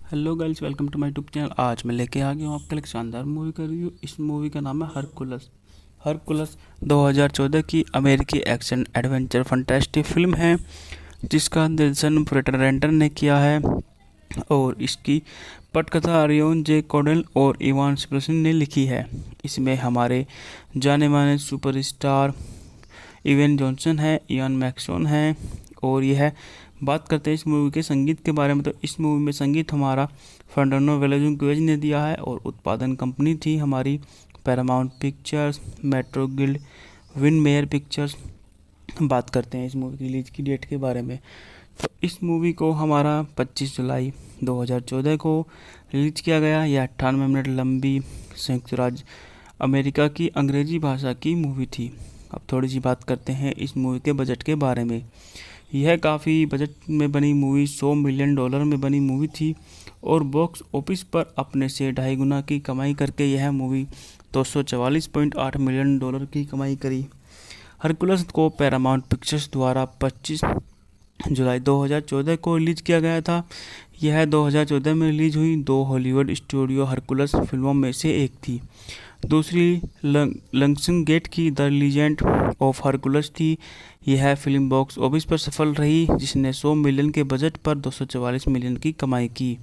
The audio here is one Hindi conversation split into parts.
Hello guys, welcome to my YouTube channel. आज मैं लेके आ गया हूँ आपके लिए एक शानदार मूवी का रिव्यू। इस मूवी का नाम है हरकुलस। हरकुलस 2014 की अमेरिकी एक्शन एडवेंचर फंटास्टिक फिल्म है, जिसका निर्देशन फ्रेटर रेंटर ने किया है और इसकी पटकथा रियोन जे कोडेल और इवान स्पेल्सन ने लिखी है। इसमें हमारे जाने माने सुपरस्टार इवेन जॉनसन है, इयान मैक्सोन है। और यह बात करते हैं इस मूवी के संगीत के बारे में, तो इस मूवी में संगीत हमारा फर्नांडो वेलेज़ुकेज ने दिया है और उत्पादन कंपनी थी हमारी Paramount Pictures, Metro guild, win mayor pictures. बात करते हैं इस मूवी की रिलीज की डेट के बारे में, तो इस मूवी को हमारा 25 जुलाई 2014 को रिलीज किया गया। यह 98 मिनट लंबी संयुक्त राज्य अमेरिका की अंग्रेजी भाषा की मूवी थी। अब थोड़ी सी बात करते हैं इस मूवी के बजट के बारे में। यह काफ़ी बजट में बनी मूवी, $100 मिलियन में बनी मूवी थी और बॉक्स ऑफिस पर अपने से 2.5 गुना की कमाई करके यह मूवी $244.8 मिलियन की कमाई करी। हरकुलस को पैरामाउंट पिक्चर्स द्वारा 25 जुलाई 2014 को रिलीज किया गया था। यह 2014 में रिलीज हुई 2 हॉलीवुड स्टूडियो हरकुलस फिल्मों में से एक थी। दूसरी लंगसन गेट की द लीजेंड ऑफ हरकुलस थी। यह फिल्म बॉक्स ऑफिस पर सफल रही, जिसने 100 मिलियन के बजट पर 244 मिलियन की कमाई की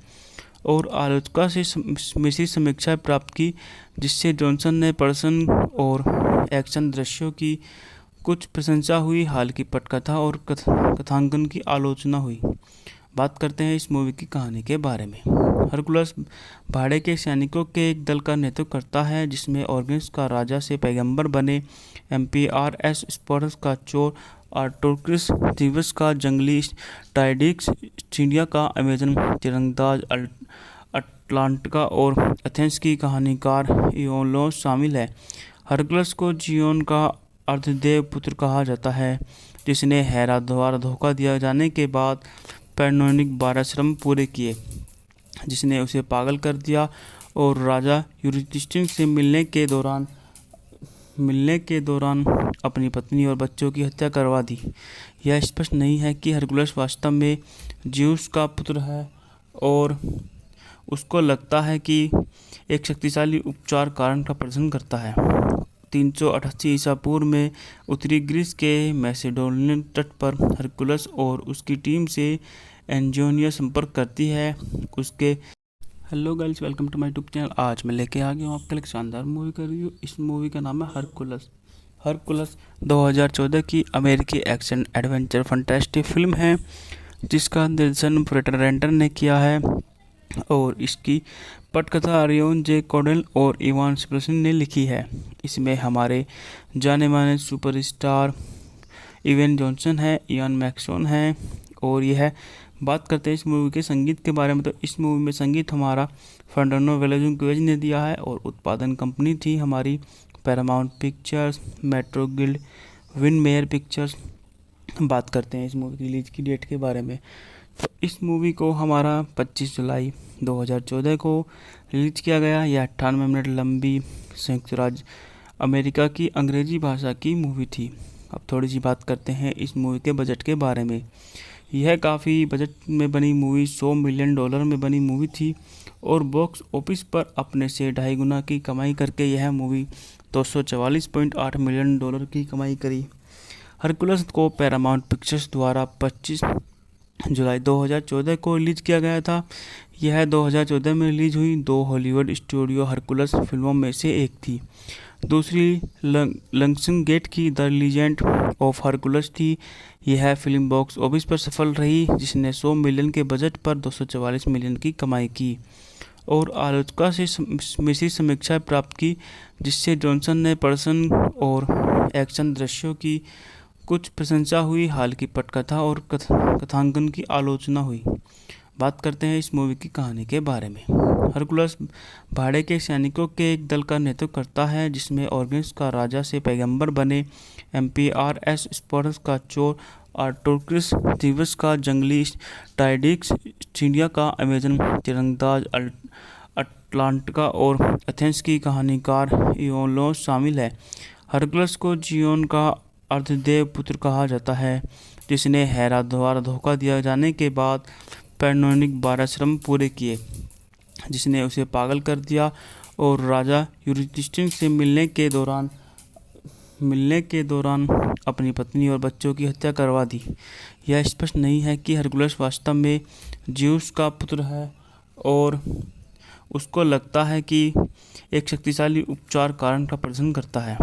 और आलोचकों से मिश्रित समीक्षा प्राप्त की, जिससे जॉनसन ने पर्सन और एक्शन दृश्यों की कुछ प्रशंसा हुई, हाल की पटकथा और कथांकन की आलोचना हुई। बात करते हैं इस मूवी की कहानी के बारे में। हरकुलस भाड़े के सैनिकों के एक दल का नेतृत्व करता है, जिसमें ऑर्गन्स का राजा से पैगंबर बने एम्पीआरएस स्पोर्ट्स का चोर आर्टोक्रिस, थीवस का जंगली टाइडिक्स, चिड़िया का अमेजन तीरंदाज अटलांटिका और एथेंस की कहानीकार इयोलोस शामिल है। हरकुलस को जियोन का अर्धदेव पुत्र कहा जाता है, जिसने हेरा द्वारा धोखा दिया जाने के बाद पैनोनिक 12 श्रम पूरे किए, जिसने उसे पागल कर दिया और राजा यूरिस्टिस से मिलने के दौरान अपनी पत्नी और बच्चों की हत्या करवा दी। यह स्पष्ट नहीं है कि हरकुलस वास्तव में ज्यूस का पुत्र है और उसको लगता है कि एक शक्तिशाली उपचार कारण का प्रदर्शन करता है। 388 ईसा पूर्व में उत्तरी ग्रीस के मैसेडोनियन तट पर हरकुलस और उसकी टीम से एंजियोनिया संपर्क करती है। उसके hello guys, welcome to my YouTube channel. आज मैं लेके आ गया हूँ आपके लिए एक शानदार मूवी का रिव्यू। इस मूवी का नाम है हरकुलस। हरकुलस 2014 की अमेरिकी एक्शन एडवेंचर फंटास्टिक फिल्म है, जिसका निर्देशन फ्रेटर रेंटर ने किया है और इसकी पटकथा रियोन जे कोडेल और इवान स्पेल्सन ने लिखी है। इसमें हमारे जाने माने सुपरस्टार इवेन जॉनसन है, इयान मैक्सोन है। और यह बात करते हैं इस मूवी के संगीत के बारे में, तो इस मूवी में संगीत हमारा फर्नांडो वेलेज़ुकेज ने दिया है और उत्पादन कंपनी थी हमारी Paramount Pictures, Metro guild, win mayor pictures. बात करते हैं इस मूवी की रिलीज की डेट के बारे में, तो इस मूवी को हमारा 25 जुलाई 2014 को रिलीज किया गया। यह 98 मिनट लंबी संयुक्त राज्य अमेरिका की अंग्रेजी भाषा की मूवी थी। अब थोड़ी सी बात करते हैं इस मूवी के बजट के बारे में। यह काफ़ी बजट में बनी मूवी, $100 मिलियन में बनी मूवी थी और बॉक्स ऑफिस पर अपने से 2.5 गुना की कमाई करके यह मूवी $244.8 मिलियन की कमाई करी। हरकुलस को पैरामाउंट पिक्चर्स द्वारा 25 जुलाई 2014 को रिलीज किया गया था। यह 2014 में रिलीज हुई 2 हॉलीवुड स्टूडियो हरकुलस फिल्मों में से एक थी। दूसरी लंगसन गेट की द लीजेंड ऑफ हरकुलस थी। यह फिल्म बॉक्स ऑफिस पर सफल रही, जिसने 100 मिलियन के बजट पर 244 मिलियन की कमाई की और आलोचकों से मिश्रित समीक्षा प्राप्त की, जिससे जॉनसन ने पर्सन और एक्शन दृश्यों की कुछ प्रशंसा हुई, हाल की पटकथा और कथांकन की आलोचना हुई। बात करते हैं इस मूवी की कहानी के बारे में। हरकुलस भाड़े के सैनिकों के एक दल का नेतृत्व करता है, जिसमें ऑर्गन्स का राजा से पैगंबर बने एम्पीआरएस स्पोर्ट्स का चोर आर्टोक्रिस, थीवस का जंगली टाइडिक्स, चिड़िया का अमेजन तीरंदाज अटलांटिका और एथेंस की कहानीकार इयोलोस शामिल है। हरकुलस को जियोन का अर्धदेव पुत्र कहा जाता है, जिसने हेरा द्वारा धोखा दिया जाने के बाद पैनोनिक 12 श्रम पूरे किए, जिसने उसे पागल कर दिया और राजा यूरिस्टिस से मिलने के दौरान अपनी पत्नी और बच्चों की हत्या करवा दी। यह स्पष्ट नहीं है कि हरकुलस वास्तव में ज़्यूस का पुत्र है और उसको लगता है कि एक शक्तिशाली उपचार कारण का प्रदर्शन करता है।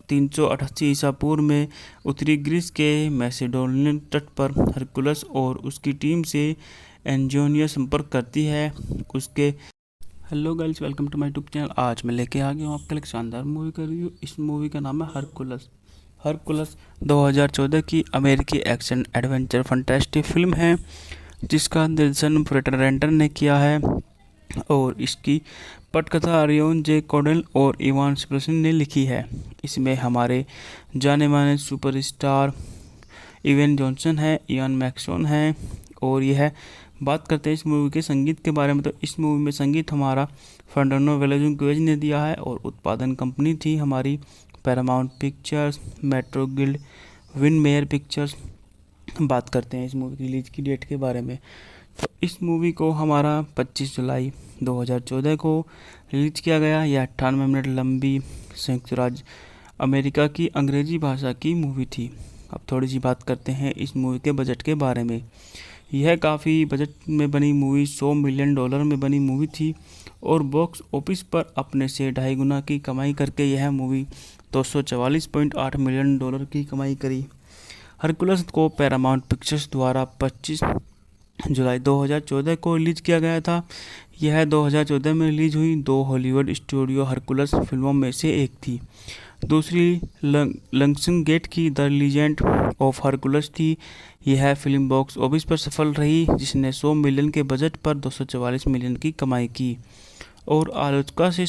388 ईसा पूर्व में उत्तरी ग्रीस के मैसेडोनियन तट पर हरकुलस और उसकी टीम से एंजियोनिया संपर्क करती है। उसके hello guys, welcome to my YouTube channel. आज मैं लेके आ गया हूँ आपके लिए एक शानदार मूवी का रिव्यू। इस मूवी का नाम है हरकुलस। हरकुलस 2014 की अमेरिकी एक्शन एडवेंचर फंटेस्टिक फिल्म है, जिसका निर्देशन फ्रेटर रेंटर ने किया है और इसकी पटकथा रियोन जे कोडेल और इवान स्प्लेसिन ने लिखी है। इसमें हमारे जाने माने सुपरस्टार इवेन जॉनसन है, इयान मैक्सोन है। और यह बात करते हैं इस मूवी के संगीत के बारे में, तो इस मूवी में संगीत हमारा फर्नांडो वेलाजुकेज ने दिया है और उत्पादन कंपनी थी हमारी Paramount Pictures, Metro guild, win mayor pictures. बात करते हैं इस मूवी की रिलीज की डेट के बारे में, तो इस मूवी को हमारा 25 जुलाई 2014 को रिलीज किया गया। यह 98 मिनट लंबी संयुक्त राज्य अमेरिका की अंग्रेजी भाषा की मूवी थी। अब थोड़ी सी बात करते हैं इस मूवी के बजट के बारे में। यह काफ़ी बजट में बनी मूवी, $100 मिलियन में बनी मूवी थी और बॉक्स ऑफिस पर अपने से 2.5 गुना की कमाई करके यह मूवी $244.8 मिलियन की कमाई करी। हरकुलस को पैरामाउंट पिक्चर्स द्वारा 25 जुलाई 2014 को रिलीज किया गया था। यह 2014 में रिलीज हुई 2 हॉलीवुड स्टूडियो हरकुलस फिल्मों में से एक थी। दूसरी लंग्सनगेट की द लीजेंड ऑफ हरकुलस थी। यह फिल्म बॉक्स ऑफिस पर सफल रही, जिसने 100 मिलियन के बजट पर 244 मिलियन की कमाई की और आलोचकों से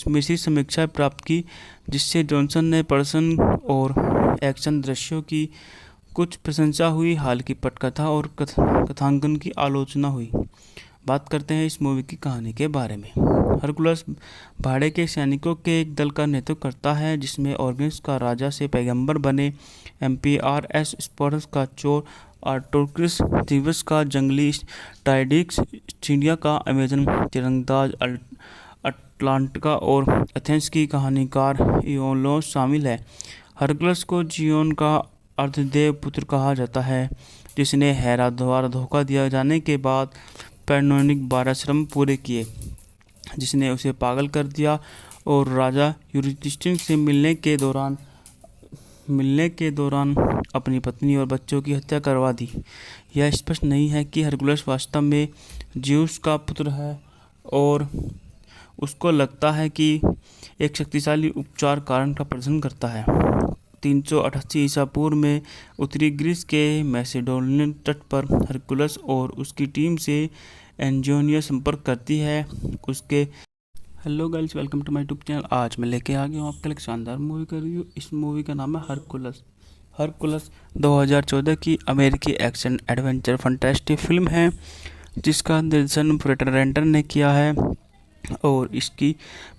मिश्रित समीक्षाएं प्राप्त की, जिससे जॉनसन ने प्रदर्शन और एक्शन दृश्यों की कुछ प्रशंसा हुई, हाल की पटकथा और कथांकन की आलोचना हुई। बात करते हैं इस मूवी की कहानी के बारे में। हरकुलस भाड़े के सैनिकों के एक दल का नेतृत्व करता है, जिसमें ऑर्गन्स का राजा से पैगंबर बने एम्पीआरएस स्पार्टस का चोर, आर्टोक्रिस थीवस का जंगली टाइडिक्स, चिड़िया का अमेजन तीरंदाज अटलांटिका और एथेंस की कहानीकार इयोलोस शामिल है। हरकुलस को जियोन का अर्धदेव पुत्र कहा जाता है, जिसने हेरा द्वारा धोखा दिया जाने के बाद पैनोनिक 12 श्रम पूरे किए, जिसने उसे पागल कर दिया और राजा यूरिस्टिस से मिलने के दौरान अपनी पत्नी और बच्चों की हत्या करवा दी। यह स्पष्ट नहीं है कि हरकुलस वास्तव में ज़्यूस का पुत्र है और उसको लगता है कि एक शक्तिशाली उपचार कारण का प्रदर्शन करता है। 388 ईसा पूर्व में उत्तरी ग्रीस के मैसेडोनियन तट पर हरकुलस और उसकी टीम से एंजियोनिया संपर्क करती है। उसके hello guys, welcome to my YouTube channel. आज मैं लेके आ गया हूँ आपके लिए एक शानदार मूवी का रिव्यू। इस मूवी का नाम है हरकुलस। हरकुलस 2014 की अमेरिकी एक्शन एडवेंचर फंटेस्टिक फिल्म है, जिसका निर्देशन फ्रेटर रेंटर ने किया है और इसकी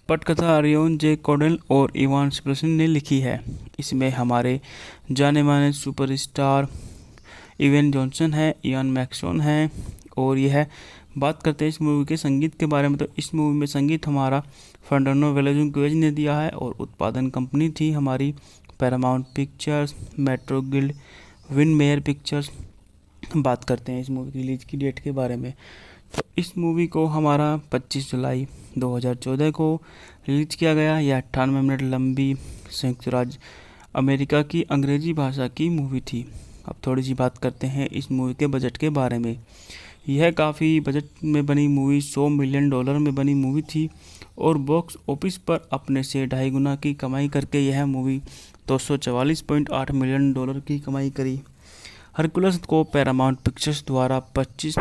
पटकथा रियोन जे कोडेल और इवान स्प्लेसिन ने लिखी है। इसमें हमारे जाने माने सुपरस्टार इवेन जॉनसन है, इयान मैक्सोन है। और यह बात करते हैं इस मूवी के संगीत के बारे में, तो इस मूवी में संगीत हमारा फर्नांडो वेलाजुकेज ने दिया है और उत्पादन कंपनी थी हमारी Paramount Pictures, Metro guild, win mayor pictures. बात करते हैं इस मूवी की रिलीज की डेट के बारे में, तो इस मूवी को हमारा 25 जुलाई 2014 को रिलीज किया गया। यह 98 मिनट लंबी संयुक्त राज्य अमेरिका की अंग्रेजी भाषा की मूवी थी। अब थोड़ी सी बात करते हैं इस मूवी के बजट के बारे में। यह काफ़ी बजट में बनी मूवी, $100 मिलियन में बनी मूवी थी और बॉक्स ऑफिस पर अपने से 2.5 गुना की कमाई करके यह मूवी $244.8 मिलियन की कमाई करी। हरकुलस को पैरामाउंट पिक्चर्स द्वारा 25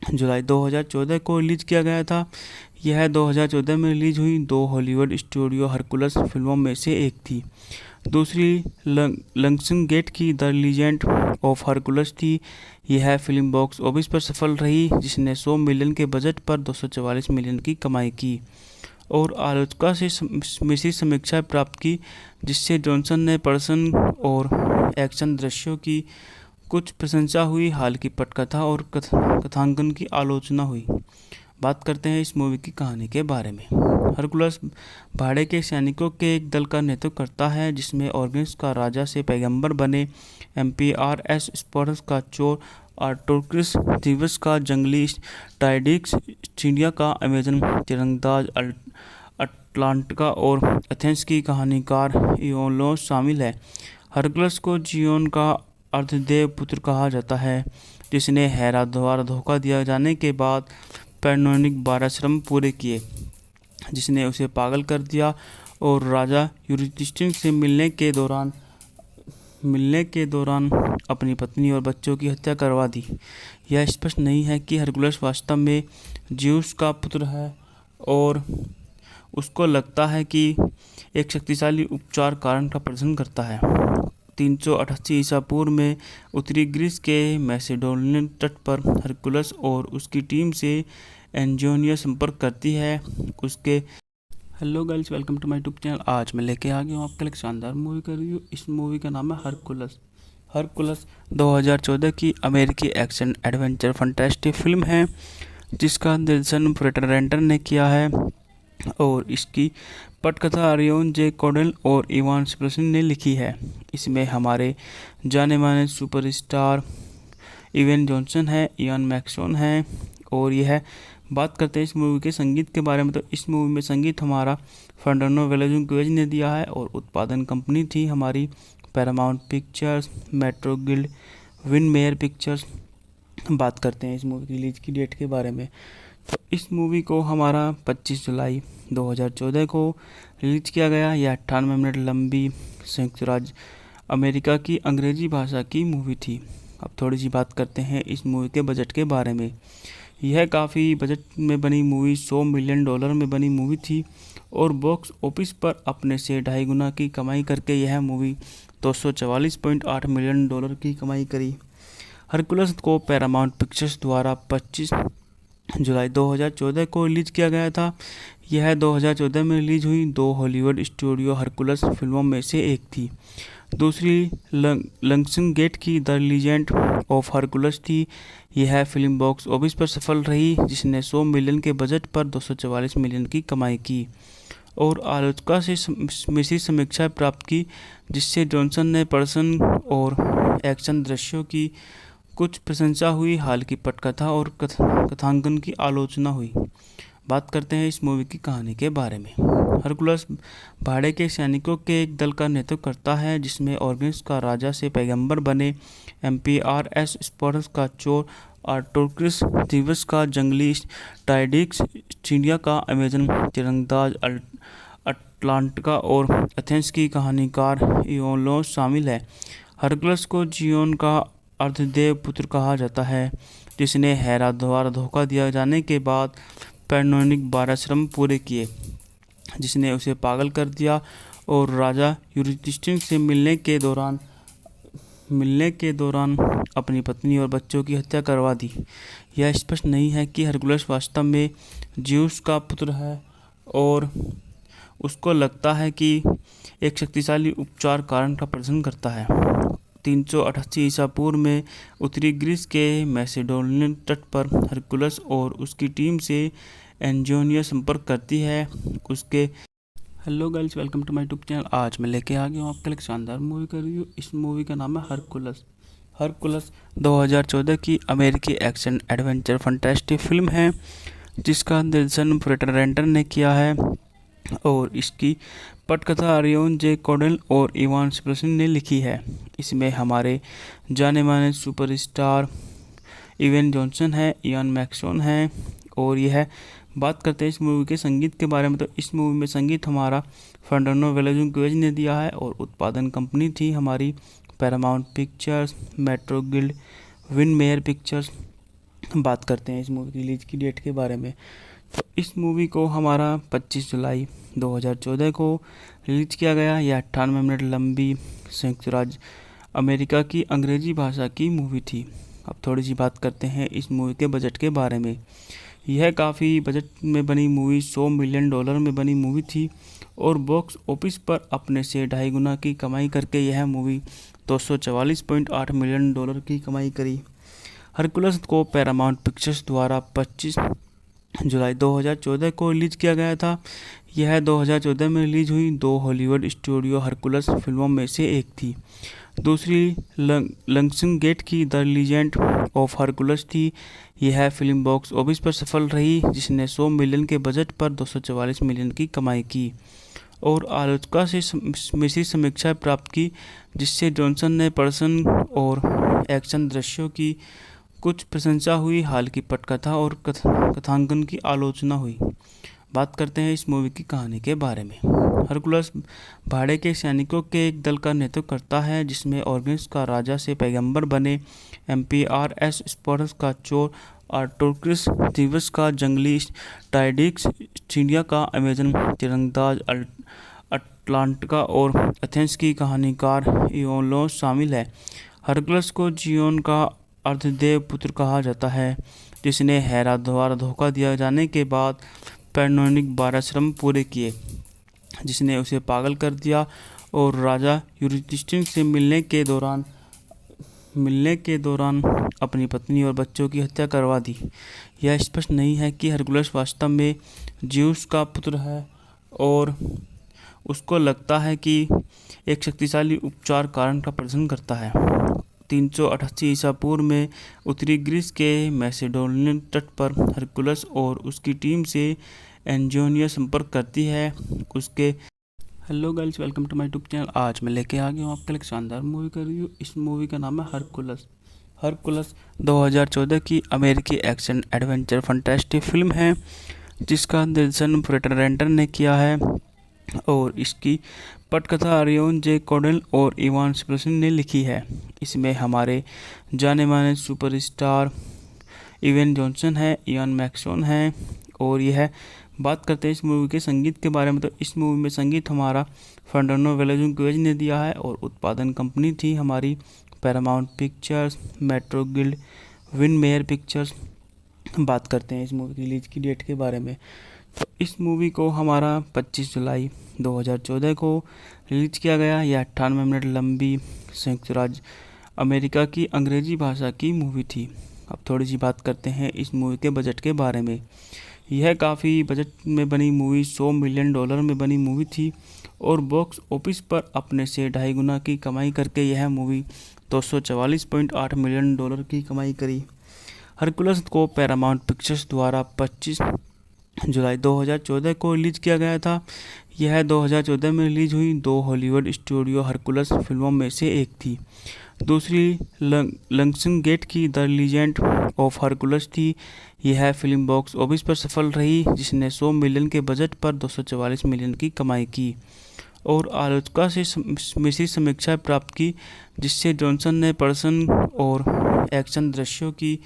जुलाई 2014 को रिलीज किया गया था। यह 2014 में रिलीज हुई 2 हॉलीवुड स्टूडियो हरकुलस फिल्मों में से एक थी। दूसरी लंग्सनगेट की द लीजेंड ऑफ हरकुलस थी। यह फिल्म बॉक्स ऑफिस पर सफल रही, जिसने 100 मिलियन के बजट पर 244 मिलियन की कमाई की और आलोचकों से मिश्रित समीक्षाएं प्राप्त की, जिससे जॉनसन ने प्रदर्शन और एक्शन दृश्यों की कुछ प्रशंसा हुई, हाल की पटकथा और कथांकन की आलोचना हुई। बात करते हैं इस मूवी की कहानी के बारे में। हरकुलस भाड़े के सैनिकों के एक दल का नेतृत्व करता है जिसमें ऑर्गेन्स का राजा से पैगंबर बने, एम्पियारएस स्पार्टस का चोर, आर्टोक्रिस थीवस का जंगली, टाइडिक्स चिड़िया का अमेजन तीरंदाज, अटलांटिका और एथेंस की कहानीकार इयोलोस शामिल है। हरकुलस को जियोन का अर्धदेव पुत्र कहा जाता है, जिसने हेरा द्वारा धोखा दिया जाने के बाद पैनोनिक 12 श्रम पूरे किए, जिसने उसे पागल कर दिया और राजा यूरिस्टिस से मिलने के दौरान अपनी पत्नी और बच्चों की हत्या करवा दी। यह स्पष्ट नहीं है कि हरकुलस वास्तव में ज्यूस का पुत्र है और उसको लगता है कि एक शक्तिशाली उपचार कारण का प्रदर्शन करता है। 388 ईसा पूर्व में उत्तरी ग्रीस के मैसेडोनियन तट पर हरकुलस और उसकी टीम से एंजियोनिया संपर्क करती है। उसके hello guys, welcome to my YouTube channel. आज मैं लेके आ गया हूँ आपके लिए एक शानदार मूवी का रिव्यू। इस मूवी का नाम है हरकुलस। हरकुलस 2014 की अमेरिकी एक्शन एडवेंचर फंटास्टिक फिल्म है जिसका निर्देशन फ्रेटर रेंटर ने किया है और इसकी पटकथा अरियोन जे कोडेल और इवान स्प्रेसन ने लिखी है। इसमें हमारे जाने माने सुपरस्टार इवेन जॉनसन है, इयान मैक्सोन है और यह बात करते हैं इस मूवी के संगीत के बारे में। तो इस मूवी में संगीत हमारा फर्नांडो वेलाजुकेज ने दिया है और उत्पादन कंपनी थी हमारी Paramount Pictures, Metro Guild, Windmere Pictures. बात करते हैं इस मूवी की रिलीज की डेट के बारे में। तो इस मूवी को हमारा 25 जुलाई 2014 को रिलीज किया गया। यह 98 मिनट लंबी संयुक्त राज्य अमेरिका की अंग्रेजी भाषा की मूवी थी। अब थोड़ी सी बात करते हैं इस मूवी के बजट के बारे में। यह काफ़ी बजट में बनी मूवी, $100 मिलियन में बनी मूवी थी और बॉक्स ऑफिस पर अपने से 2.5 गुना की कमाई करके यह मूवी 244.8 मिलियन डॉलर की कमाई करी। हरकुलस को पैरामाउंट पिक्चर्स द्वारा 25 जुलाई 2014 को रिलीज किया गया था। यह 2014 में रिलीज हुई 2 हॉलीवुड स्टूडियो हरकुलस फिल्मों में से एक थी। दूसरी लंगसन गेट की द लीजेंड ऑफ हरकुलस थी। यह फिल्म बॉक्स ऑफिस पर सफल रही जिसने 100 मिलियन के बजट पर 244 मिलियन की कमाई की और आलोचकों से मिश्रित समीक्षा प्राप्त की, जिससे जॉनसन ने प्रदर्शन और एक्शन दृश्यों की कुछ प्रशंसा हुई, हाल की पटकथा और कथांकन की आलोचना हुई। बात करते हैं इस मूवी की कहानी के बारे में। हरकुलस भाड़े के सैनिकों के एक दल का नेतृत्व करता है जिसमें ऑर्गेन्स का राजा से पैगंबर बने, एम्पियारएस स्पार्टस का चोर, आर्टोक्रिस थीवस का जंगली, टाइडिक्स चिड़िया का अमेजन तीरंदाज, अटलांटिका और एथेंस की कहानीकार इयोलोस शामिल है। हरकुलस को जियोन का अर्धदेव पुत्र कहा जाता है, जिसने हेरा द्वारा धोखा दिया जाने के बाद पैनोनिक 12 श्रम पूरे किए, जिसने उसे पागल कर दिया और राजा यूरिस्टिस से मिलने के दौरान अपनी पत्नी और बच्चों की हत्या करवा दी। यह स्पष्ट नहीं है कि हरकुलस वास्तव में ज्यूस का पुत्र है और उसको लगता है कि एक शक्तिशाली उपचार कारण का प्रदर्शन करता है। 388 ईसा पूर्व में उत्तरी ग्रीस के मैसेडोनियन तट पर हरकुलस और उसकी टीम से एंजियोनिया संपर्क करती है। उसके hello guys, welcome to my YouTube channel. आज मैं लेके आ गया हूँ आपके लिए एक शानदार मूवी का रिव्यू। इस मूवी का नाम है हरकुलस। हरकुलस 2014 की अमेरिकी एक्शन एडवेंचर फंटास्टिक फिल्म है जिसका निर्देशन फ्रेटर रेंटर ने किया है और इसकी पटकथा अरियोन जे कोडेल और इवान स्प्रेसन ने लिखी है। इसमें हमारे जाने माने सुपरस्टार इवेन जॉनसन है, इयान मैक्सोन है और यह बात करते हैं इस मूवी के संगीत के बारे में। तो इस मूवी में संगीत हमारा फर्नांडो वेलाजुकेज ने दिया है और उत्पादन कंपनी थी हमारी Paramount Pictures, Metro Guild, Windmere Pictures. बात करते हैं इस मूवी की रिलीज की डेट के बारे में। तो इस मूवी को हमारा 25 जुलाई 2014 को रिलीज किया गया। यह 98 मिनट लंबी संयुक्त राज्य अमेरिका की अंग्रेजी भाषा की मूवी थी। अब थोड़ी सी बात करते हैं इस मूवी के बजट के बारे में। यह काफ़ी बजट में बनी मूवी, $100 मिलियन में बनी मूवी थी और बॉक्स ऑफिस पर अपने से 2.5 गुना की कमाई करके यह मूवी $244.8 मिलियन की कमाई करी। हरकुलस को पैरामाउंट पिक्चर्स द्वारा 25 जुलाई 2014 को रिलीज किया गया था। यह 2014 में रिलीज हुई 2 हॉलीवुड स्टूडियो हरकुलस फिल्मों में से एक थी। दूसरी लंग्सनगेट की द लीजेंड ऑफ हरकुलस थी। यह फिल्म बॉक्स ऑफिस पर सफल रही, जिसने 100 मिलियन के बजट पर 244 मिलियन की कमाई की और आलोचकों से मिश्रित समीक्षाएं प्राप्त की, जिससे जॉनसन ने पर्सन और एक्शन दृश्यों की कुछ प्रशंसा हुई, हाल की पटकथा और कथांकन की आलोचना हुई। बात करते हैं इस मूवी की कहानी के बारे में। हरकुलस भाड़े के सैनिकों के एक दल का नेतृत्व करता है, जिसमें ऑर्गन्स का राजा से पैगंबर बने, एम्पियारएस स्पार्टस का चोर, आर्टोक्रिस थीवस का जंगली, टाइडिक्स चिड़िया का अमेजन तीरंदाज, अटलांटिका और एथेंस की कहानीकार इयोलोस शामिल है। हरकुलस को जियोन का अर्धदेव पुत्र कहा जाता है, जिसने हेरा द्वारा धोखा दिया जाने के बाद पैनोनिक 12 श्रम पूरे किए, जिसने उसे पागल कर दिया और राजा यूरिस्टिस से मिलने के दौरान अपनी पत्नी और बच्चों की हत्या करवा दी। यह स्पष्ट नहीं है कि हरकुलस वास्तव में ज्यूस का पुत्र है और उसको लगता है कि एक शक्तिशाली उपचार कारण का प्रदर्शन करता है। 388 ईसा पूर्व में उत्तरी ग्रीस के मैसेडोनियन तट पर हरकुलस और उसकी टीम से एंजियोनिया संपर्क करती है। उसके hello guys, welcome to my YouTube channel. आज मैं लेके आ गया हूँ आपके लिए एक शानदार मूवी का रिव्यू। इस मूवी का नाम है हरकुलस। हरकुलस 2014 की अमेरिकी एक्शन एडवेंचर फंटास्टिक फिल्म है, जिसका निर्देशन फ्रेटर रेंटर ने किया है और इसकी पटकथा आरियन जे कोडेल और इवान स्प्लेसन ने लिखी है। इसमें हमारे जाने माने सुपरस्टार इवेन जॉनसन है, इयान मैक्सोन है। और यह बात करते हैं इस मूवी के संगीत के बारे में, तो इस मूवी में संगीत हमारा फर्नांडो वेलाजुकेज ने दिया है और उत्पादन कंपनी थी हमारी Paramount Pictures, Metro Guild, Winmere Pictures. बात करते हैं इस मूवी की रिलीज की डेट के बारे में, तो इस मूवी को हमारा 25 जुलाई 2014 को रिलीज किया गया। यह 98 मिनट लंबी संयुक्त राज्य अमेरिका की अंग्रेजी भाषा की मूवी थी। अब थोड़ी सी बात करते हैं इस मूवी के बजट के बारे में। यह काफ़ी बजट में बनी मूवी, $100 मिलियन में बनी मूवी थी और बॉक्स ऑफिस पर अपने से 2.5 गुना की कमाई करके यह मूवी $244.8 मिलियन की कमाई करी। हरकुलस को पैरामाउंट पिक्चर्स द्वारा 25 जुलाई 2014 को रिलीज किया गया था। यह 2014 में रिलीज हुई 2 हॉलीवुड स्टूडियो हरकुलस फिल्मों में से एक थी। दूसरी लंग्सनगेट की द लीजेंड ऑफ हरकुलस थी। यह फिल्म बॉक्स ऑफिस पर सफल रही, जिसने 100 मिलियन के बजट पर 244 मिलियन की कमाई की और आलोचकों से मिश्रित समीक्षाएं प्राप्त की, जिससे जॉनसन ने पर्सन और एक्शन दृश्यों की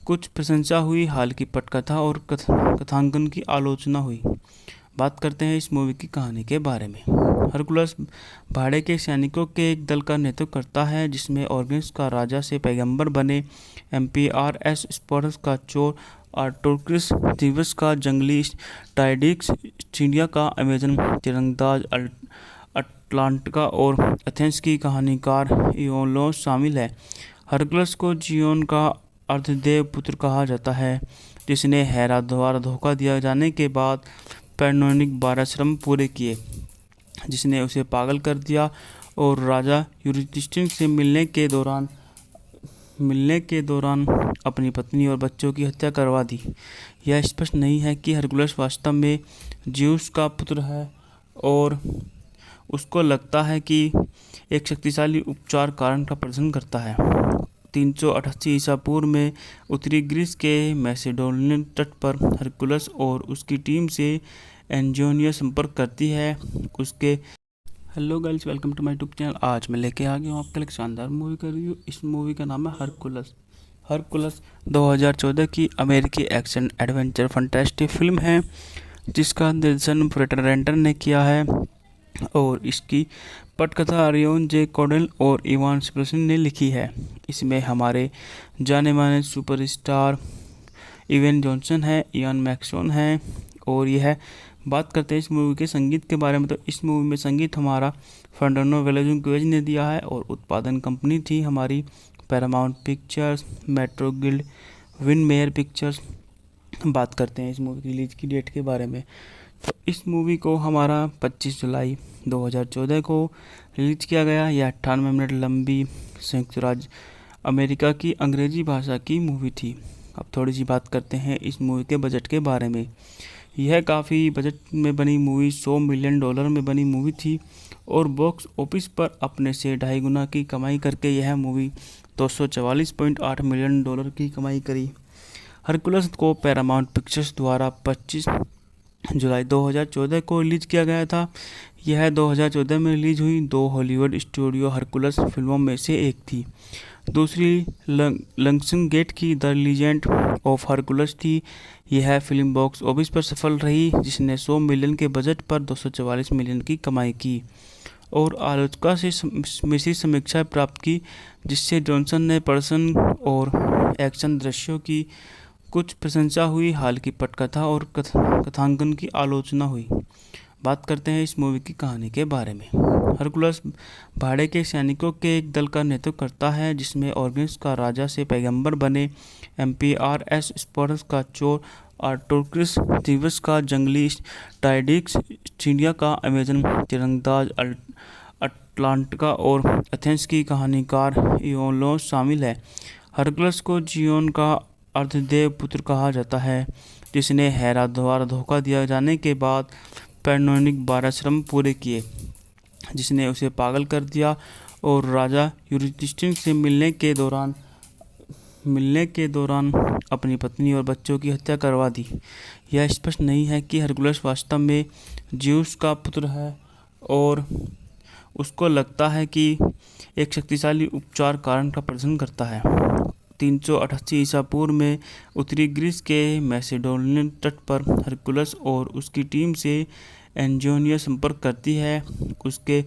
कुछ प्रशंसा हुई, हाल की पटकथा और कथांकन की आलोचना हुई। बात करते हैं इस मूवी की कहानी के बारे में। हरकुलस भाड़े के सैनिकों के एक दल का नेतृत्व करता है, जिसमें ऑर्गन्स का राजा से पैगंबर बने, एम्पियारएस स्पार्टस का चोर, आर्टोक्रिस थीवस का जंगली, टाइडिक्स चिड़िया का अमेजन तीरंदाज, अटलांटिका और एथेंस की कहानीकार इयोलोस शामिल है। हरकुलस को जियोन का अर्धदेव पुत्र कहा जाता है, जिसने हेरा द्वारा धोखा दिया जाने के बाद पैनोनिक 12 श्रम पूरे किए, जिसने उसे पागल कर दिया और राजा यूरिस्टिस से मिलने के दौरान अपनी पत्नी और बच्चों की हत्या करवा दी। यह स्पष्ट नहीं है कि हरकुलस वास्तव में ज्यूस का पुत्र है और उसको लगता है कि एक शक्तिशाली उपचार कारण का प्रदर्शन करता है। 388 ईसा पूर्व में उत्तरी ग्रीस के मैसेडोनियन तट पर हरकुलस और उसकी टीम से एंजियोनिया संपर्क करती है। उसके hello guys, welcome to my YouTube channel. आज मैं लेके आ गया हूँ आपके लिए एक शानदार मूवी का रिव्यू। इस मूवी का नाम है हरकुलस। हरकुलस 2014 की अमेरिकी एक्शन एडवेंचर फंटास्टिक फिल्म है, जिसका निर्देशन फ्रेटर रेंटर ने किया है और इसकी पटकथा आरियन जे कोडेल और इवान स्प्लेसन ने लिखी है। इसमें हमारे जाने माने सुपरस्टार इवेन जॉनसन है, इयान मैक्सोन है। और यह बात करते हैं इस मूवी के संगीत के बारे में, तो इस मूवी में संगीत हमारा फर्नांडो वेलाजुकेज ने दिया है और उत्पादन कंपनी थी हमारी Paramount Pictures, Metro guild, win mayor pictures. बात करते हैं इस मूवी की रिलीज की डेट के बारे में, तो इस मूवी को हमारा 25 जुलाई 2014 को रिलीज किया गया। यह 98 मिनट लंबी संयुक्त राज्य अमेरिका की अंग्रेजी भाषा की मूवी थी। अब थोड़ी सी बात करते हैं इस मूवी के बजट के बारे में। यह काफ़ी बजट में बनी मूवी, $100 मिलियन में बनी मूवी थी और बॉक्स ऑफिस पर अपने से 2.5 गुना की कमाई करके यह मूवी $244.8 मिलियन की कमाई करी। हरकुलस को पैरामाउंट पिक्चर्स द्वारा 25 जुलाई 2014 को रिलीज किया गया था। यह 2014 में रिलीज हुई 2 हॉलीवुड स्टूडियो हरकुलस फिल्मों में से एक थी। दूसरी लंगसन गेट की द लीजेंड ऑफ हरकुलस थी। यह फिल्म बॉक्स ऑफिस पर सफल रही, जिसने 100 मिलियन के बजट पर 244 मिलियन की कमाई की और आलोचकों से मिश्रित समीक्षाएं प्राप्त की, जिससे जॉनसन ने पर्सन और एक्शन दृश्यों की कुछ प्रशंसा हुई, हाल की पटकथा और कथांकन की आलोचना हुई। बात करते हैं इस मूवी की कहानी के बारे में। हरकुलस भाड़े के सैनिकों के एक दल का नेतृत्व करता है, जिसमें ऑर्गन्स का राजा से पैगंबर बने, एम्पियारएस स्पार्टस का चोर, आर्टोक्रिस थीवस का जंगली, टाइडिक्स चिड़िया का अमेजन तीरंदाज, अटलांटिका और एथेंस की कहानीकार इयोलोस शामिल है। हरकुलस को जियोन का अर्धदेव पुत्र कहा जाता है, जिसने हेरा द्वारा धोखा दिया जाने के बाद पैनोनिक 12 श्रम पूरे किए, जिसने उसे पागल कर दिया और राजा यूरिस्टिस से मिलने के दौरान अपनी पत्नी और बच्चों की हत्या करवा दी। यह स्पष्ट नहीं है कि हरकुलस वास्तव में ज्यूस का पुत्र है और उसको लगता है कि एक शक्तिशाली उपचार कारण का प्रदर्शन करता है। 388 ईसा पूर्व में उत्तरी ग्रीस के मैसेडोनियन तट पर हरकुलस और उसकी टीम से एंजियोनिया संपर्क करती है। उसके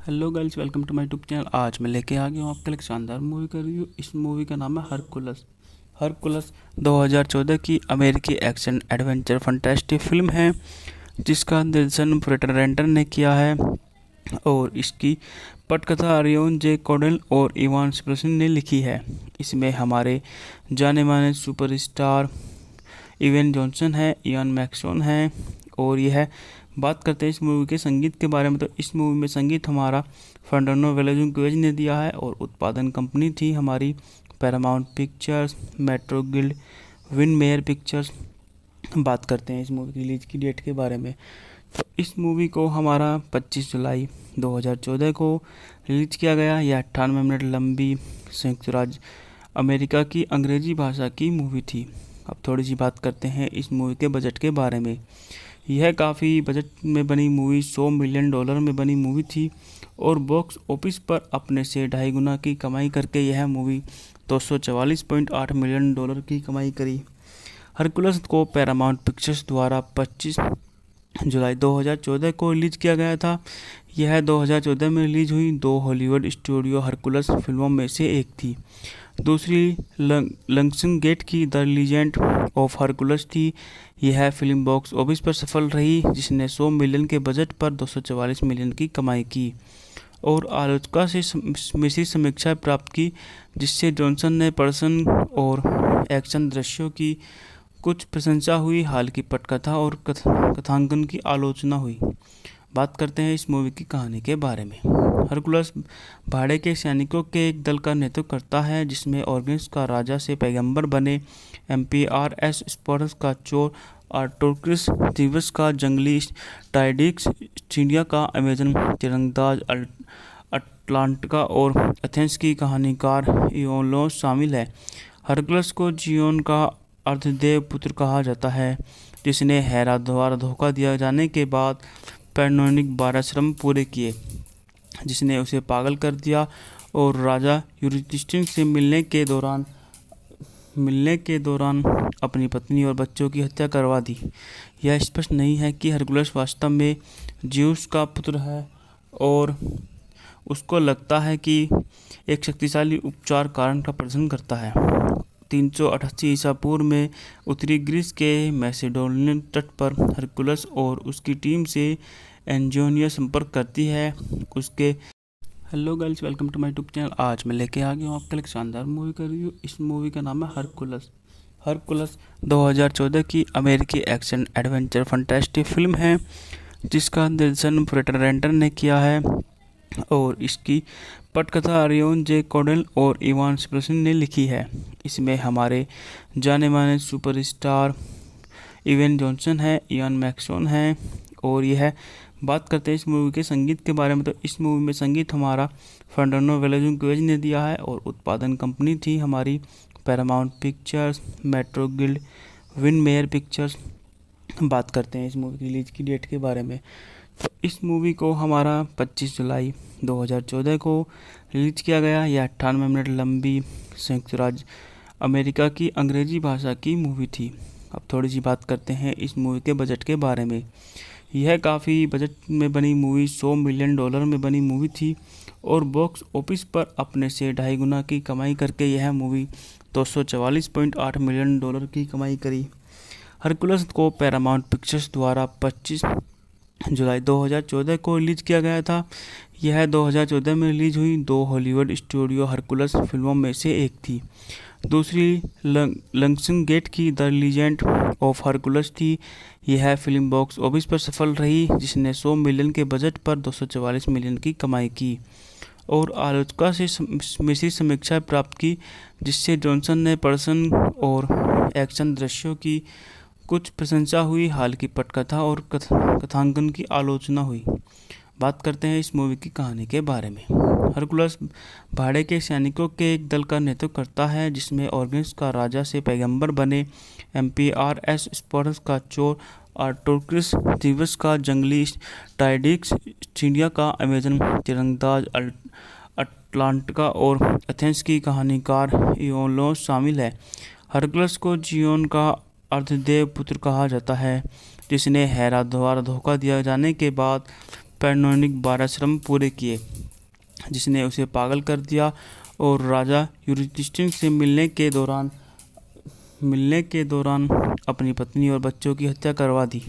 hello guys, welcome to my YouTube channel. आज मैं लेके आ गया हूँ आपके लिए एक शानदार मूवी का रिव्यू। इस मूवी का नाम है हरकुलस। हरकुलस 2014 की अमेरिकी एक्शन एडवेंचर फंटेस्टिक फिल्म है, जिसका निर्देशन फ्रेटर रेंटर ने किया है और इसकी पटकथा रियोन जे कॉडेल और इवान स्प्रेसन ने लिखी है। इसमें हमारे जाने माने सुपरस्टार इवेन जॉनसन है, इयान मैक्सोन है और यह बात करते हैं इस मूवी के संगीत के बारे में, तो इस मूवी में संगीत हमारा फर्नांडो वेलाजुकेज ने दिया है और उत्पादन कंपनी थी हमारी Paramount Pictures, Metro guild, win mayor pictures. बात करते हैं इस मूवी की रिलीज की डेट के बारे में, तो इस मूवी को हमारा 25 जुलाई 2014 को रिलीज किया गया। यह 98 मिनट लंबी संयुक्त राज्य अमेरिका की अंग्रेजी भाषा की मूवी थी। अब थोड़ी सी बात करते हैं इस मूवी के बजट के बारे में। यह काफ़ी बजट में बनी मूवी, $100 मिलियन में बनी मूवी थी और बॉक्स ऑफिस पर अपने से 2.5 गुना की कमाई करके यह मूवी $244.8 मिलियन की कमाई करी। हरकुलस को पैरामाउंट पिक्चर्स द्वारा 25 जुलाई 2014 को रिलीज किया गया था। यह 2014 में रिलीज हुई 2 हॉलीवुड स्टूडियो हरकुलस फिल्मों में से एक थी। दूसरी लंगसन गेट की द लीजेंड ऑफ हरकुलस थी। यह फिल्म बॉक्स ऑफिस पर सफल रही, जिसने 100 मिलियन के बजट पर 244 मिलियन की कमाई की और आलोचकों से मिश्रित समीक्षाएं प्राप्त की, जिससे जॉनसन ने पर्सन और एक्शन दृश्यों की कुछ प्रशंसा हुई, हाल की पटकथा और कथांकन की आलोचना हुई। बात करते हैं इस मूवी की कहानी के बारे में। हरकुलस भाड़े के सैनिकों के एक दल का नेतृत्व करता है, जिसमें ऑर्गन्स का राजा से पैगंबर बने, एम्पियारएस स्पार्टस का चोर, आर्टोक्रिस थीवस का जंगली, टाइडिक्स चिड़िया का अमेजन तीरंदाज, अटलांटिका और एथेंस की कहानीकार इयोलोस शामिल है। हरकुलस को जियोन का अर्धदेव पुत्र कहा जाता है, जिसने हेरा द्वारा धोखा दिया जाने के बाद पैनोनिक 12 श्रम पूरे किए, जिसने उसे पागल कर दिया और राजा यूरिस्टिस से मिलने के दौरान अपनी पत्नी और बच्चों की हत्या करवा दी। यह स्पष्ट नहीं है कि हरकुलस वास्तव में ज्यूस का पुत्र है और उसको लगता है कि एक शक्तिशाली उपचार कारण का प्रदर्शन करता है। 388 ईसा पूर्व में उत्तरी ग्रीस के मैसेडोनियन तट पर हरकुलस और उसकी टीम से एंजियोनिया संपर्क करती है। उसके hello girls, welcome to my YouTube channel. आज मैं लेके आ गया हूँ आपके लिए एक शानदार मूवी का रिव्यू। इस मूवी का नाम है हरकुलस। हरकुलस 2014 की अमेरिकी एक्शन एडवेंचर फंटेस्टिक फिल्म है जिसका निर्देशन फ्रेटर रेंटर ने किया है और इसकी पटकथा रियोन जे कोडेल और इवान स्प्रेसन ने लिखी है। इसमें हमारे जाने माने सुपरस्टार इवेन जॉनसन है, इयान मैक्सोन है। और यह बात करते हैं इस मूवी के संगीत के बारे में, तो इस मूवी में संगीत हमारा फर्नांडो वेलाजुनक्वेज ने दिया है और उत्पादन कंपनी थी हमारी Paramount Pictures, Metro guild, win mayor pictures. बात करते हैं इस मूवी की रिलीज की डेट के बारे में, तो इस मूवी को हमारा 25 जुलाई 2014 को रिलीज किया गया। यह 98 मिनट लंबी संयुक्त राज्य अमेरिका की अंग्रेजी भाषा की मूवी थी। अब थोड़ी सी बात करते हैं इस मूवी के बजट के बारे में। यह काफ़ी बजट में बनी मूवी, $100 मिलियन में बनी मूवी थी और बॉक्स ऑफिस पर अपने से 2.5 गुना की कमाई करके यह मूवी $244.8 मिलियन की कमाई करी। हरकुलस को पैरामाउंट पिक्चर्स द्वारा 25 जुलाई 2014 को रिलीज किया गया था। यह 2014 में रिलीज हुई 2 हॉलीवुड स्टूडियो हरकुलस फिल्मों में से एक थी। दूसरी लंग्सनगेट की द लीजेंड ऑफ हरकुलस थी। यह फिल्म बॉक्स ऑफिस पर सफल रही जिसने 100 मिलियन के बजट पर 244 मिलियन की कमाई की और आलोचकों से मिश्रित समीक्षा प्राप्त की, जिससे जॉनसन ने पर्सन और एक्शन दृश्यों की कुछ प्रशंसा हुई, हाल की पटकथा और कथांकन की आलोचना हुई। बात करते हैं इस मूवी की कहानी के बारे में। हरकुलस भाड़े के सैनिकों के एक दल का नेतृत्व करता है जिसमें ऑर्गन्स का राजा से पैगंबर बने एम्पीआरएस स्पार्टस का चोर आर्टोक्रिस, दिवस का जंगली टाइडिक्स, चिड़िया का अमेजन तीरंदाज अटलांटिका और एथेंस की कहानीकार इयोलोस शामिल है। हरकुलस को जियोन का अर्धदेव पुत्र कहा जाता है जिसने हेरा द्वारा धोखा दिया जाने के बाद पैनोनिक 12 श्रम पूरे किए, जिसने उसे पागल कर दिया और राजा यूरिस्टिस से मिलने के दौरान अपनी पत्नी और बच्चों की हत्या करवा दी।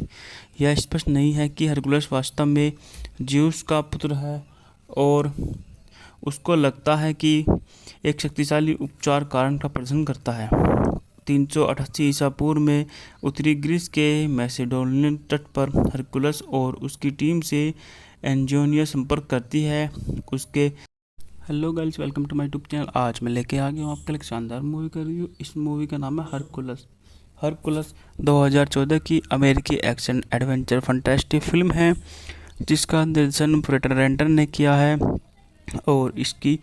यह स्पष्ट नहीं है कि हरकुलस वास्तव में ज्यूस का पुत्र है और उसको लगता है कि एक शक्तिशाली उपचार कारण का प्रदर्शन करता है। 388 ईसा पूर्व में उत्तरी ग्रीस के मैसेडोनियन तट पर हरकुलस और उसकी टीम से एंजियोनिया संपर्क करती है। उसके hello girls, welcome to my YouTube channel. आज मैं लेके आ गया हूँ आपके लिए एक शानदार मूवी का रिव्यू। इस मूवी का नाम है हरकुलस। हरकुलस 2014 की अमेरिकी एक्शन एडवेंचर फंटेस्टिक फिल्म है जिसका निर्देशन फ्रेटर रेंटर ने किया है और इसकी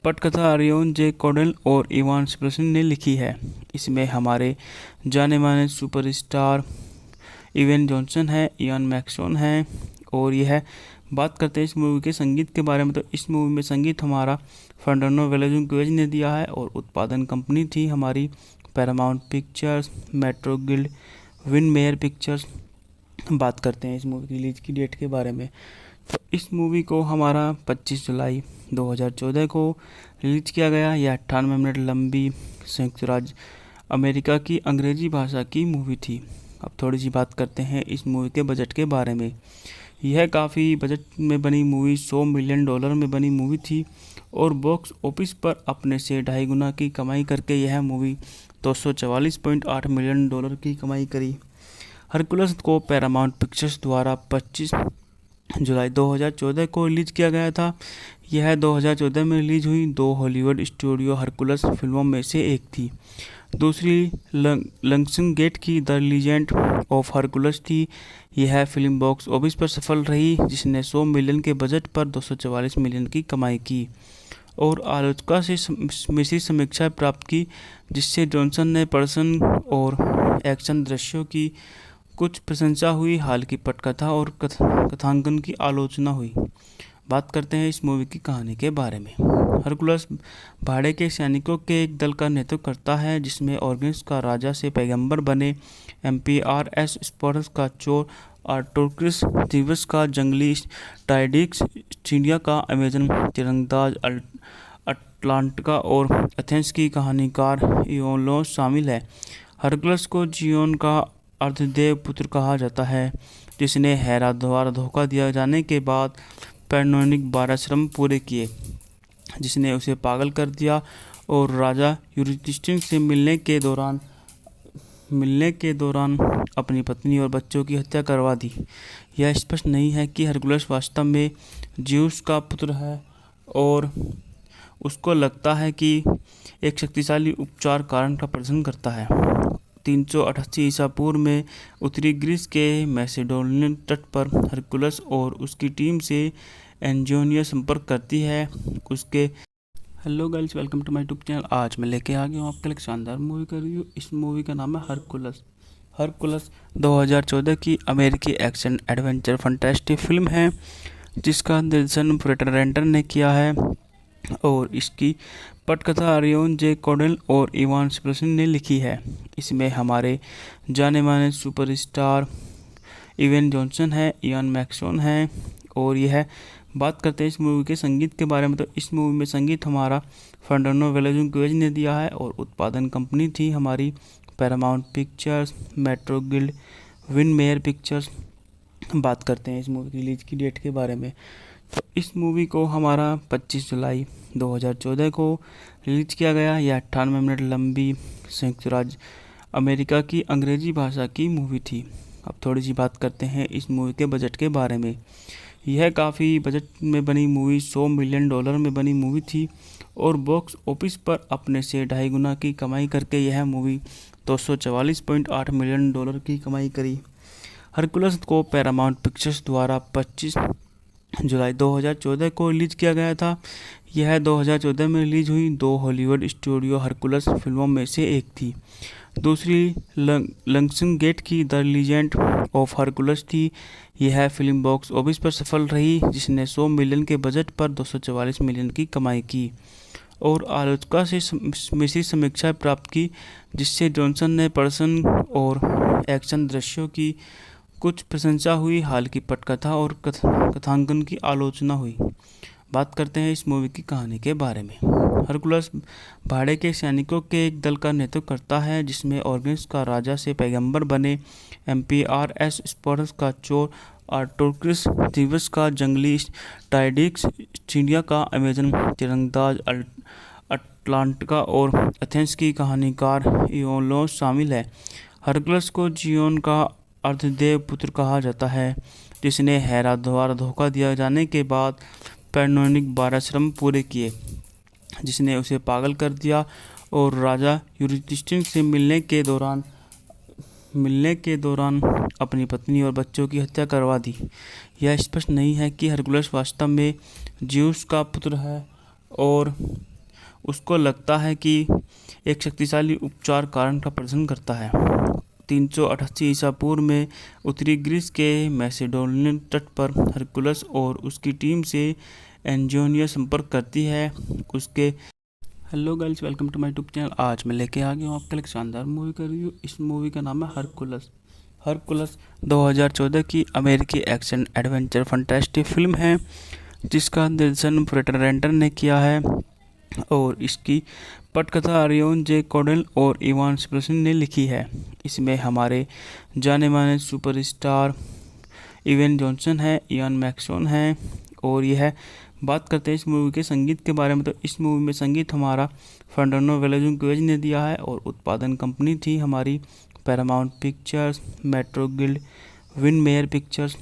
पटकथा रियोन जे कोडेल और इवान स्प्रेसन ने लिखी है। इसमें हमारे जाने माने सुपरस्टार इवेन जॉनसन है, इयान मैक्सोन है। और यह बात करते हैं इस मूवी के संगीत के बारे में, तो इस मूवी में संगीत हमारा फर्नांडो वेलाजुनक्वेज ने दिया है और उत्पादन कंपनी थी हमारी Paramount Pictures, Metro guild, win mayor pictures. बात करते हैं इस मूवी की रिलीज की डेट के बारे में, तो इस मूवी को हमारा 25 जुलाई 2014 को रिलीज किया गया। यह 98 मिनट लंबी संयुक्त राज्य अमेरिका की अंग्रेजी भाषा की मूवी थी। अब थोड़ी सी बात करते हैं इस मूवी के बजट के बारे में। यह काफ़ी बजट में बनी मूवी, $100 मिलियन में बनी मूवी थी और बॉक्स ऑफिस पर अपने से 2.5 गुना की कमाई करके यह मूवी $244.8 मिलियन की कमाई करी। हरकुलस को पैरामाउंट पिक्चर्स द्वारा 25 जुलाई 2014 को रिलीज किया गया था। यह 2014 में रिलीज हुई 2 हॉलीवुड स्टूडियो हरकुलस फिल्मों में से एक थी। दूसरी लंग्सनगेट की द लीजेंड ऑफ हरकुलस थी। यह फिल्म बॉक्स ऑफिस पर सफल रही जिसने 100 मिलियन के बजट पर 244 मिलियन की कमाई की और आलोचकों से मिश्रित समीक्षा प्राप्त की, जिससे जॉनसन ने पर्सन और एक्शन दृश्यों की कुछ प्रशंसा हुई, हाल की पटकथा और कथांकन की आलोचना हुई। बात करते हैं इस मूवी की कहानी के बारे में। हरकुलस भाड़े के सैनिकों के एक दल का नेतृत्व करता है जिसमें ऑर्गन्स का राजा से पैगंबर बने एम्पीआरएस स्पार्टस का चोर आर्टोक्रिस, दिवस का जंगली टाइडिक्स, चिड़िया का अमेजन तीरंदाज अटलांटिका और एथेंस की कहानीकार इयोलोस शामिल है। हरकुलस को जियोन का अर्धदेव पुत्र कहा जाता है, जिसने हेरा द्वारा धोखा दिया जाने के बाद पैनोनिक 12 श्रम पूरे किए, जिसने उसे पागल कर दिया और राजा यूरिस्टिस से मिलने के दौरान अपनी पत्नी और बच्चों की हत्या करवा दी। यह स्पष्ट नहीं है कि हरकुलस वास्तव में ज्यूस का पुत्र है और उसको लगता है कि एक शक्तिशाली उपचार कारण का प्रदर्शन करता है। 388 ईसा पूर्व में उत्तरी ग्रीस के मैसेडोनियन तट पर हरकुलस और उसकी टीम से एंजियोनिया संपर्क करती है। उसके hello guys, welcome to my YouTube channel. आज मैं लेके आ गया हूँ आपके लिए एक शानदार मूवी का रिव्यू। इस मूवी का नाम है हरकुलस। हरकुलस 2014 की अमेरिकी एक्शन एडवेंचर फंटास्टिक फिल्म है, जिसका निर्देशन फ्रेटर रेंटर ने किया है और इसकी पटकथा रियोन जे कॉडेल और इवान स्प्रेसन ने लिखी है। इसमें हमारे जाने माने सुपरस्टार इवेन जॉनसन है, इयान मैक्सोन है। और यह बात करते हैं इस मूवी के संगीत के बारे में, तो इस मूवी में संगीत हमारा फर्नांडो वेलाजुकेज ने दिया है और उत्पादन कंपनी थी हमारी Paramount Pictures, Metro guild, win mayor pictures. बात करते हैं इस मूवी की रिलीज की डेट के बारे में, तो इस मूवी को हमारा 25 जुलाई 2014 को रिलीज किया गया। यह 98 मिनट लंबी संयुक्त राज्य अमेरिका की अंग्रेजी भाषा की मूवी थी। अब थोड़ी सी बात करते हैं इस मूवी के बजट के बारे में। यह काफ़ी बजट में बनी मूवी, $100 मिलियन में बनी मूवी थी और बॉक्स ऑफिस पर अपने से 2.5 गुना की कमाई करके यह मूवी $244.8 मिलियन की कमाई करी। हरकुलस को पैरामाउंट पिक्चर्स द्वारा 25 जुलाई 2014 को रिलीज किया गया था। यह 2014 में रिलीज हुई 2 हॉलीवुड स्टूडियो हरकुलस फिल्मों में से एक थी। दूसरी लंगसन गेट की द लीजेंड ऑफ हरकुलस थी। यह फिल्म बॉक्स ऑफिस पर सफल रही, जिसने 100 मिलियन के बजट पर 244 मिलियन की कमाई की और आलोचकों से मिश्रित समीक्षा प्राप्त की, जिससे जॉनसन ने पर्सन और एक्शन दृश्यों की कुछ प्रशंसा हुई, हालांकि पटकथा और कथांकन की आलोचना हुई। बात करते हैं इस मूवी की कहानी के बारे में। हरकुलस भाड़े के सैनिकों के एक दल का नेतृत्व करता है, जिसमें ऑर्गन्स का राजा से पैगंबर बने एम्पियारएस स्पार्टस का चोर, आर्टोक्रिस थीवस का जंगली, टाइडिक्स चिड़िया का अमेजन तीरंदाज, अटलांटिका और एथेंस की कहानीकार इयोलोस शामिल है। हरकुलस को जियोन का अर्धदेव पुत्र कहा जाता है, जिसने हेरा द्वारा धोखा दिया जाने के बाद पैनोनिक 12 श्रम पूरे किए, जिसने उसे पागल कर दिया और राजा यूरिस्टिस से मिलने के दौरान अपनी पत्नी और बच्चों की हत्या करवा दी। यह स्पष्ट नहीं है कि हरकुलस वास्तव में ज्यूस का पुत्र है और उसको लगता है कि एक शक्तिशाली उपचार कारण का प्रदर्शन करता है। 388 ईसा पूर्व में उत्तरी ग्रीस के मैसेडोनियन तट पर हरकुलस और उसकी टीम से एंजियोनिया संपर्क करती है। उसके hello guys, welcome to my YouTube channel. आज मैं लेके आ गया हूँ आपके लिए एक शानदार मूवी का रिव्यू। इस मूवी का नाम है हरकुलस। हरकुलस 2014 की अमेरिकी एक्शन एडवेंचर फंटास्टिक फिल्म है, जिसका निर्देशन फ्रेटर रेंटर ने किया है और इसकी पटकथा रियोन जे कॉडेल और इवान स्प्रेसन ने लिखी है। इसमें हमारे जाने माने सुपरस्टार इवेन जॉनसन है, इयान मैक्सोन है। और यह बात करते हैं इस मूवी के संगीत के बारे में, तो इस मूवी में संगीत हमारा फर्नांडो वेलाजुकेज ने दिया है और उत्पादन कंपनी थी हमारी Paramount Pictures, Metro guild, win mayor pictures.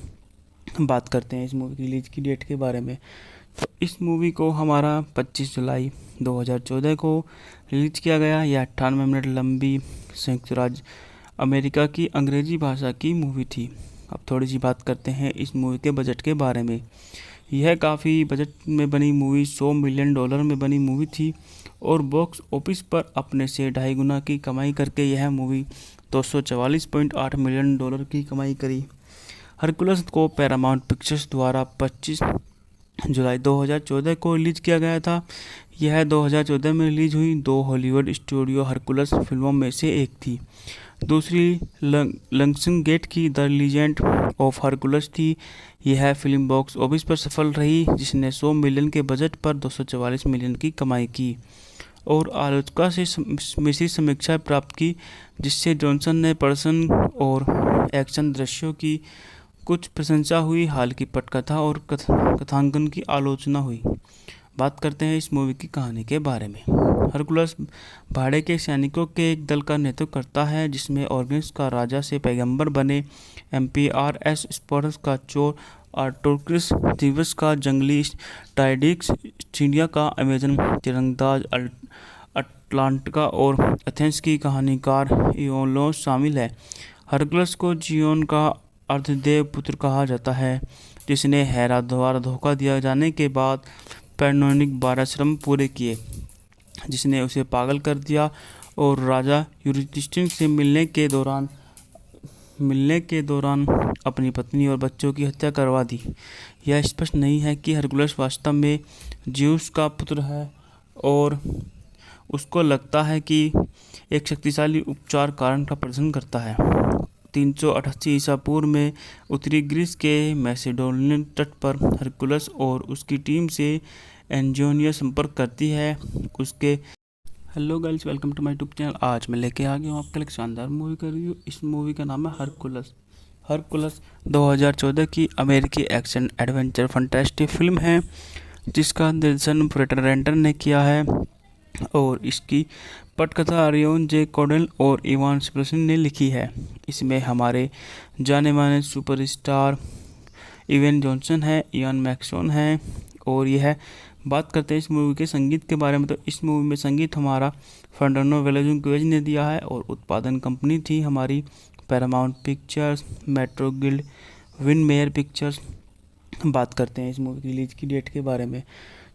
बात करते हैं इस मूवी की रिलीज की डेट के बारे में, तो इस मूवी को हमारा 25 जुलाई 2014 को रिलीज किया गया। यह 98 मिनट लंबी संयुक्त राज्य अमेरिका की अंग्रेजी भाषा की मूवी थी। अब थोड़ी सी बात करते हैं इस मूवी के बजट के बारे में। यह काफ़ी बजट में बनी मूवी, $100 मिलियन में बनी मूवी थी और बॉक्स ऑफिस पर अपने से 2.5 गुना की कमाई करके यह मूवी $244.8 मिलियन की कमाई करी। हरकुलस को पैरामाउंट पिक्चर्स द्वारा 25 जुलाई 2014 को रिलीज किया गया था। यह 2014 में रिलीज हुई 2 हॉलीवुड स्टूडियो हरकुलस फिल्मों में से एक थी। दूसरी लंग्सनगेट की द लीजेंड ऑफ हरकुलस थी। यह फिल्म बॉक्स ऑफिस पर सफल रही, जिसने 100 मिलियन के बजट पर 244 मिलियन की कमाई की और आलोचकों से मिश्रित समीक्षाएं प्राप्त की, जिससे जॉनसन ने पर्सन और एक्शन दृश्यों की कुछ प्रशंसा हुई, हाल की पटकथा और कथांकन की आलोचना हुई। बात करते हैं इस मूवी की कहानी के बारे में। हरकुलस भाड़े के सैनिकों के एक दल का नेतृत्व करता है, जिसमें ऑर्गन्स का राजा से पैगंबर बने, एम्पीआरएस स्पोर्टस का चोर, आर्टोक्रिस थीवस का जंगली, टाइडिक्स चिड़िया का अमेजन तीरंदाज, अटलांटिका और एथेंस की कहानीकार इयोलोस शामिल है। हरकुलस को जियोन का अर्धदेव पुत्र कहा जाता है, जिसने हेरा द्वारा धोखा दिया जाने के बाद पैनोनिक 12 श्रम पूरे किए, जिसने उसे पागल कर दिया और राजा यूरिस्टिस से मिलने के दौरान अपनी पत्नी और बच्चों की हत्या करवा दी। यह स्पष्ट नहीं है कि हरकुलस वास्तव में ज्यूस का पुत्र है और उसको लगता है कि एक शक्तिशाली उपचार कारण का प्रदर्शन करता है। 388 ईसा पूर्व में उत्तरी ग्रीस के मैसेडोनियन तट पर हरकुलस और उसकी टीम से एंजियोनिया संपर्क करती है। उसके hello guys, welcome to my YouTube channel. आज मैं लेके आ गया हूँ आपके लिए एक शानदार मूवी का रिव्यू। इस मूवी का नाम है हरकुलस। हरकुलस 2014 की अमेरिकी एक्शन एडवेंचर फंटास्टिक फिल्म है, जिसका निर्देशन फ्रेडरिक रेंटर ने किया है और इसकी पटकथा आरियन जे कोडेल और इवान स्पिलसन ने लिखी है। इसमें हमारे जाने माने सुपरस्टार इवेन जॉनसन है, इयान मैक्सोन है और यह बात करते हैं इस मूवी के संगीत के बारे में। तो इस मूवी में संगीत हमारा फर्नांडो वेलाजुकेज ने दिया है और उत्पादन कंपनी थी हमारी Paramount Pictures, Metro guild, win mayor pictures. बात करते हैं इस मूवी की रिलीज की डेट के बारे में।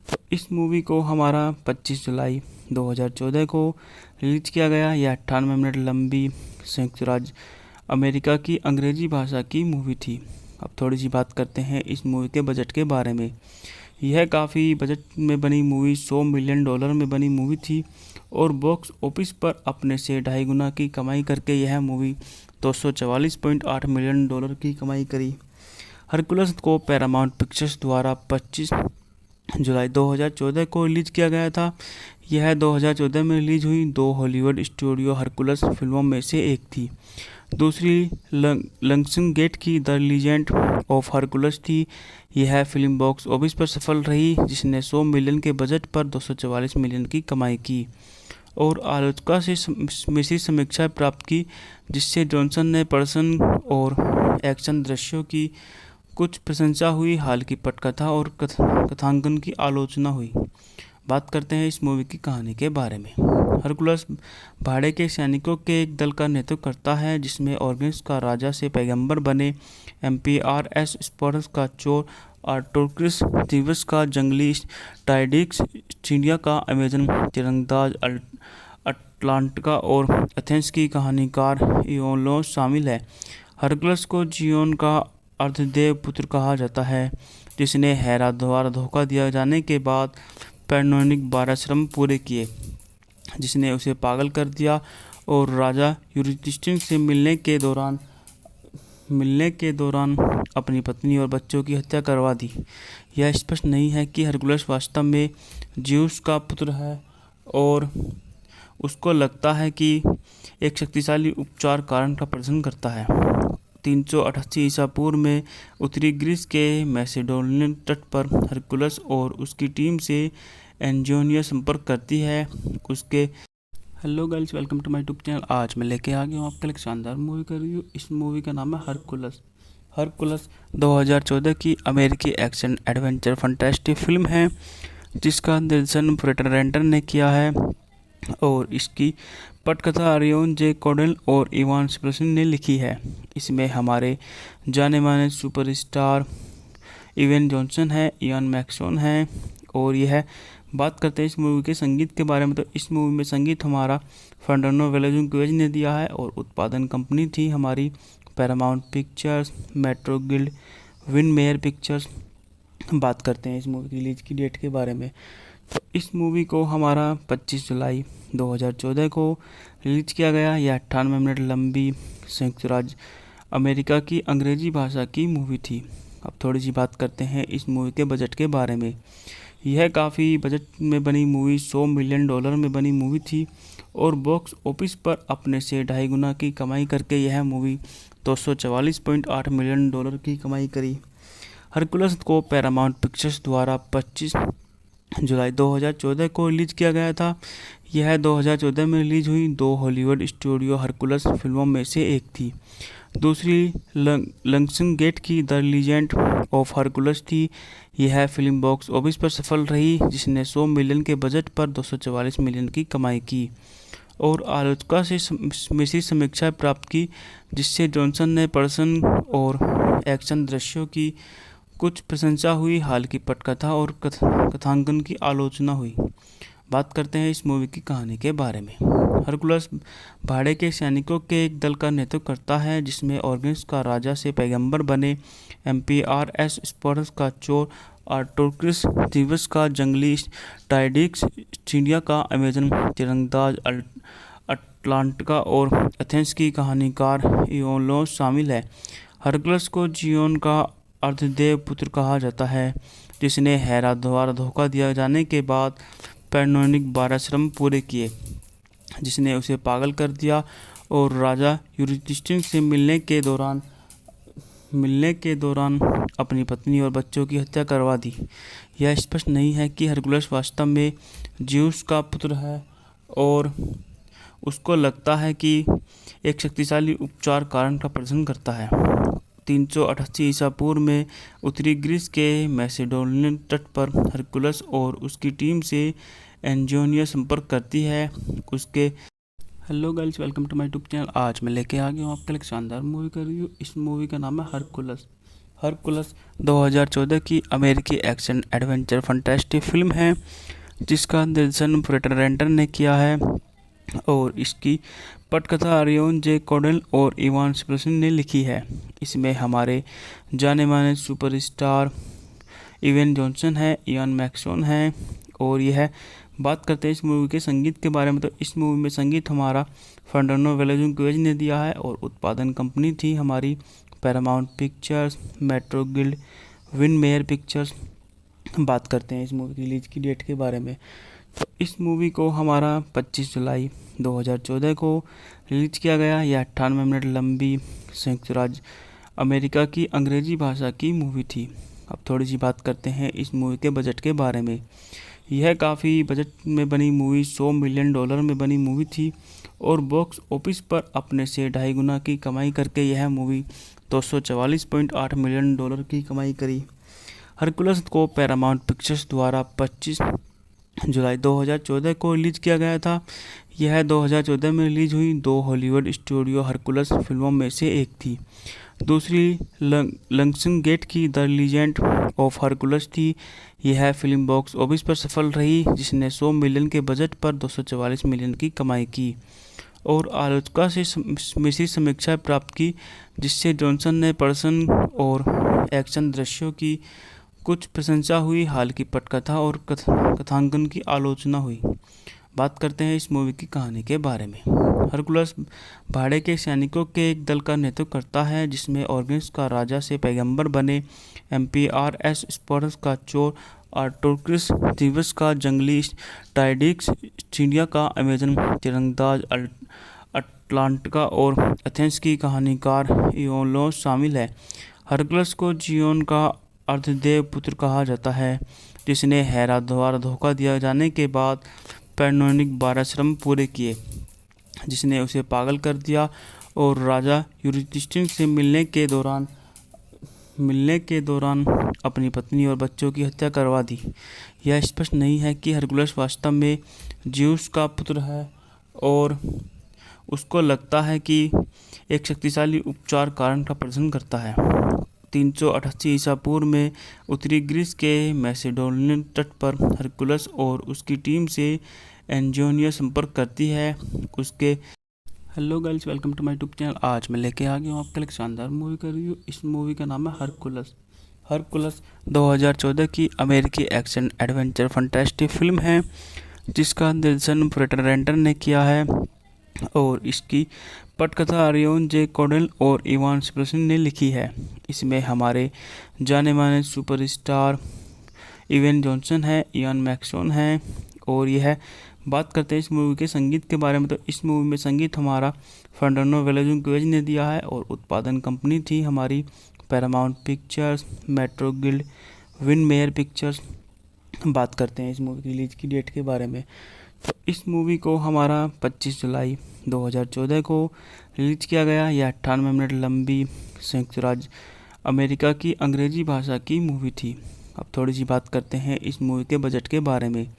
तो इस मूवी को हमारा 25 जुलाई 2014 को रिलीज किया गया। यह 98 मिनट लंबी संयुक्त राज्य अमेरिका की अंग्रेजी भाषा की मूवी थी। अब थोड़ी सी बात करते हैं इस मूवी के बजट के बारे में। यह काफ़ी बजट में बनी मूवी, $100 मिलियन में बनी मूवी थी और बॉक्स ऑफिस पर अपने से 2.5 गुना की कमाई करके यह मूवी 244.8 मिलियन डॉलर की कमाई करी। हरकुलस को पैरामाउंट पिक्चर्स द्वारा 25 जुलाई 2014 को रिलीज किया गया था। यह 2014 में रिलीज हुई 2 हॉलीवुड स्टूडियो हरकुलस फिल्मों में से एक थी। दूसरी लंग्सनगेट की द लीजेंड ऑफ हरकुलस थी। यह फिल्म बॉक्स ऑफिस पर सफल रही, जिसने 100 मिलियन के बजट पर 244 मिलियन की कमाई की और आलोचकों से मिश्रित समीक्षाएं प्राप्त की, जिससे जॉनसन ने पर्सन और एक्शन दृश्यों की कुछ प्रशंसा हुई, हाल की पटकथा और कथांकन की आलोचना हुई। बात करते हैं इस मूवी की कहानी के बारे में। हरकुलस भाड़े के सैनिकों के एक दल का नेतृत्व करता है, जिसमें ऑर्गन्स का राजा से पैगंबर बने, एम्पीआरएस स्पोर्टस का चोर, आर्टोक्रिस थीवस का जंगली, टाइडिक्स चिड़िया का अमेजन तीरंदाज, अटलांटिका और एथेंस की कहानीकार इयोलोस शामिल है। हरकुलस को जियोन का अर्धदेव पुत्र कहा जाता है, जिसने हेरा द्वारा धोखा दिया जाने के बाद पैनोनिक 12 श्रम पूरे किए, जिसने उसे पागल कर दिया और राजा यूरिस्टिस से मिलने के दौरान अपनी पत्नी और बच्चों की हत्या करवा दी। यह स्पष्ट नहीं है कि हरकुलस वास्तव में ज्यूस का पुत्र है और उसको लगता है कि एक शक्तिशाली उपचार कारण का प्रदर्शन करता है। 388 ईसा पूर्व में उत्तरी ग्रीस के मैसेडोनियन तट पर हरकुलस और उसकी टीम से एंजियोनिया संपर्क करती है। उसके hello guys, welcome to my YouTube channel. आज मैं लेके आ गया हूँ आपके लिए एक शानदार मूवी का रिव्यू। इस मूवी का नाम है हरकुलस। हरकुलस 2014 की अमेरिकी एक्शन एडवेंचर फंटास्टिक फिल्म है, जिसका निर्देशन फ्रेडरिक रेंटर ने किया है और इसकी पटकथा आरियन जे कोडेल और इवान स्पिलसन ने लिखी है। इसमें हमारे जाने माने सुपरस्टार इवेन जॉनसन है, इयान मैक्सोन है और यह बात करते हैं इस मूवी के संगीत के बारे में। तो इस मूवी में संगीत हमारा फर्नांडो वेलाजुकेज ने दिया है और उत्पादन कंपनी थी हमारी Paramount Pictures, Metro guild, win mayor pictures. बात करते हैं इस मूवी की रिलीज की डेट के बारे में। तो इस मूवी को हमारा 25 जुलाई 2014 को रिलीज किया गया। यह 98 मिनट लंबी संयुक्त राज्य अमेरिका की अंग्रेजी भाषा की मूवी थी। अब थोड़ी सी बात करते हैं इस मूवी के बजट के बारे में। यह काफ़ी बजट में बनी मूवी $100 मिलियन में बनी मूवी थी और बॉक्स ऑफिस पर अपने से 2.5 गुना की कमाई करके यह मूवी $244.8 मिलियन की कमाई करी। हरकुलस को पैरामाउंट पिक्चर्स द्वारा 25 जुलाई 2014 को रिलीज किया गया था। यह 2014 में रिलीज हुई 2 हॉलीवुड स्टूडियो हरकुलस फिल्मों में से एक थी। दूसरी लंगसन गेट की द लीजेंड ऑफ हरकुलस थी। यह फिल्म बॉक्स ऑफिस पर सफल रही, जिसने 100 मिलियन के बजट पर 244 मिलियन की कमाई की और आलोचकों से मिश्रित समीक्षा प्राप्त की, जिससे जॉनसन ने प्रदर्शन और एक्शन दृश्यों की कुछ प्रशंसा हुई, हाल की पटकथा और कथांकन की आलोचना हुई। बात करते हैं इस मूवी की कहानी के बारे में। हरकुलस भाड़े के सैनिकों के एक दल का नेतृत्व करता है, जिसमें ऑर्गन्स का राजा से पैगंबर बने एम्पियारएस स्पार्टस का चोर आर्टोक्रिस थीवस का जंगली टाइडिक्स चिड़िया का अमेजन तीरंदाज अटलांटिका और एथेंस की कहानीकार इयोलोस शामिल है। हरकुलस को जियोन का अर्धदेव पुत्र कहा जाता है, जिसने हेरा द्वारा धोखा दिया जाने के बाद पैनोनिक 12 श्रम पूरे किए, जिसने उसे पागल कर दिया और राजा यूरिस्टिस से मिलने के दौरान अपनी पत्नी और बच्चों की हत्या करवा दी। यह स्पष्ट नहीं है कि हरकुलस वास्तव में ज्यूस का पुत्र है और उसको लगता है कि एक शक्तिशाली उपचार कारण का प्रदर्शन करता है। 388 ईसा पूर्व में उत्तरी ग्रीस के मैसेडोनियन तट पर हरकुलस और उसकी टीम से एंजियोनिया संपर्क करती है। उसके hello guys, welcome to my YouTube channel. आज मैं लेके आ गया हूँ आपके लिए एक शानदार मूवी का रिव्यू। इस मूवी का नाम है हरकुलस। हरकुलस 2014 की अमेरिकी एक्शन एडवेंचर फंटेस्टिक फिल्म है, जिसका निर्देशन फ्रेटर रेंटर ने किया है और इसकी पटकथा रियोन जे कॉडेल और इवान स्प्लेसिन ने लिखी है। इसमें हमारे जाने माने सुपरस्टार इवेन जॉनसन है, इयान मैक्सोन है। और यह बात करते हैं इस मूवी के संगीत के बारे में, तो इस मूवी में संगीत हमारा फर्नांडो वेलेज़ुकेज ने दिया है और उत्पादन कंपनी थी हमारी Paramount Pictures, Metro guild, win mayor pictures. बात करते हैं इस मूवी की रिलीज की डेट के बारे में। तो इस मूवी को हमारा 25 जुलाई 2014 को रिलीज किया गया। यह 98 मिनट लंबी संयुक्त राज्य अमेरिका की अंग्रेजी भाषा की मूवी थी। अब थोड़ी सी बात करते हैं इस मूवी के बजट के बारे में। यह काफ़ी बजट में बनी मूवी $100 मिलियन में बनी मूवी थी और बॉक्स ऑफिस पर अपने से 2.5 गुना की कमाई करके यह मूवी $244.8 मिलियन की कमाई करी। हरकुलस को पैरामाउंट पिक्चर्स द्वारा 25 जुलाई 2014 को रिलीज किया गया था। यह 2014 में रिलीज हुई 2 हॉलीवुड स्टूडियो हरकुलस फिल्मों में से एक थी। दूसरी लंगसन गेट की द लीजेंड ऑफ हरकुलस थी। यह फिल्म बॉक्स ऑफिस पर सफल रही, जिसने 100 मिलियन के बजट पर 244 मिलियन की कमाई की और आलोचकों से मिश्रित समीक्षा प्राप्त की, जिससे जॉनसन ने प्रदर्शन और एक्शन दृश्यों की कुछ प्रशंसा हुई, हाल की पटकथा और कथांकन की आलोचना हुई। बात करते हैं इस मूवी की कहानी के बारे में। हरकुलस भाड़े के सैनिकों के एक दल का नेतृत्व करता है, जिसमें ऑर्गन्स का राजा से पैगंबर बने एम्पियारएस स्पार्टस का चोर आर्टोक्रिस थीवस का जंगली टाइडिक्स चिड़िया का अमेजन तीरंदाज अटलांटिका और एथेंस की कहानीकार इयोलोस शामिल है। हरकुलस को जियोन का अर्धदेव पुत्र कहा जाता है, जिसने हेरा द्वारा धोखा दिया जाने के बाद पैनोनिक 12 श्रम पूरे किए, जिसने उसे पागल कर दिया और राजा यूरिस्टिस से मिलने के दौरान अपनी पत्नी और बच्चों की हत्या करवा दी। यह स्पष्ट नहीं है कि हरकुलस वास्तव में ज्यूस का पुत्र है और उसको लगता है कि एक शक्तिशाली उपचार कारण का प्रदर्शन करता है। 388 ईसा पूर्व में उत्तरी ग्रीस के मैसेडोनियन तट पर हरकुलस और उसकी टीम से एंजियोनिया संपर्क करती है। उसके hello guys, welcome to my YouTube channel. आज मैं लेके आ गया हूँ आपके लिए एक शानदार मूवी का रिव्यू। इस मूवी का नाम है हरकुलस। हरकुलस 2014 की अमेरिकी एक्शन एडवेंचर फंटास्टिक फिल्म है जिसका निर्देशन पीटर रेंटर ने किया है और इसकी पटकथा रियोन जे कोडेल और इवान स्पेल्सन ने लिखी है। इसमें हमारे जाने माने सुपरस्टार इवेन जॉनसन है, इयान मैक्सोन है और यह बात करते हैं इस मूवी के संगीत के बारे में। तो इस मूवी में संगीत हमारा फर्नांडो वेलाजुकेज ने दिया है और उत्पादन कंपनी थी हमारी Paramount Pictures, Metro guild, win mayor pictures. बात करते हैं इस मूवी की रिलीज की डेट के बारे में। तो इस मूवी को हमारा 25 जुलाई 2014 को रिलीज किया गया। यह 98 मिनट लंबी संयुक्त राज्य अमेरिका की अंग्रेजी भाषा की मूवी थी। अब थोड़ी सी बात करते हैं इस मूवी के बजट के बारे में।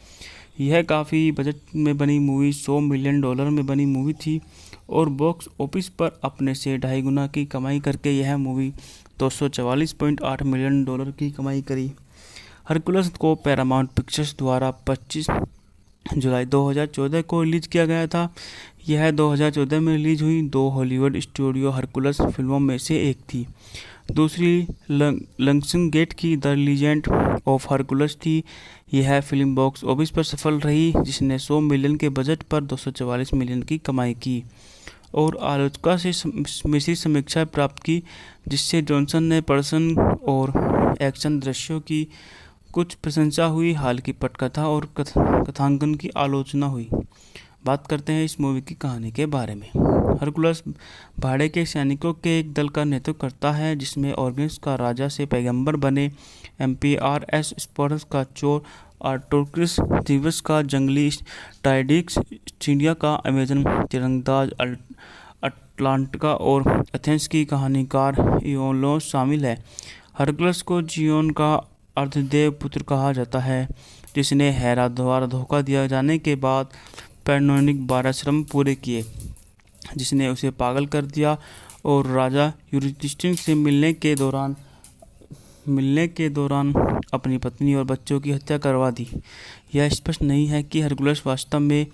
यह काफ़ी बजट में बनी मूवी $100 मिलियन में बनी मूवी थी और बॉक्स ऑफिस पर अपने से 2.5 गुना की कमाई करके यह मूवी $244.8 मिलियन की कमाई करी। हरकुलस को पैरामाउंट पिक्चर्स द्वारा 25 जुलाई 2014 को रिलीज किया गया था। यह 2014 में रिलीज हुई 2 हॉलीवुड स्टूडियो हरकुलस फिल्मों में से एक थी। दूसरी लंगसन गेट की द लीजेंड ऑफ हरकुलस थी। यह फिल्म बॉक्स ऑफिस पर सफल रही जिसने 100 मिलियन के बजट पर 244 मिलियन की कमाई की और आलोचकों से मिश्रित समीक्षाएं प्राप्त की, जिससे जॉनसन ने पर्सन और एक्शन दृश्यों की कुछ प्रशंसा हुई, हालांकि पटकथा और कथांकन की आलोचना हुई। बात करते हैं इस मूवी की कहानी के बारे में। हरकुलस भाड़े के सैनिकों के एक दल का नेतृत्व करता है जिसमें ऑर्गन्स का राजा से पैगंबर बने, एम्पीआरएस स्पोर्टस का चोर, आर्टोक्रिस दिवस का जंगली, टाइडिक्स चिड़िया का अमेजन तीरंदाज, अटलांटिका और एथेंस की कहानीकार इयोलोस शामिल है। हरकुलस को जियोन का अर्धदेव पुत्र कहा जाता है जिसने हेरा द्वारा धोखा दिया जाने के बाद पैनोनिक 12 श्रम पूरे किए, जिसने उसे पागल कर दिया और राजा यूरिस्टिस से मिलने के दौरान अपनी पत्नी और बच्चों की हत्या करवा दी। यह स्पष्ट नहीं है कि हरकुलस वास्तव में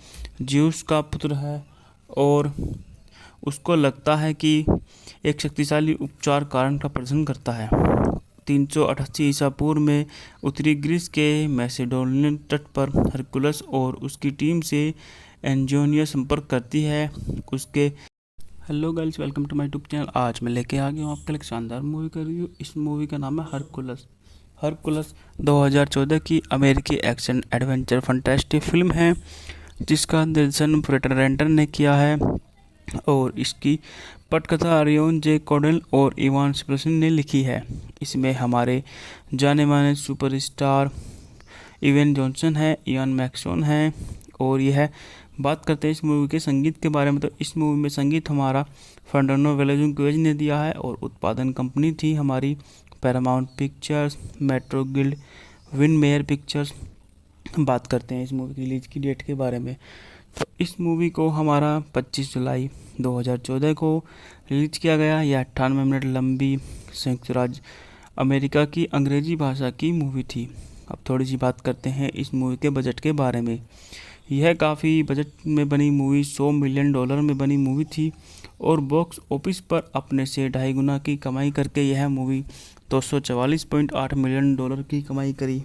ज्यूस का पुत्र है और उसको लगता है कि एक शक्तिशाली उपचार कारण का प्रदर्शन करता है। 388 ईसा पूर्व में उत्तरी ग्रीस के मैसेडोनियन तट पर हरकुलस और उसकी टीम से एंजियोनिया संपर्क करती है। उसके hello guys, welcome to my YouTube channel. आज मैं लेके आ गया हूँ आपके लिए एक शानदार मूवी का रिव्यू। इस मूवी का नाम है हरकुलस। हरकुलस 2014 की अमेरिकी एक्शन एडवेंचर फंटास्टिक फिल्म है जिसका निर्देशन पीटर रेंटर ने किया है और इसकी पटकथा रियोन जे कोडेल और इवान स्पेल्सन ने लिखी है। इसमें हमारे जाने माने सुपरस्टार इवेन जॉनसन है, इयान मैक्सोन है और यह बात करते हैं इस मूवी के संगीत के बारे में। तो इस मूवी में संगीत हमारा फर्नांडो वेलाजुकेज ने दिया है और उत्पादन कंपनी थी हमारी Paramount Pictures, Metro guild, win mayor pictures. बात करते हैं इस मूवी की रिलीज की डेट के बारे में। तो इस मूवी को हमारा 25 जुलाई 2014 को रिलीज किया गया। यह 98 मिनट लंबी संयुक्त राज्य अमेरिका की अंग्रेजी भाषा की मूवी थी। अब थोड़ी सी बात करते हैं इस मूवी के बजट के बारे में। यह काफ़ी बजट में बनी मूवी $100 मिलियन में बनी मूवी थी और बॉक्स ऑफिस पर अपने से 2.5 गुना की कमाई करके यह मूवी $244.8 मिलियन की कमाई करी।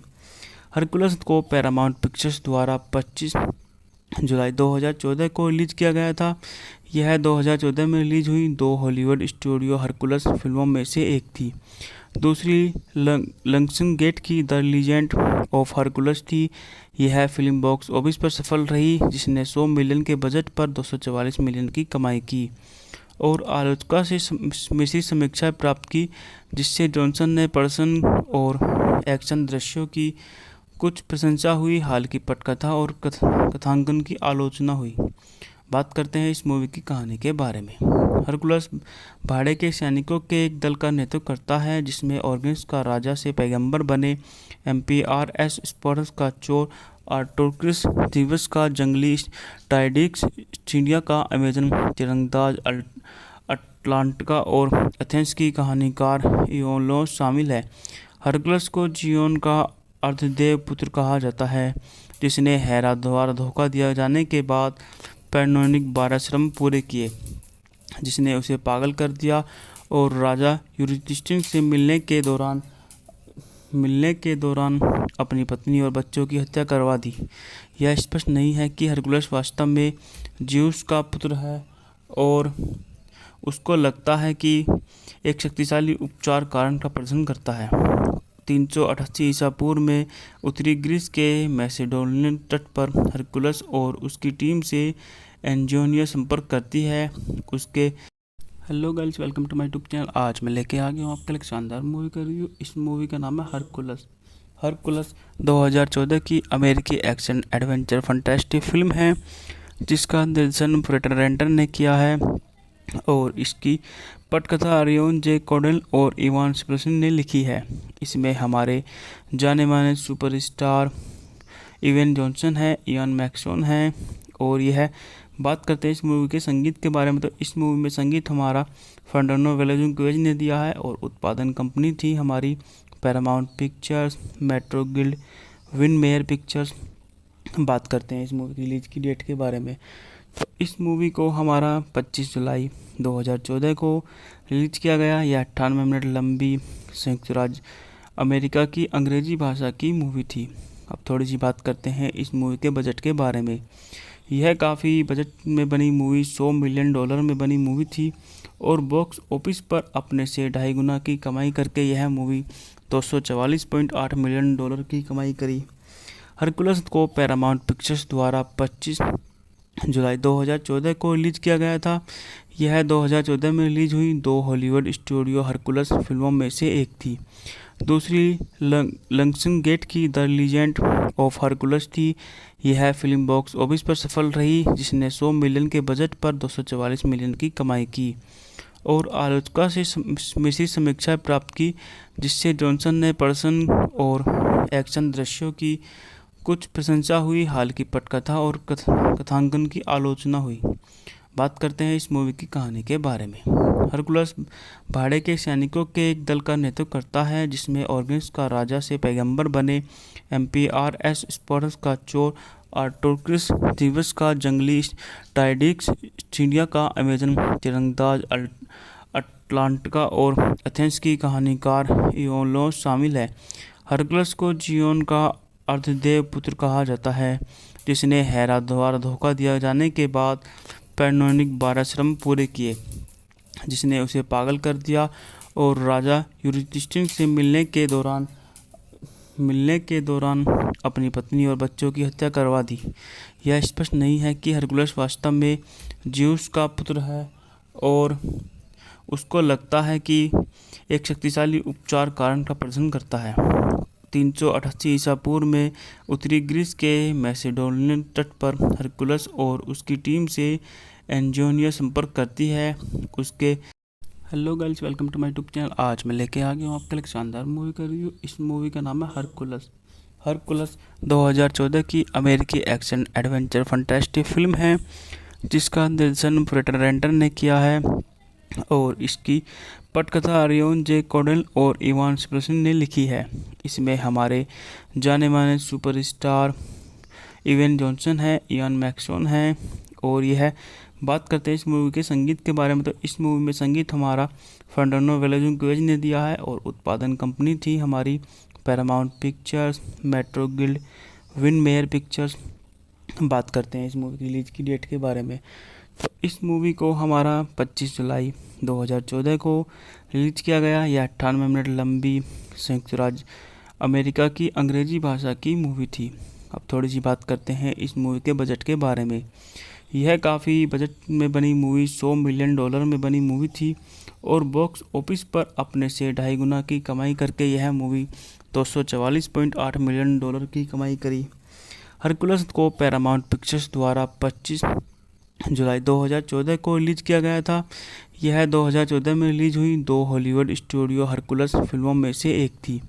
हरकुलस को पैरामाउंट पिक्चर्स द्वारा 25 जुलाई 2014 को रिलीज किया गया था। यह 2014 में रिलीज हुई 2 हॉलीवुड स्टूडियो हरकुलस फिल्मों में से एक थी। दूसरी लंगसन गेट की द लीजेंड ऑफ हरकुलस थी। यह फिल्म बॉक्स ऑफिस पर सफल रही जिसने 100 मिलियन के बजट पर 244 मिलियन की कमाई की और आलोचकों से मिश्रित समीक्षाएं प्राप्त की, जिससे जॉनसन ने पर्सन और एक्शन दृश्यों की कुछ प्रशंसा हुई, हालांकि पटकथा और कथांकन की आलोचना हुई। बात करते हैं इस मूवी की कहानी के बारे में। हरकुलस भाड़े के सैनिकों के एक दल का नेतृत्व करता है जिसमें ऑर्गन्स का राजा से पैगंबर बने, एम्पीआरएस स्पोर्टस का चोर, आर्टोक्रिस दिवस का जंगली, टाइडिक्स चिड़िया का अमेजन तीरंदाज, अटलांटिका और एथेंस की कहानीकार इयोलोस शामिल है। हरकुलस को जियोन का अर्धदेव पुत्र कहा जाता है जिसने हेरा द्वारा धोखा दिया जाने के बाद पैनोनिक 12 श्रम पूरे किए, जिसने उसे पागल कर दिया और राजा यूरिस्टिस से मिलने के दौरान मिलने के दौरान अपनी पत्नी और बच्चों की हत्या करवा दी। यह स्पष्ट नहीं है कि हरकुलस वास्तव में ज़्यूस का पुत्र है और उसको लगता है कि एक शक्तिशाली उपचार कारण का प्रदर्शन करता है। 388 ईसा पूर्व में उत्तरी ग्रीस के मैसेडोनियन तट पर हरकुलस और उसकी टीम से एंजियोनिया संपर्क करती है। उसके hello girls, welcome to my YouTube channel. आज मैं लेके आ गया हूँ आपके लिए एक शानदार मूवी का रिव्यू। इस मूवी का नाम है हरकुलस। हरकुलस 2014 की अमेरिकी एक्शन एडवेंचर फंटास्टिक फिल्म है जिसका निर्देशन फ्रेटर रेंटर ने किया है और इसकी पटकथा रियोन जे कॉडेल और इवान स्प्रेसन ने लिखी है। इसमें हमारे जाने माने सुपरस्टार इवेन जॉनसन है, इयान मैक्सोन है। और यह बात करते हैं इस मूवी के संगीत के बारे में, तो इस मूवी में संगीत हमारा फर्नांडो वेलाजुनक्वेज ने दिया है और उत्पादन कंपनी थी हमारी Paramount Pictures, Metro guild, win mayor pictures. बात करते हैं इस मूवी की रिलीज की डेट के बारे में, तो इस मूवी को हमारा 25 जुलाई 2014 को रिलीज किया गया। यह 98 मिनट लंबी संयुक्त राज्य अमेरिका की अंग्रेजी भाषा की मूवी थी। अब थोड़ी सी बात करते हैं इस मूवी के बजट के बारे में। यह काफ़ी बजट में बनी मूवी, $100 मिलियन में बनी मूवी थी और बॉक्स ऑफिस पर अपने से 2.5 गुना की कमाई करके यह मूवी $244.8 मिलियन की कमाई करी। हरकुलस को पैरामाउंट पिक्चर्स द्वारा 25 जुलाई 2014 को रिलीज किया गया था। यह 2014 में रिलीज हुई 2 हॉलीवुड स्टूडियो हरकुलस फिल्मों में से एक थी। दूसरी लंगसन गेट की द लीजेंड ऑफ हरकुलस थी। यह फिल्म बॉक्स ऑफिस पर सफल रही जिसने 100 मिलियन के बजट पर 244 मिलियन की कमाई की और आलोचकों से मिश्रित समीक्षाएं प्राप्त की, जिससे जॉनसन ने पर्सन और एक्शन दृश्यों की कुछ प्रशंसा हुई, हालांकि पटकथा और कथांकन की आलोचना हुई। बात करते हैं इस मूवी की कहानी के बारे में। हरकुलस भाड़े के सैनिकों के एक दल का नेतृत्व करता है जिसमें ऑर्गन्स का राजा से पैगंबर बने, एम्पीआरएस स्पार्टस का चोर, आर्टोक्रिस दिवस का जंगली टाइडिक्स, चिड़िया का अमेजन तीरंदाज अटलांटिका और एथेंस की कहानीकार इयोलोस शामिल है। हरकुलस को जियोन का अर्धदेव पुत्र कहा जाता है जिसने हेरा द्वारा धोखा दिया जाने के बाद पैनोनिक 12 श्रम पूरे किए, जिसने उसे पागल कर दिया और राजा यूरिस्टिस से मिलने के दौरान अपनी पत्नी और बच्चों की हत्या करवा दी। यह स्पष्ट नहीं है कि हरकुलस वास्तव में ज़्यूस का पुत्र है और उसको लगता है कि एक शक्तिशाली उपचार कारण का प्रदर्शन करता है। 388 ईसा पूर्व में उत्तरी ग्रीस के मैसेडोनियन तट पर हरकुलस और उसकी टीम से एंजियोनिया संपर्क करती है। उसके hello girls, welcome to my YouTube channel. आज मैं लेके आ गया हूँ आपके लिए एक शानदार मूवी का रिव्यू। इस मूवी का नाम है हरकुलस। हरकुलस 2014 की अमेरिकी एक्शन एडवेंचर फंटास्टिक फिल्म है जिसका निर्देशन फ्रेटर रेंटर ने किया है और इसकी पटकथा रियोन जे कॉडेल और इवान स्प्रेसन ने लिखी है। इसमें हमारे जाने माने सुपरस्टार इवेन जॉनसन है, इयान मैक्सोन है। और यह बात करते हैं इस मूवी के संगीत के बारे में, तो इस मूवी में संगीत हमारा फर्नांडो वेलाजुनक्वेज ने दिया है और उत्पादन कंपनी थी हमारी Paramount Pictures, Metro guild, win mayor pictures. बात करते हैं इस मूवी की रिलीज की डेट के बारे में, तो इस मूवी को हमारा 25 जुलाई 2014 को रिलीज किया गया। यह 98 मिनट लंबी संयुक्त राज्य अमेरिका की अंग्रेजी भाषा की मूवी थी। अब थोड़ी सी बात करते हैं इस मूवी के बजट के बारे में। यह काफ़ी बजट में बनी मूवी, $100 मिलियन में बनी मूवी थी और बॉक्स ऑफिस पर अपने से 2.5 गुना की कमाई करके यह मूवी $244.8 मिलियन की कमाई करी। हरकुलस को पैरामाउंट पिक्चर्स द्वारा 25 जुलाई 2014 को रिलीज किया गया था। यह 2014 में रिलीज हुई 2 हॉलीवुड स्टूडियो हरकुलस फिल्मों में से एक थी।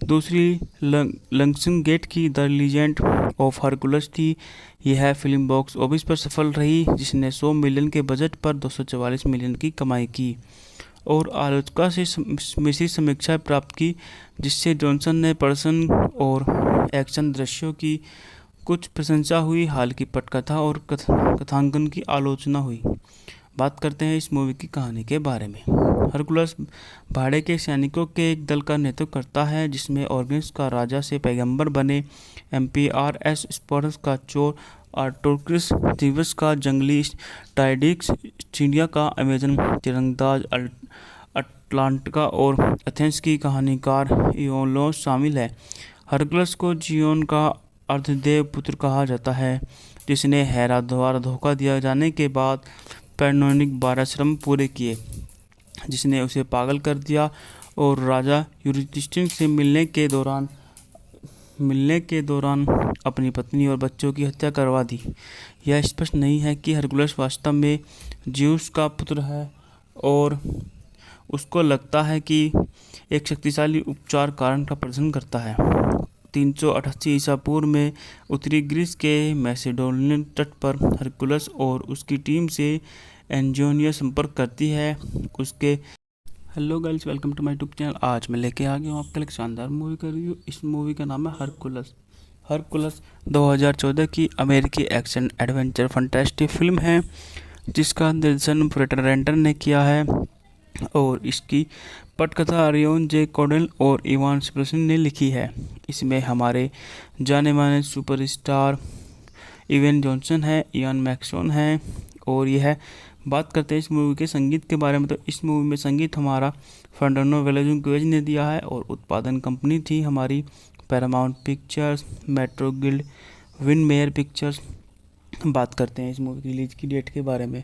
दूसरी लंगसन गेट की द लीजेंड ऑफ हरकुलस थी। यह फिल्म बॉक्स ऑफिस पर सफल रही जिसने 100 मिलियन के बजट पर 244 मिलियन की कमाई की और आलोचकों से मिश्रित समीक्षाएं प्राप्त की, जिससे जॉनसन ने पर्सन और एक्शन दृश्यों की कुछ प्रशंसा हुई, हालांकि पटकथा और कथांकन की आलोचना हुई। बात करते हैं इस मूवी की कहानी के बारे में। हरकुलस भाड़े के सैनिकों के एक दल का नेतृत्व करता है जिसमें ऑर्गन्स का राजा से पैगंबर बने एम्पीआरएस स्पार्टस का चोर आर्टोक्रिस थीवस का जंगली टाइडिक्स चिड़िया का अमेजन तीरंदाज अटलांटिका और एथेंस की कहानीकार इयोलोस शामिल है। हरकुलस को जियोन का अर्धदेव पुत्र कहा जाता है जिसने हेरा द्वारा धोखा दिया जाने के बाद पैनोनिक 12 श्रम पूरे किए, जिसने उसे पागल कर दिया और राजा यूरिस्टिस से मिलने के दौरान अपनी पत्नी और बच्चों की हत्या करवा दी। यह स्पष्ट नहीं है कि हरकुलस वास्तव में ज्यूस का पुत्र है और उसको लगता है कि एक शक्तिशाली उपचार कारण का प्रदर्शन करता है। 388 ईसा पूर्व में उत्तरी ग्रीस के मैसेडोनियन तट पर हरकुलस और उसकी टीम से एंजियोनिया संपर्क करती है। उसके hello guys, welcome to my YouTube channel. आज मैं लेके आ गया हूँ आपके लिए एक शानदार मूवी का रिव्यू। इस मूवी का नाम है हरकुलस। हरकुलस 2014 की अमेरिकी एक्शन एडवेंचर फंटास्टिक फिल्म है जिसका निर्देशन पीटर रेंटर ने किया है और इसकी पटकथा रियोन जे कॉडेल और इवान स्प्रेसन ने लिखी है। इसमें हमारे जाने माने सुपरस्टार इवेन जॉनसन है, इयान मैक्सोन है और यह बात करते हैं इस मूवी के संगीत के बारे में। तो इस मूवी में संगीत हमारा फर्नांडो वेलाजुकेज ने दिया है और उत्पादन कंपनी थी हमारी Paramount Pictures, Metro guild, win mayor pictures. बात करते हैं इस मूवी की रिलीज की डेट के बारे में।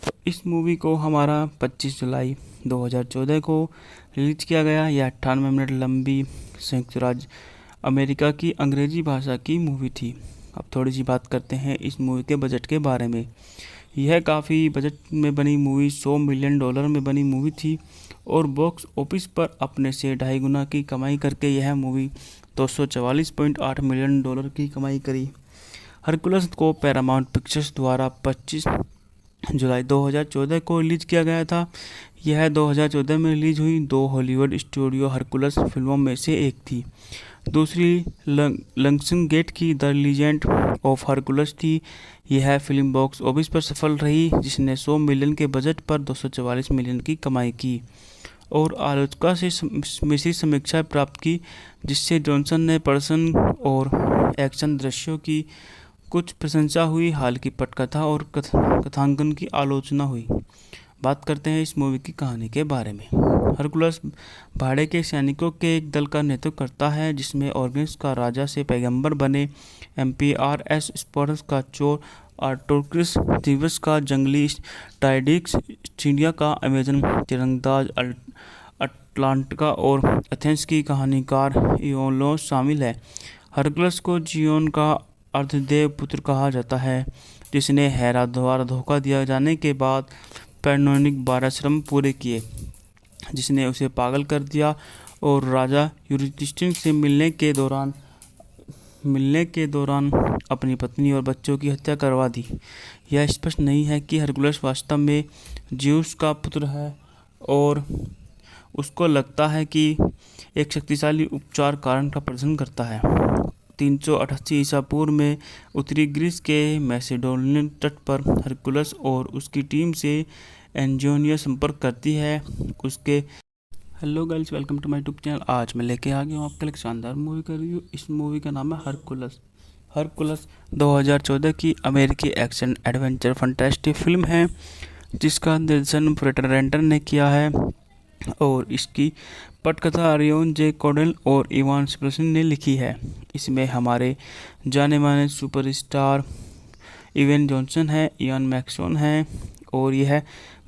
तो इस मूवी को हमारा 25 जुलाई 2014 को रिलीज किया गया। यह 98 मिनट लंबी संयुक्त राज्य अमेरिका की अंग्रेजी भाषा की मूवी थी। अब थोड़ी सी बात करते हैं इस मूवी के बजट के बारे में। यह काफ़ी बजट में बनी मूवी $100 मिलियन में बनी मूवी थी और बॉक्स ऑफिस पर अपने से 2.5 गुना की कमाई करके यह मूवी 244.8 मिलियन की कमाई करी। हरकुलस को पैरामाउंट पिक्चर्स द्वारा 25 जुलाई 2014 को रिलीज किया गया था। यह 2014 में रिलीज हुई 2 हॉलीवुड स्टूडियो हरकुलस फिल्मों में से एक थी। दूसरी लंगसन गेट की द लीजेंड ऑफ हरकुलस थी। यह फिल्म बॉक्स ऑफिस पर सफल रही जिसने 100 मिलियन के बजट पर 244 मिलियन की कमाई की और आलोचकों से मिश्रित समीक्षाएं प्राप्त की, जिससे जॉनसन ने प्रदर्शन और एक्शन दृश्यों की कुछ प्रशंसा हुई, हालांकि पटकथा और कथांकन की आलोचना हुई। बात करते हैं इस मूवी की कहानी के बारे में। हरकुलस भाड़े के सैनिकों के एक दल का नेतृत्व करता है जिसमें ऑर्गन्स का राजा से पैगंबर बने एम्पीआरएस स्पार्टस का चोर आर्टोक्रिस थीवस का जंगली टाइडिक्स चिड़िया का अमेजन तीरंदाज अटलांटिका और एथेंस की कहानीकार इयोलोस शामिल है। हरकुलस को जियोन का अर्धदेव पुत्र कहा जाता है जिसने हेरा द्वारा धोखा दिया जाने के बाद पैनोनिक 12 श्रम पूरे किए, जिसने उसे पागल कर दिया और राजा यूरिस्टिस से मिलने के दौरान अपनी पत्नी और बच्चों की हत्या करवा दी। यह स्पष्ट नहीं है कि हरकुलस वास्तव में ज्यूस का पुत्र है और उसको लगता है कि एक शक्तिशाली उपचार कारण का प्रदर्शन करता है। 388 ईसा पूर्व में उत्तरी ग्रीस के मैसेडोनियन तट पर हरकुलस और उसकी टीम से एंजियोनिया संपर्क करती है। उसके hello guys, welcome to my YouTube channel. आज मैं लेके आ गया हूँ आपके लिए एक शानदार मूवी का रिव्यू। इस मूवी का नाम है हरकुलस। हरकुलस 2014 की अमेरिकी एक्शन एडवेंचर फंटास्टिक फिल्म है जिसका निर्देशन पीटर रेंटर ने किया है और इसकी पटकथा रियोन जे कॉडेल और इवान स्प्रेसन ने लिखी है। इसमें हमारे जाने माने सुपरस्टार इवेन जॉनसन है, इयान मैक्सोन है और यह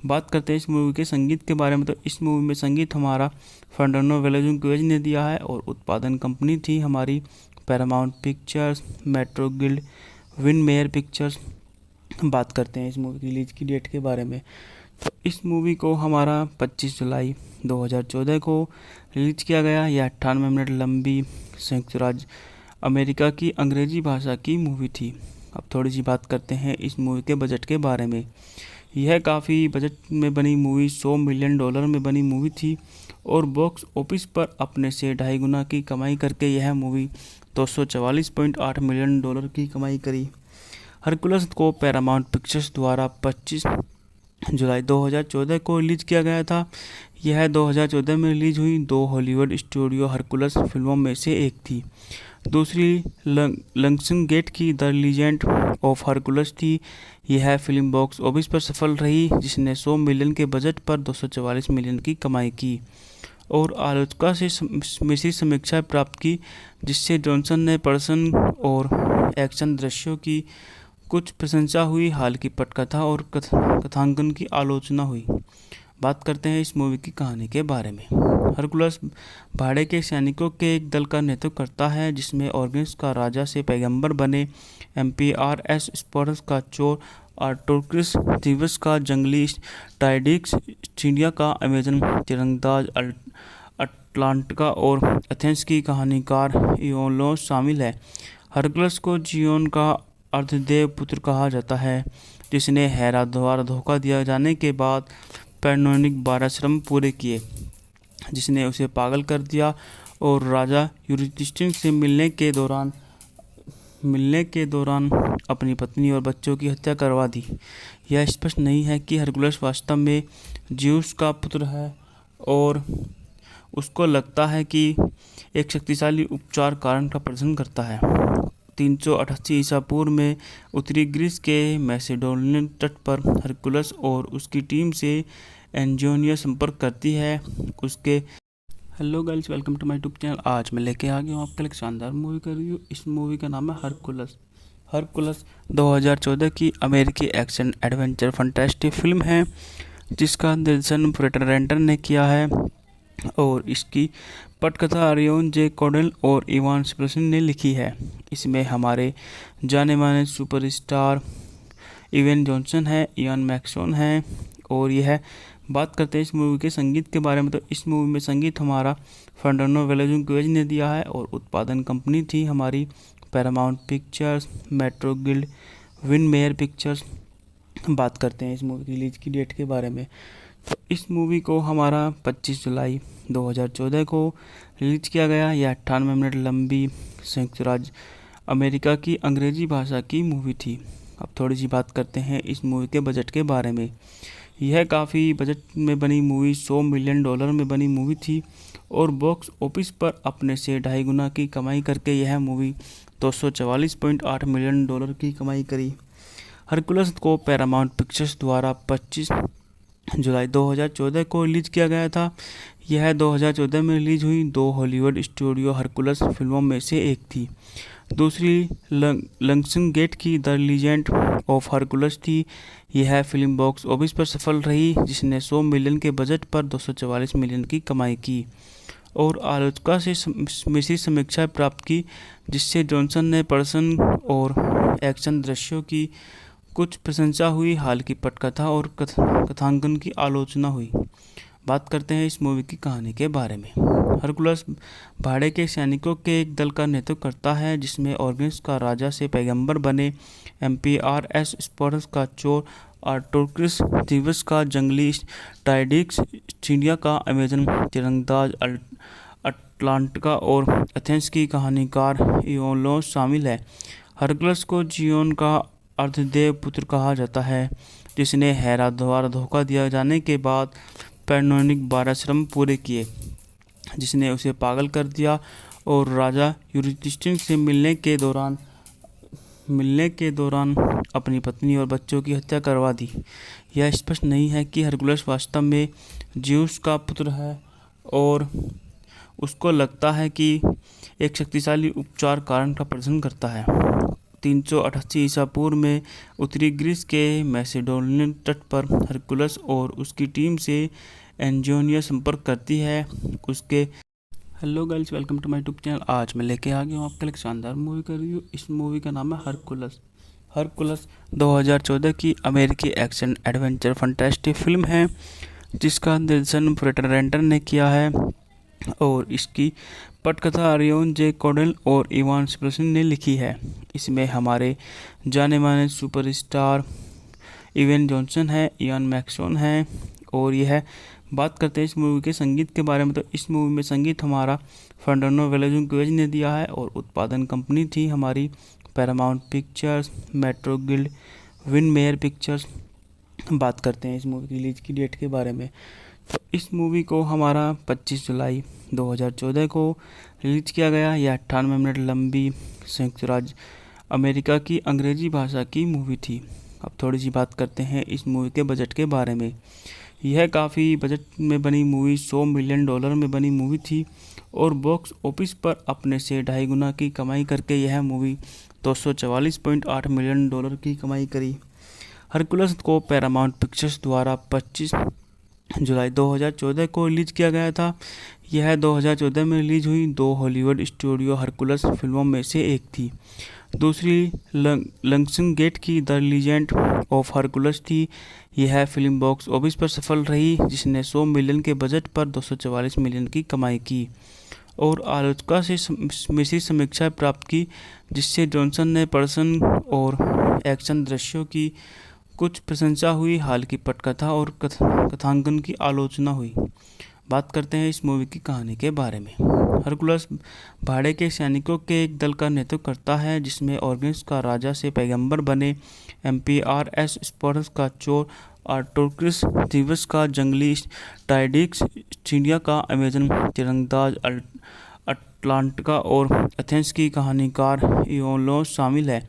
बात करते हैं इस मूवी के संगीत के बारे में। तो इस मूवी में संगीत हमारा फर्नांडो वेलाजुकेज ने दिया है और उत्पादन कंपनी थी हमारी Paramount Pictures, Metro guild, win mayor pictures. बात करते हैं इस मूवी की रिलीज की डेट के बारे में। तो इस मूवी को हमारा 25 जुलाई 2014 को रिलीज किया गया। यह 98 मिनट लंबी संयुक्त राज्य अमेरिका की अंग्रेजी भाषा की मूवी थी। अब थोड़ी सी बात करते हैं इस मूवी के बजट के बारे में। यह काफ़ी बजट में बनी मूवी $100 मिलियन में बनी मूवी थी और बॉक्स ऑफिस पर अपने से 2.5 गुना की कमाई करके यह मूवी 244.8 मिलियन की कमाई करी। हरकुलस को पैरामाउंट पिक्चर्स द्वारा 25 जुलाई 2014 को रिलीज किया गया था। यह 2014 में रिलीज हुई 2 हॉलीवुड स्टूडियो हरकुलस फिल्मों में से एक थी। दूसरी लियंसगेट की द लीजेंड ऑफ हरकुलस थी। यह फिल्म बॉक्स ऑफिस पर सफल रही, जिसने 100 मिलियन के बजट पर 244 मिलियन की कमाई की और आलोचकों से मिश्रित समीक्षा प्राप्त की, जिससे जॉनसन ने प्रदर्शन और एक्शन दृश्यों की कुछ प्रशंसा हुई, हाल की पटकथा और कथांकन की आलोचना हुई। बात करते हैं इस मूवी की कहानी के बारे में। हरकुलस भाड़े के सैनिकों के एक दल का नेतृत्व करता है, जिसमें ऑर्गन्स का राजा से पैगंबर बने एम्पियारएस स्पार्टस का चोर, आर्टोक्रिस थीवस का जंगली, टाइडिक्स चिड़िया का अमेजन तीरंदाज, अटलांटिका और एथेंस की कहानीकार इयोलोस शामिल है। हरकुलस को जियोन का अर्धदेव पुत्र कहा जाता है, जिसने हेरा द्वारा धोखा दिया जाने के बाद पैनोनिक 12 श्रम पूरे किए, जिसने उसे पागल कर दिया और राजा यूरिस्टिस से मिलने के दौरान अपनी पत्नी और बच्चों की हत्या करवा दी। यह स्पष्ट नहीं है कि हरकुलस वास्तव में ज्यूस का पुत्र है और उसको लगता है कि एक शक्तिशाली उपचार कारण का प्रदर्शन करता है। 388 ईसा पूर्व में उत्तरी ग्रीस के मैसेडोनियन तट पर हरकुलस और उसकी टीम से एंजियोनिया संपर्क करती है। उसके hello guys, welcome to my YouTube channel. आज मैं लेके आ गया हूँ आपके लिए एक शानदार मूवी का रिव्यू। इस मूवी का नाम है हरकुलस। हरकुलस 2014 की अमेरिकी एक्शन एडवेंचर फंटास्टिक फिल्म है, जिसका निर्देशन फ्रेडरिक रेंटर ने किया है और इसकी पटकथा रियोन जे कॉडेल और इवान स्प्रेसन ने लिखी है। इसमें हमारे जाने माने सुपरस्टार इवेन जॉनसन है, इयान मैक्सोन है और यह बात करते हैं इस मूवी के संगीत के बारे में। तो इस मूवी में संगीत हमारा फर्नांडो वेलाजुकेज ने दिया है और उत्पादन कंपनी थी हमारी Paramount Pictures, Metro guild, win mayor pictures. बात करते हैं इस मूवी की रिलीज की डेट के बारे में। तो इस मूवी को हमारा 25 जुलाई 2014 को रिलीज किया गया। यह 98 मिनट लंबी संयुक्त राज्य अमेरिका की अंग्रेजी भाषा की मूवी थी। अब थोड़ी सी बात करते हैं इस मूवी के बजट के बारे में। यह काफ़ी बजट में बनी मूवी, $100 मिलियन में बनी मूवी थी और बॉक्स ऑफिस पर अपने से 2.5 गुना की कमाई करके यह मूवी 244.8 मिलियन डॉलर की कमाई करी। हरकुलस को पैरामाउंट पिक्चर्स द्वारा 25 जुलाई 2014 को रिलीज किया गया था। यह 2014 में रिलीज हुई 2 हॉलीवुड स्टूडियो हरकुलस फिल्मों में से एक थी। दूसरी लियंसगेट की द लीजेंड ऑफ हरकुलस थी। यह फिल्म बॉक्स ऑफिस पर सफल रही, जिसने 100 मिलियन के बजट पर 244 मिलियन की कमाई की और आलोचकों से मिश्रित समीक्षा प्राप्त की, जिससे जॉनसन ने प्रदर्शन और एक्शन दृश्यों की कुछ प्रशंसा हुई, हाल की पटकथा और कथांकन की आलोचना हुई। बात करते हैं इस मूवी की कहानी के बारे में। हरकुलस भाड़े के सैनिकों के एक दल का नेतृत्व करता है, जिसमें ऑर्गन्स का राजा से पैगंबर बने एम्पियारएस स्पार्टस का चोर, आर्टोक्रिस थीवस का जंगली, टाइडिक्स चिड़िया का अमेजन तीरंदाज, अटलांटिका और एथेंस की कहानीकार इयोलोस शामिल है। हरकुलस को जियोन का अर्धदेव पुत्र कहा जाता है, जिसने हेरा द्वारा धोखा दिया जाने के बाद पैनोनिक 12 श्रम पूरे किए, जिसने उसे पागल कर दिया और राजा यूरिस्टिस से मिलने के दौरान अपनी पत्नी और बच्चों की हत्या करवा दी। यह स्पष्ट नहीं है कि हरकुलस वास्तव में ज्यूस का पुत्र है और उसको लगता है कि एक शक्तिशाली उपचार कारण का प्रदर्शन करता है। 388 ईसा पूर्व में उत्तरी ग्रीस के मैसेडोनियन तट पर हरकुलस और उसकी टीम से एंजियोनिया संपर्क करती है। उसके hello guys, welcome to my YouTube channel. आज मैं लेके आ गया हूँ आपके लिए एक शानदार मूवी का रिव्यू। इस मूवी का नाम है हरकुलस। हरकुलस 2014 की अमेरिकी एक्शन एडवेंचर फंटास्टिक फिल्म है, जिसका निर्देशन फ्रेडरिक रेंटर ने किया है और इसकी पटकथा रियोन जे कॉडेल और इवान स्प्रेसन ने लिखी है। इसमें हमारे जाने माने सुपरस्टार इवेन जॉनसन है, इयान मैक्सोन है और यह बात करते हैं इस मूवी के संगीत के बारे में। तो इस मूवी में संगीत हमारा फर्नांडो वेलाजुकेज ने दिया है और उत्पादन कंपनी थी हमारी Paramount Pictures, Metro guild, win mayor pictures. बात करते हैं इस मूवी की रिलीज की डेट के बारे में। तो इस मूवी को हमारा 25 जुलाई 2014 को रिलीज किया गया। यह 98 मिनट लंबी संयुक्त राज्य अमेरिका की अंग्रेजी भाषा की मूवी थी। अब थोड़ी सी बात करते हैं इस मूवी के बजट के बारे में। यह काफ़ी बजट में बनी मूवी $100 मिलियन में बनी मूवी थी और बॉक्स ऑफिस पर अपने से 2.5 गुना की कमाई करके यह मूवी $244.8 मिलियन की कमाई करी। हरकुलस को पैरामाउंट पिक्चर्स द्वारा 25 जुलाई 2014 को रिलीज किया गया था। यह 2014 में रिलीज हुई 2 हॉलीवुड स्टूडियो हरकुलस फिल्मों में से एक थी। दूसरी लंग्सनगेट की द लीजेंड ऑफ हरकुलस थी। यह फिल्म बॉक्स ऑफिस पर सफल रही, जिसने 100 मिलियन के बजट पर 244 मिलियन की कमाई की और आलोचकों से मिश्रित समीक्षा प्राप्त की, जिससे जॉनसन ने पर्सन और एक्शन दृश्यों की कुछ प्रशंसा हुई, हाल की पटकथा और कथांकन की आलोचना हुई। बात करते हैं इस मूवी की कहानी के बारे में। हरकुलस भाड़े के सैनिकों के एक दल का नेतृत्व करता है, जिसमें ऑर्गन्स का राजा से पैगंबर बने एम्पिआरएस स्पोर्टस का चोर आर्टोक्रिस, थीवस का जंगली टाइडिक्स, चिड़िया का अमेजन तीरंदाज अटलांटिका और एथेंस की कहानीकार इयोलोस शामिल है।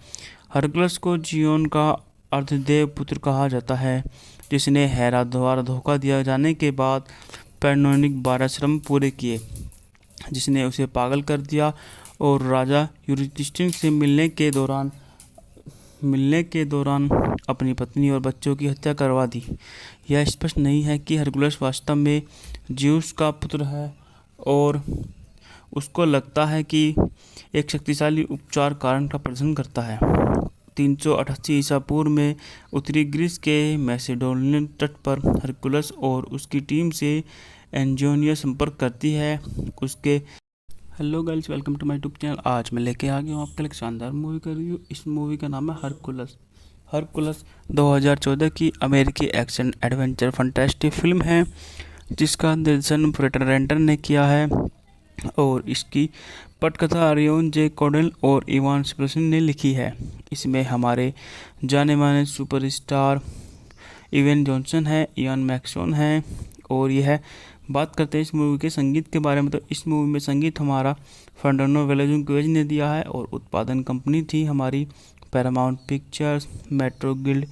हरकुलस को जियोन का अर्धदेव पुत्र कहा जाता है, जिसने हेरा द्वारा धोखा दिया जाने के बाद पैनोनिक 12 श्रम पूरे किए, जिसने उसे पागल कर दिया और राजा यूरिस्टिस से मिलने के दौरान अपनी पत्नी और बच्चों की हत्या करवा दी। यह स्पष्ट नहीं है कि हरकुलस वास्तव में ज्यूस का पुत्र है और उसको लगता है कि एक शक्तिशाली उपचार कारण का प्रदर्शन करता है। 388 ईसा पूर्व में उत्तरी ग्रीस के मैसेडोनियन तट पर हरकुलस और उसकी टीम से एंजियोनिया संपर्क करती है। उसके hello guys, welcome to my YouTube channel. आज मैं लेके आ गया हूँ आपके लिए एक शानदार मूवी का रिव्यू। इस मूवी का नाम है हरकुलस। हरकुलस 2014 की अमेरिकी एक्शन एडवेंचर फंटास्टिक फिल्म है, जिसका निर्देशन पीटर रेंटर ने किया है और इसकी पटकथा रियोन जे कॉडेल और इवान स्प्रेसन ने लिखी है। इसमें हमारे जाने माने सुपरस्टार इवेन जॉनसन है, इयान मैक्सोन है। और यह बात करते हैं इस मूवी के संगीत के बारे में, तो इस मूवी में संगीत हमारा फर्नांडो वेलाजुकेज ने दिया है और उत्पादन कंपनी थी हमारी Paramount Pictures, Metro guild,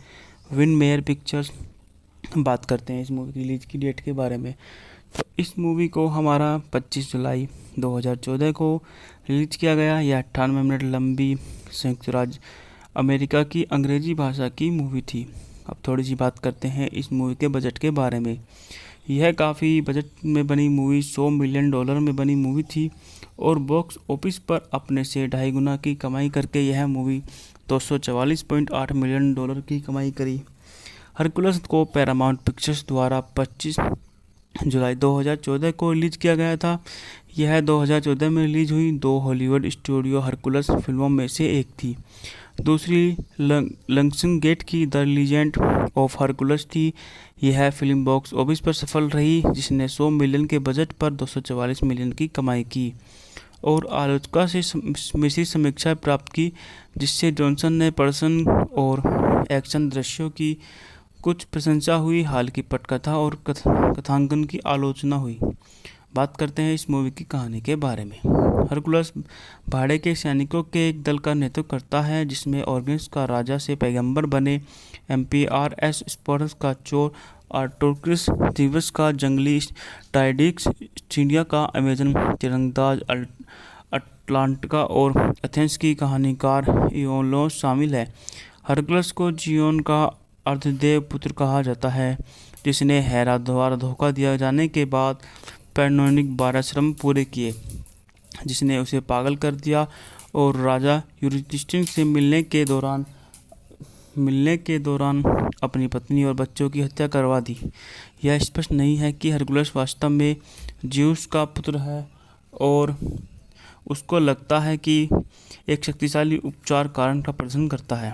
win mayor pictures. बात करते हैं इस मूवी की रिलीज की डेट के बारे में। तो इस मूवी को हमारा 25 जुलाई 2014 को रिलीज किया गया। यह 98 मिनट लंबी संयुक्त राज्य अमेरिका की अंग्रेजी भाषा की मूवी थी। अब थोड़ी सी बात करते हैं इस मूवी के बजट के बारे में। यह काफ़ी बजट में बनी मूवी $100 मिलियन में बनी मूवी थी और बॉक्स ऑफिस पर अपने से 2.5 गुना की कमाई करके यह मूवी $244.8 मिलियन की कमाई करी। हरकुलस को पैरामाउंट पिक्चर्स द्वारा 25 जुलाई 2014 को रिलीज किया गया था। यह 2014 में रिलीज हुई 2 हॉलीवुड स्टूडियो हरकुलस फिल्मों में से एक थी। दूसरी लंग्सनगेट की द लीजेंड ऑफ हरकुलस थी। यह फिल्म बॉक्स ऑफिस पर सफल रही, जिसने 100 मिलियन के बजट पर 244 मिलियन की कमाई की और आलोचकों से मिश्रित समीक्षा प्राप्त की, जिससे जॉनसन ने पर्सन और एक्शन दृश्यों की कुछ प्रशंसा हुई, हाल की पटकथा और कथांकन की आलोचना हुई। बात करते हैं इस मूवी की कहानी के बारे में। हरकुलस भाड़े के सैनिकों के एक दल का नेतृत्व करता है, जिसमें ऑर्गन्स का राजा से पैगंबर बने एम्पिआरएस स्पोर्टस का चोर आर्टोक्रिस, थीवस का जंगली टाइडिक्स, चिड़िया का अमेजन तीरंदाज अटलांटिका और एथेंस की कहानीकार इयोलोस शामिल है। हरकुलस को जियोन का अर्धदेव पुत्र कहा जाता है, जिसने हेरा द्वारा धोखा दिया जाने के बाद पैनोनिक 12 श्रम पूरे किए, जिसने उसे पागल कर दिया और राजा यूरिस्टिस से मिलने के दौरान अपनी पत्नी और बच्चों की हत्या करवा दी। यह स्पष्ट नहीं है कि हरकुलस वास्तव में ज्यूस का पुत्र है और उसको लगता है कि एक शक्तिशाली उपचार कारण का प्रदर्शन करता है।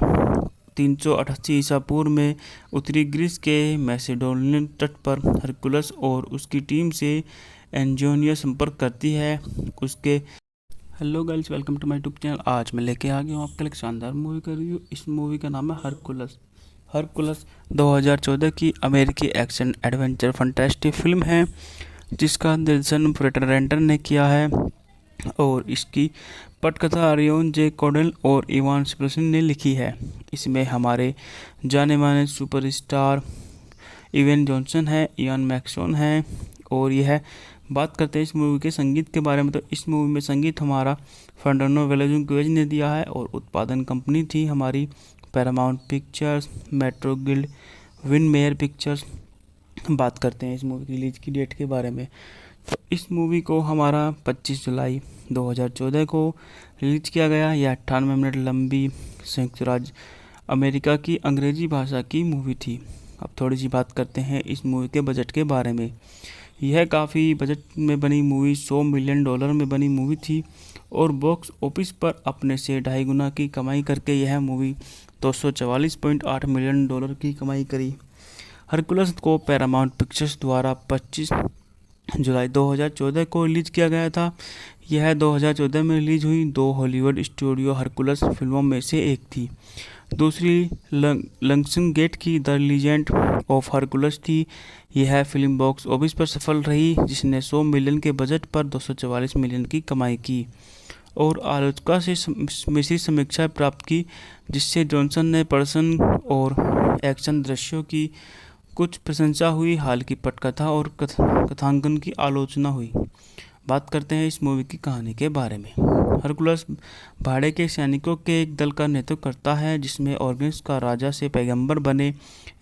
388 ईसा पूर्व में उत्तरी ग्रीस के मैसेडोनियन तट पर हरकुलस और उसकी टीम से एंजियोनिया संपर्क करती है। उसके hello guys, welcome to my YouTube channel. आज मैं लेके आ गया हूँ आपके लिए एक शानदार मूवी का रिव्यू। इस मूवी का नाम है हरकुलस। हरकुलस 2014 की अमेरिकी एक्शन एडवेंचर फंटेस्टिक फिल्म है जिसका निर्देशन फ्रेटर रेंटर ने किया है और इसकी पटकथा अरियोन जे कोडेल और इवान स्प्रेसन ने लिखी है। इसमें हमारे जाने माने सुपरस्टार इवेन जॉनसन है, इयान मैक्सोन है। और यह बात करते हैं इस मूवी के संगीत के बारे में, तो इस मूवी में संगीत हमारा फर्नांडो वेलाजुकेज ने दिया है और उत्पादन कंपनी थी हमारी Paramount Pictures, Metro guild, win mayor pictures. बात करते हैं इस मूवी की रिलीज की डेट के बारे में, तो इस मूवी को हमारा 25 जुलाई 2014 को रिलीज किया गया। यह 98 मिनट लंबी संयुक्त राज्य अमेरिका की अंग्रेजी भाषा की मूवी थी। अब थोड़ी सी बात करते हैं इस मूवी के बजट के बारे में। यह काफ़ी बजट में बनी मूवी $100 मिलियन में बनी मूवी थी और बॉक्स ऑफिस पर अपने से 2.5 गुना की कमाई करके यह मूवी $244.8 मिलियन की कमाई करी। हरकुलस को पैरामाउंट पिक्चर्स द्वारा 25 जुलाई 2014 को रिलीज किया गया था। यह 2014 में रिलीज हुई 2 हॉलीवुड स्टूडियो हरकुलस फिल्मों में से एक थी। दूसरी लंगसन गेट की द लीजेंड ऑफ हरकुलस थी। यह फिल्म बॉक्स ऑफिस पर सफल रही जिसने 100 मिलियन के बजट पर 244 मिलियन की कमाई की और आलोचकों से मिश्रित समीक्षा प्राप्त की, जिससे जॉनसन ने पर्सन और एक्शन दृश्यों की कुछ प्रशंसा हुई, हाल की पटकथा और कथांकन की आलोचना हुई। बात करते हैं इस मूवी की कहानी के बारे में। हरकुलस भाड़े के सैनिकों के एक दल का नेतृत्व करता है जिसमें ऑर्गन्स का राजा से पैगंबर बने,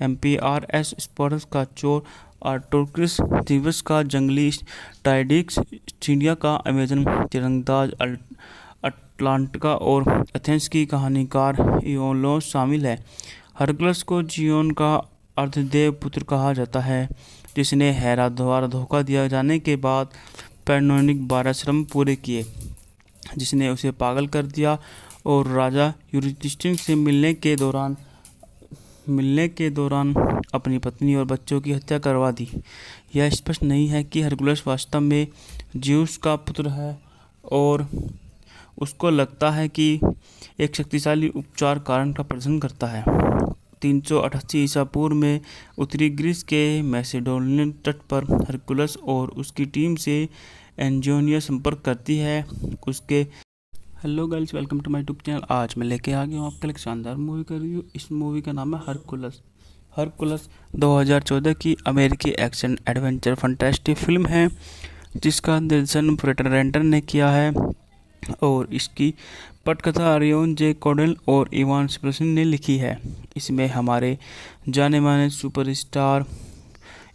एम्पीआरएस स्पार्टस का चोर, आर्टोक्रिस थीवस का जंगली, टाइडिक्स चिड़िया का अमेजन तीरंदाज, अटलांटिका और एथेंस की कहानीकार इयोलोस शामिल है। हरकुलस को जियोन का अर्धदेव पुत्र कहा जाता है जिसने हेरा द्वारा धोखा दिया जाने के बाद पैनोनिक 12 श्रम पूरे किए, जिसने उसे पागल कर दिया और राजा यूरिस्टिस से मिलने के दौरान अपनी पत्नी और बच्चों की हत्या करवा दी। यह स्पष्ट नहीं है कि हरकुलस वास्तव में ज्यूस का पुत्र है और उसको लगता है कि एक शक्तिशाली उपचार कारण का प्रदर्शन करता है। 388 ईसा पूर्व में उत्तरी ग्रीस के मैसेडोनियन तट पर हरकुलस और उसकी टीम से एंजियोनिया संपर्क करती है। उसके hello guys, welcome to my YouTube channel. आज मैं लेके आ गया हूँ आपके लिए एक शानदार मूवी का रिव्यू। इस मूवी का नाम है हरकुलस। हरकुलस 2014 की अमेरिकी एक्शन एडवेंचर फंटेस्टिक फिल्म है जिसका निर्देशन फ्रेटर रेंटर ने किया है और इसकी पटकथा अरियोन जे कोडेल और इवान स्प्रेसन ने लिखी है। इसमें हमारे जाने माने सुपरस्टार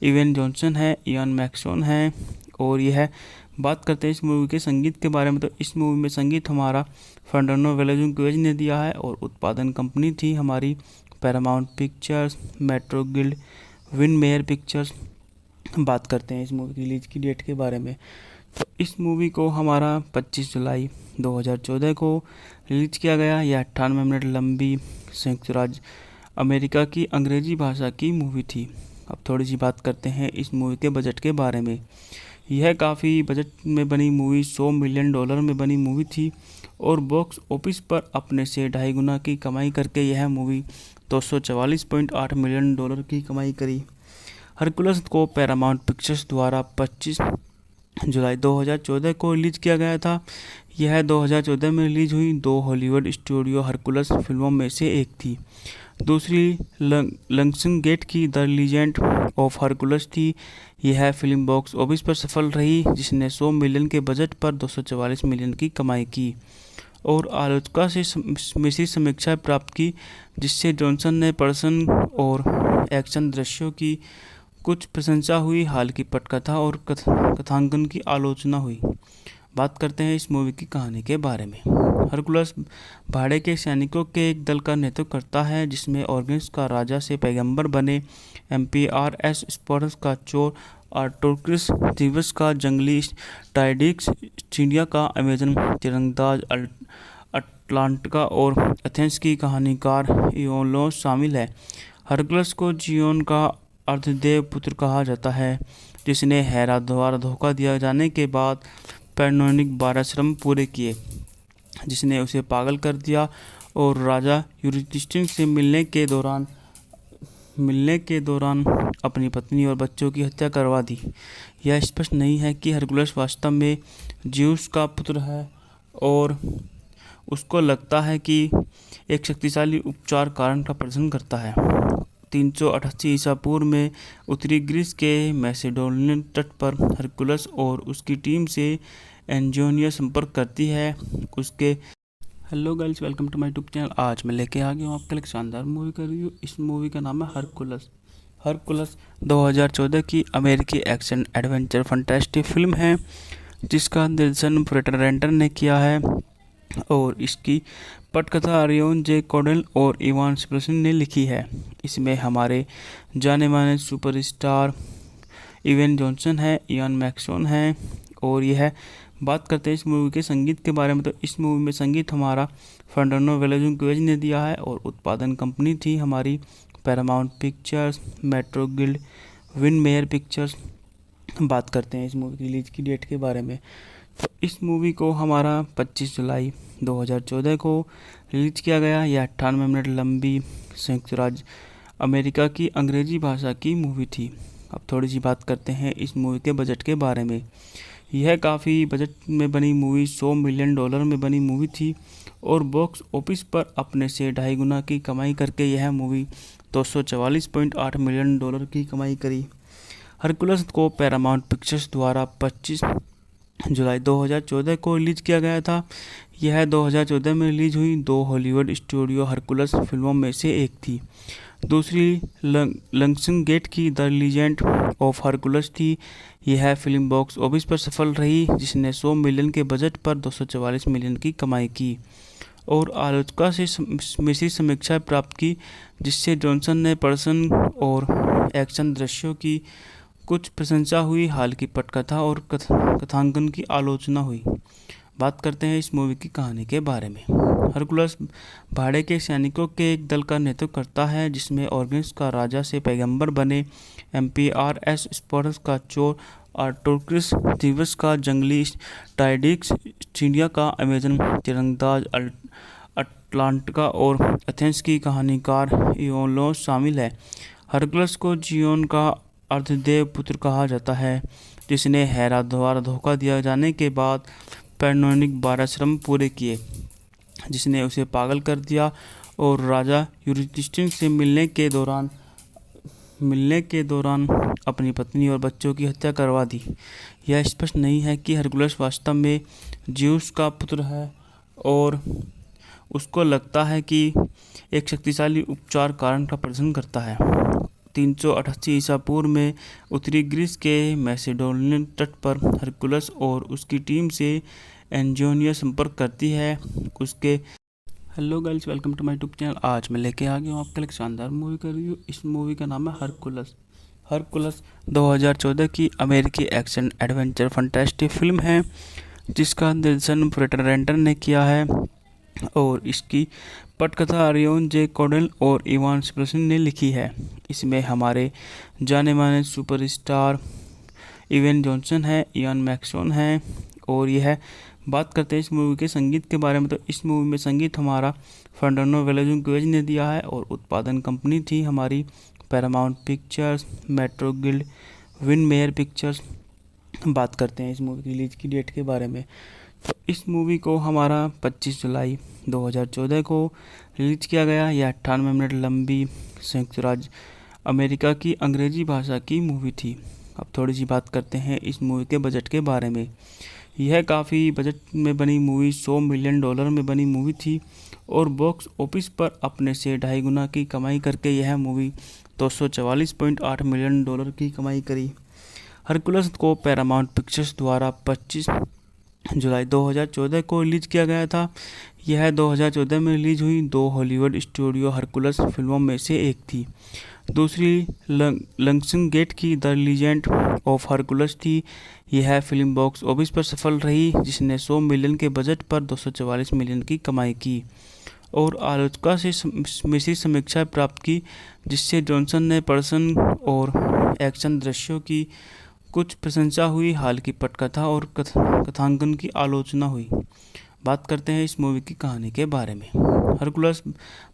इवेन जॉनसन है, इयान मैक्सोन है। और यह बात करते हैं इस मूवी के संगीत के बारे में, तो इस मूवी में संगीत हमारा फर्नांडो वेलाजुकेज ने दिया है और उत्पादन कंपनी थी हमारी Paramount Pictures, Metro guild, win mayor pictures. बात करते हैं इस मूवी की रिलीज की डेट के बारे में, तो इस मूवी को हमारा 25 जुलाई 2014 को रिलीज किया गया। यह 98 मिनट लंबी संयुक्त राज्य अमेरिका की अंग्रेजी भाषा की मूवी थी। अब थोड़ी सी बात करते हैं इस मूवी के बजट के बारे में। यह काफ़ी बजट में बनी मूवी $100 मिलियन में बनी मूवी थी और बॉक्स ऑफिस पर अपने से 2.5 गुना की कमाई करके यह मूवी $244.8 मिलियन की कमाई करी। हरकुलस को पैरामाउंट पिक्चर्स द्वारा 25 जुलाई 2014 को रिलीज किया गया था। यह 2014 में रिलीज हुई 2 हॉलीवुड स्टूडियो हरकुलस फिल्मों में से एक थी। दूसरी लंगसन गेट की द लीजेंड ऑफ हरकुलस थी। यह फिल्म बॉक्स ऑफिस पर सफल रही जिसने 100 मिलियन के बजट पर 244 मिलियन की कमाई की और आलोचकों से मिश्रित समीक्षा प्राप्त की, जिससे जॉनसन ने पर्सन और एक्शन दृश्यों की कुछ प्रशंसा हुई, हाल की पटकथा और कथांकन की आलोचना हुई। बात करते हैं इस मूवी की कहानी के बारे में। हरकुलस भाड़े के सैनिकों के एक दल का नेतृत्व करता है जिसमें ऑर्गन्स का राजा से पैगंबर बने, एम्पीआरएस स्पार्टस का चोर, आर्टोक्रिस थीवस का जंगली, टाइडिक्स चिड़िया का अमेजन तीरंदाज, अटलांटिका और एथेंस की कहानीकार इयोलोस शामिल है। हरकुलस को जियोन का अर्धदेव पुत्र कहा जाता है जिसने हेरा द्वारा धोखा दिया जाने के बाद पैनोनिक 12 श्रम पूरे किए, जिसने उसे पागल कर दिया और राजा यूरिस्टिस से मिलने के दौरान मिलने के दौरान अपनी पत्नी और बच्चों की हत्या करवा दी। यह स्पष्ट नहीं है कि हरकुलस वास्तव में ज़्यूस का पुत्र है और उसको लगता है कि एक शक्तिशाली उपचार कारण का प्रदर्शन करता है। 388 ईसा पूर्व में उत्तरी ग्रीस के मैसेडोनियन तट पर हरकुलस और उसकी टीम से एंजियोनिया संपर्क करती है। उसके hello guys, welcome to my YouTube channel. आज मैं लेके आ गया हूँ आपके लिए एक शानदार मूवी का रिव्यू। इस मूवी का नाम है हरकुलस। हरकुलस 2014 की अमेरिकी एक्शन एडवेंचर फंटास्टिक फिल्म है जिसका निर्देशन फ्रेटर रेंटर ने किया है और इसकी पटकथा अरियोन जे कोडेल और इवान स्पेल्सन ने लिखी है। इसमें हमारे जाने माने सुपरस्टार इवेन जॉनसन है, इयान मैक्सोन है। और यह बात करते हैं इस मूवी के संगीत के बारे में, तो इस मूवी में संगीत हमारा फर्नांडो वेलाजुकेज ने दिया है और उत्पादन कंपनी थी हमारी Paramount Pictures, Metro Guild, Windmere Pictures. बात करते हैं इस मूवी की रिलीज की डेट के बारे में, तो इस मूवी को हमारा 25 जुलाई 2014 को रिलीज किया गया। यह 98 मिनट लंबी संयुक्त राज्य अमेरिका की अंग्रेजी भाषा की मूवी थी। अब थोड़ी सी बात करते हैं इस मूवी के बजट के बारे में। यह काफ़ी बजट में बनी मूवी $100 मिलियन में बनी मूवी थी और बॉक्स ऑफिस पर अपने से 2.5 गुना की कमाई करके यह मूवी 244.8 मिलियन डॉलर की कमाई करी। हरकुलस को पैरामाउंट पिक्चर्स द्वारा 25 जुलाई 2014 को रिलीज किया गया था। यह 2014 में रिलीज हुई 2 हॉलीवुड स्टूडियो हरकुलस फिल्मों में से एक थी। दूसरी लंगसन गेट की द लीजेंड ऑफ हरकुलस थी। यह फिल्म बॉक्स ऑफिस पर सफल रही जिसने 100 मिलियन के बजट पर 244 मिलियन की कमाई की और आलोचकों से मिश्रित समीक्षा प्राप्त की, जिससे जॉनसन ने प्रदर्शन और एक्शन दृश्यों की कुछ प्रशंसा हुई, हाल की पटकथा और कथांकन की आलोचना हुई। बात करते हैं इस मूवी की कहानी के बारे में। हरकुलस भाड़े के सैनिकों के एक दल का नेतृत्व करता है जिसमें ऑर्गन्स का राजा से पैगंबर बने एम्पीआरएस स्पोर्ट्स का चोर आर्टोक्रिस, थीवस का जंगली टाइडिक्स, चिड़िया का अमेजन तीरंदाज अटलांटिका और एथेंस की कहानीकार इयोलोस शामिल है। हरकुलस को जियोन का अर्धदेव पुत्र कहा जाता है जिसने हेरा द्वारा धोखा दिया जाने के बाद पैनोनिक 12 श्रम पूरे किए, जिसने उसे पागल कर दिया और राजा यूरिस्टिस से मिलने के दौरान अपनी पत्नी और बच्चों की हत्या करवा दी। यह स्पष्ट नहीं है कि हरकुलस वास्तव में ज़्यूस का पुत्र है और उसको लगता है कि एक शक्तिशाली उपचार कारण का प्रदर्शन करता है। 388 ईसा पूर्व में उत्तरी ग्रीस के मैसेडोनियन तट पर हरकुलस और उसकी टीम से एंजियोनिया संपर्क करती है। उसके hello guys, welcome to my YouTube channel. आज मैं लेके आ गया हूँ आपके लिए एक शानदार मूवी का रिव्यू। इस मूवी का नाम है हरकुलस। हरकुलस 2014 की अमेरिकी एक्शन एडवेंचर फंटास्टिक फिल्म है जिसका निर्देशन फ्रेटर रेंटर ने किया है और इसकी पटकथा अरियोन जे कोडेल और इवान स्पेल्सन ने लिखी है। इसमें हमारे जाने माने सुपरस्टार इवेन जॉनसन है, इयान मैक्सोन है। और यह बात करते हैं इस मूवी के संगीत के बारे में, तो इस मूवी में संगीत हमारा फर्नांडो वेलाजुकेज ने दिया है और उत्पादन कंपनी थी हमारी Paramount Pictures, Metro Guild, Windmere Pictures. बात करते हैं इस मूवी की रिलीज की डेट के बारे में, तो इस मूवी को हमारा 25 जुलाई 2014 को रिलीज किया गया। यह 98 मिनट लंबी संयुक्त राज्य अमेरिका की अंग्रेजी भाषा की मूवी थी। अब थोड़ी सी बात करते हैं इस मूवी के बजट के बारे में। यह काफ़ी बजट में बनी मूवी $100 मिलियन में बनी मूवी थी और बॉक्स ऑफिस पर अपने से 2.5 गुना की कमाई करके यह मूवी 244.8 मिलियन डॉलर की कमाई करी। हरकुलस को पैरामाउंट पिक्चर्स द्वारा 25 जुलाई 2014 को रिलीज किया गया था। यह 2014 में रिलीज हुई 2 हॉलीवुड स्टूडियो हरकुलस फिल्मों में से एक थी। दूसरी लंगसन गेट की द लीजेंड ऑफ हरकुलस थी। यह फिल्म बॉक्स ऑफिस पर सफल रही जिसने 100 मिलियन के बजट पर 244 मिलियन की कमाई की और आलोचकों से मिश्रित समीक्षा प्राप्त की, जिससे जॉनसन ने प्रदर्शन और एक्शन दृश्यों की कुछ प्रशंसा हुई, हाल की पटकथा और कथांकन की आलोचना हुई। बात करते हैं इस मूवी की कहानी के बारे में। हरकुलस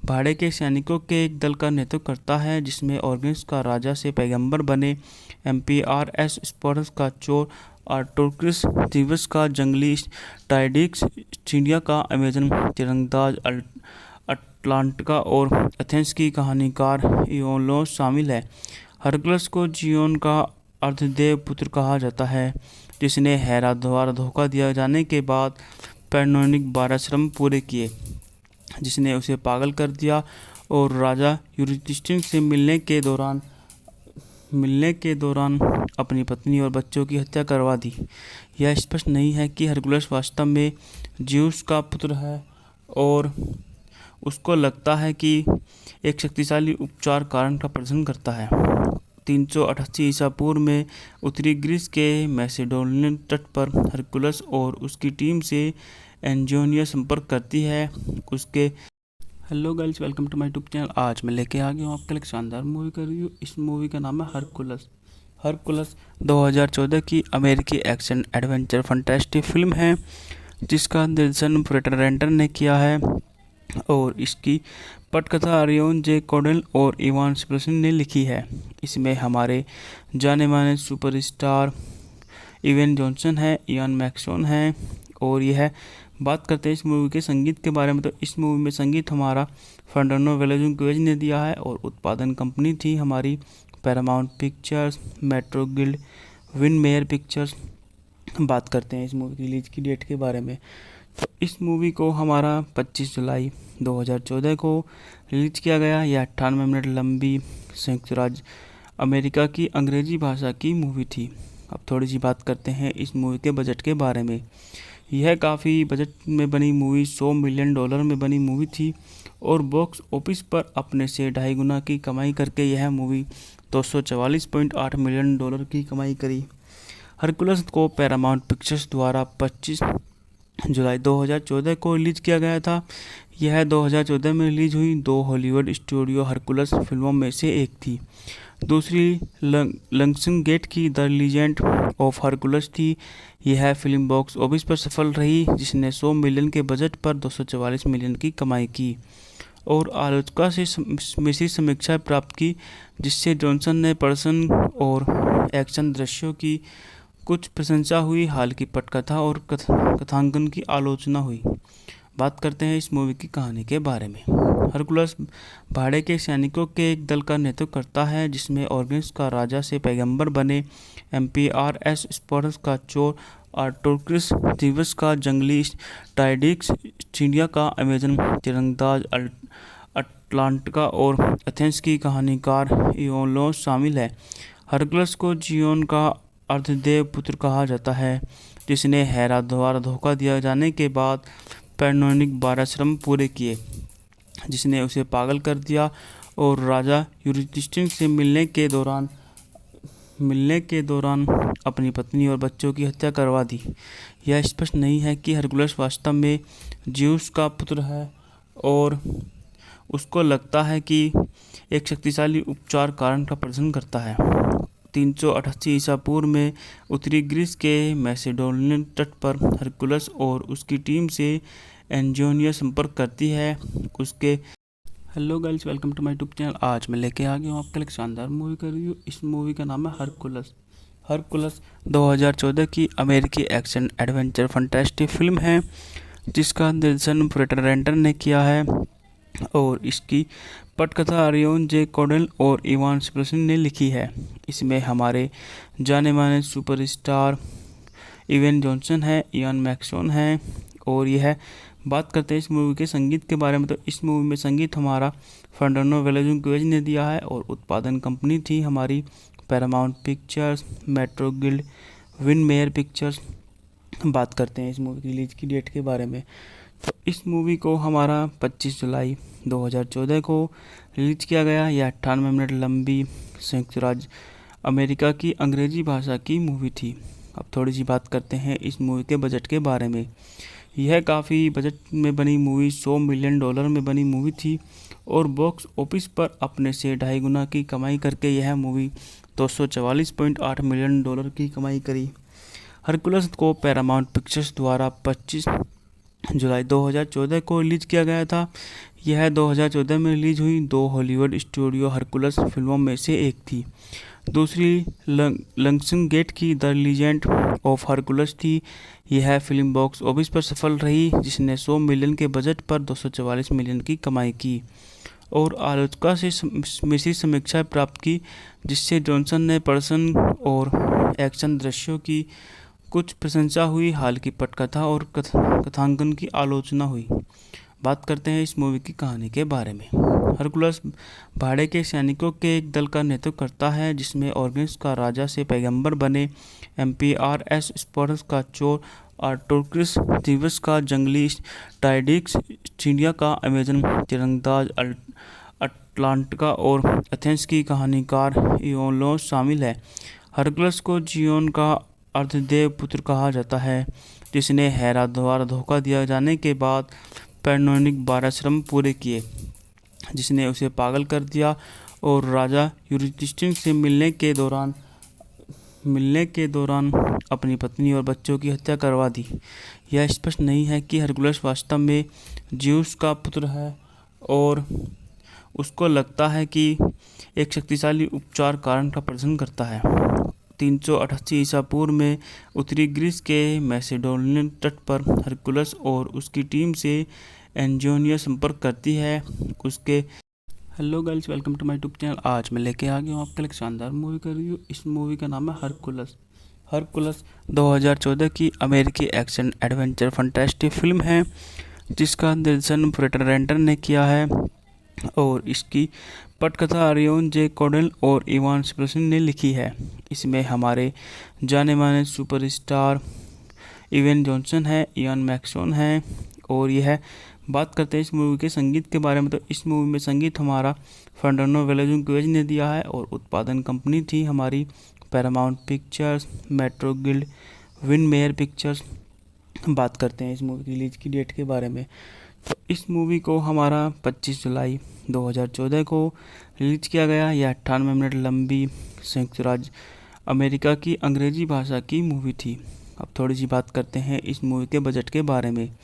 भाड़े के सैनिकों के एक दल का नेतृत्व करता है जिसमें ऑर्गेन्स का राजा से पैगंबर बने, एम्पियारएस स्पार्टस का चोर, आर्टोक्रिस थीवस का जंगली, टाइडिक्स चिड़िया का अमेजन तीरंदाज, अटलांटिका और एथेंस की कहानीकार इयोलोस शामिल है। हरकुलस को जियोन का अर्धदेव पुत्र कहा जाता है, जिसने हेरा द्वारा धोखा दिया जाने के बाद पैनोनिक 12 श्रम पूरे किए, जिसने उसे पागल कर दिया और राजा यूरिस्टिस से मिलने के दौरान अपनी पत्नी और बच्चों की हत्या करवा दी। यह स्पष्ट नहीं है कि हरकुलस वास्तव में ज्यूस का पुत्र है और उसको लगता है कि एक शक्तिशाली उपचार कारण का प्रदर्शन करता है। 388 ईसा पूर्व में उत्तरी ग्रीस के मैसेडोनियन तट पर हरकुलस और उसकी टीम से एंजियोनिया संपर्क करती है। उसके hello girls, welcome to my YouTube channel. आज मैं लेके आ गया हूँ आपके लिए एक शानदार मूवी का रिव्यू। इस मूवी का नाम है हरकुलस। हरकुलस 2014 की अमेरिकी एक्शन एडवेंचर फंटास्टिक फिल्म है जिसका निर्देशन फ्रेटर रेंटर ने किया है और इसकी पटकथा अरियोन जे कोडेल और इवान स्प्लेसिन ने लिखी है। इसमें हमारे जाने माने सुपरस्टार इवेन जॉनसन है, इयान मैक्सोन है और यह बात करते हैं इस मूवी के संगीत के बारे में। तो इस मूवी में संगीत हमारा फर्नांडो वेलाजुकेज ने दिया है और उत्पादन कंपनी थी हमारी Paramount Pictures, Metro guild, win mayor pictures. बात करते हैं इस मूवी की रिलीज की डेट के बारे में। तो इस मूवी को हमारा 25 जुलाई 2014 को रिलीज किया गया। यह 98 मिनट लंबी संयुक्त राज्य अमेरिका की अंग्रेजी भाषा की मूवी थी। अब थोड़ी सी बात करते हैं इस मूवी के बजट के बारे में। यह काफ़ी बजट में बनी मूवी, $100 मिलियन में बनी मूवी थी और बॉक्स ऑफिस पर अपने से 2.5 गुना की कमाई करके यह मूवी $244.8 मिलियन की कमाई करी। हरकुलस को पैरामाउंट पिक्चर्स द्वारा 25 जुलाई 2014 को रिलीज किया गया था। यह 2014 में रिलीज हुई 2 हॉलीवुड स्टूडियो हरकुलस फिल्मों में से एक थी। दूसरी लंगसन गेट की द लीजेंड ऑफ हरकुलस थी। यह फिल्म बॉक्स ऑफिस पर सफल रही जिसने 100 मिलियन के बजट पर 244 मिलियन की कमाई की और आलोचकों से मिश्रित समीक्षा प्राप्त की, जिससे जॉनसन ने प्रदर्शन और एक्शन दृश्यों की कुछ प्रशंसा हुई, हाल की पटकथा और कथांकन की आलोचना हुई। बात करते हैं इस मूवी की कहानी के बारे में। हरकुलस भाड़े के सैनिकों के एक दल का नेतृत्व करता है जिसमें ऑर्गेन्स का राजा से पैगंबर बने, एम्पियारएस स्पार्टस का चोर, आर्टोक्रिस थीवस का जंगली, टाइडिक्स चिड़िया का अमेजन तीरंदाज, अटलांटिका और एथेंस की कहानीकार इयोलोस शामिल है। हरकुलस को जियोन का अर्धदेव पुत्र कहा जाता है, जिसने हेरा द्वारा धोखा दिया जाने के बाद पैनोनिक 12 श्रम पूरे किए, जिसने उसे पागल कर दिया और राजा यूरिस्टिस से मिलने के दौरान अपनी पत्नी और बच्चों की हत्या करवा दी। यह स्पष्ट नहीं है कि हरकुलस वास्तव में ज्यूस का पुत्र है और उसको लगता है कि एक शक्तिशाली उपचार कारण का प्रदर्शन करता है। 388 ईसा पूर्व में उत्तरी ग्रीस के मैसेडोनियन तट पर हरकुलस और उसकी टीम से एंजियोनिया संपर्क करती है। उसके hello girls, welcome to my YouTube channel. आज मैं लेके आ गया हूँ आपके लिए एक शानदार मूवी का रिव्यू। इस मूवी का नाम है हरकुलस। हरकुलस 2014 की अमेरिकी एक्शन एडवेंचर फंटास्टिक फिल्म है जिसका निर्देशन फ्रेटर रेंटर ने किया है और इसकी पटकथा अरियोन जे कोडेल और इवान स्प्लेसिन ने लिखी है। इसमें हमारे जाने माने सुपरस्टार इवेन जॉनसन है, इयान मैक्सोन है और यह बात करते हैं इस मूवी के संगीत के बारे में। तो इस मूवी में संगीत हमारा फर्नांडो वेलाजुकेज ने दिया है और उत्पादन कंपनी थी हमारी Paramount Pictures, Metro guild, win mayor pictures. बात करते हैं इस मूवी की रिलीज की डेट के बारे में। तो इस मूवी को हमारा 25 जुलाई 2014 को रिलीज किया गया। यह 98 मिनट लंबी संयुक्त राज्य अमेरिका की अंग्रेजी भाषा की मूवी थी। अब थोड़ी सी बात करते हैं इस मूवी के बजट के बारे में। यह काफ़ी बजट में बनी मूवी, $100 मिलियन में बनी मूवी थी और बॉक्स ऑफिस पर अपने से 2.5 गुना की कमाई करके यह मूवी $244.8 मिलियन की कमाई करी। हरकुलस को पैरामाउंट पिक्चर्स द्वारा 25 जुलाई 2014 को रिलीज किया गया था। यह 2014 में रिलीज हुई 2 हॉलीवुड स्टूडियो हरकुलस फिल्मों में से एक थी। दूसरी लंग्सनगेट की द लीजेंड ऑफ हरकुलस थी। यह फिल्म बॉक्स ऑफिस पर सफल रही, जिसने 100 मिलियन के बजट पर 244 मिलियन की कमाई की और आलोचकों से मिश्रित समीक्षाएं प्राप्त की, जिससे जॉनसन ने पर्सन और एक्शन दृश्यों की कुछ प्रशंसा हुई, हाल की पटकथा और कथांकन की आलोचना हुई। बात करते हैं इस मूवी की कहानी के बारे में। हरकुलस भाड़े के सैनिकों के एक दल का नेतृत्व करता है, जिसमें ऑर्गन्स का राजा से पैगंबर बने एम्पीआरएस स्पार्टस का चोर आर्टोक्रिस, थीवस का जंगली टाइडिक्स, चिड़िया का अमेजन तीरंदाज अटलांटिका और एथेंस की कहानीकार इयोलोस शामिल है। हरकुलस को जियोन का अर्धदेव पुत्र कहा जाता है, जिसने हेरा द्वारा धोखा दिया जाने के बाद पैनोनिक 12 श्रम पूरे किए, जिसने उसे पागल कर दिया और राजा यूरिस्टिस से मिलने के दौरान अपनी पत्नी और बच्चों की हत्या करवा दी। यह स्पष्ट नहीं है कि हरकुलस वास्तव में ज्यूस का पुत्र है और उसको लगता है कि एक शक्तिशाली उपचार कारण का प्रदर्शन करता है। 388 ईसा पूर्व में उत्तरी ग्रीस के मैसेडोनियन तट पर हरकुलस और उसकी टीम से एंजियोनिया संपर्क करती है। उसके hello guys, welcome to my YouTube channel. आज मैं लेके आ गया हूँ आपके लिए एक शानदार मूवी का रिव्यू। इस मूवी का नाम है हरकुलस। हरकुलस 2014 की अमेरिकी एक्शन एडवेंचर फंटास्टिक फिल्म है, जिसका निर्देशन फ्रेटर रेंटर ने किया है और इसकी पटकथा अरियोन जे कोडेल और इवान स्प्लेसिन ने लिखी है। इसमें हमारे जाने माने सुपरस्टार इवेन जॉनसन है, इयान मैक्सोन है और यह बात करते हैं इस मूवी के संगीत के बारे में। तो इस मूवी में संगीत हमारा फर्नांडो वेलाजुकेज ने दिया है और उत्पादन कंपनी थी हमारी Paramount Pictures, Metro Guild, Winmere Pictures. बात करते हैं इस मूवी की रिलीज की डेट के बारे में। तो इस मूवी को हमारा 25 जुलाई 2014 को रिलीज किया गया। यह 98 मिनट लंबी संयुक्त राज्य अमेरिका की अंग्रेजी भाषा की मूवी थी। अब थोड़ी सी बात करते हैं इस मूवी के बजट के बारे में।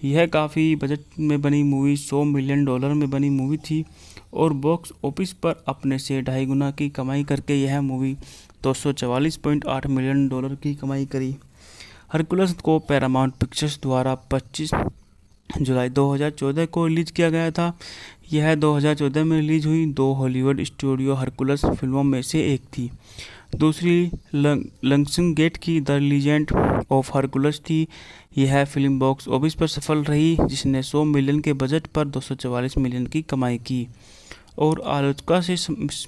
यह काफ़ी बजट में बनी मूवी, $100 मिलियन में बनी मूवी थी और बॉक्स ऑफिस पर अपने से 2.5 गुना की कमाई करके यह मूवी 244.8 मिलियन की कमाई करी। हरकुलस को पैरामाउंट पिक्चर्स द्वारा 25 जुलाई 2014 को रिलीज किया गया था। यह 2014 में रिलीज हुई 2 हॉलीवुड स्टूडियो हरकुलस फिल्मों में से एक थी। दूसरी लंग्सनगेट की द लीजेंड ऑफ हरकुलस थी। यह फिल्म बॉक्स ऑफिस पर सफल रही, जिसने 100 मिलियन के बजट पर 244 मिलियन की कमाई की और आलोचकों से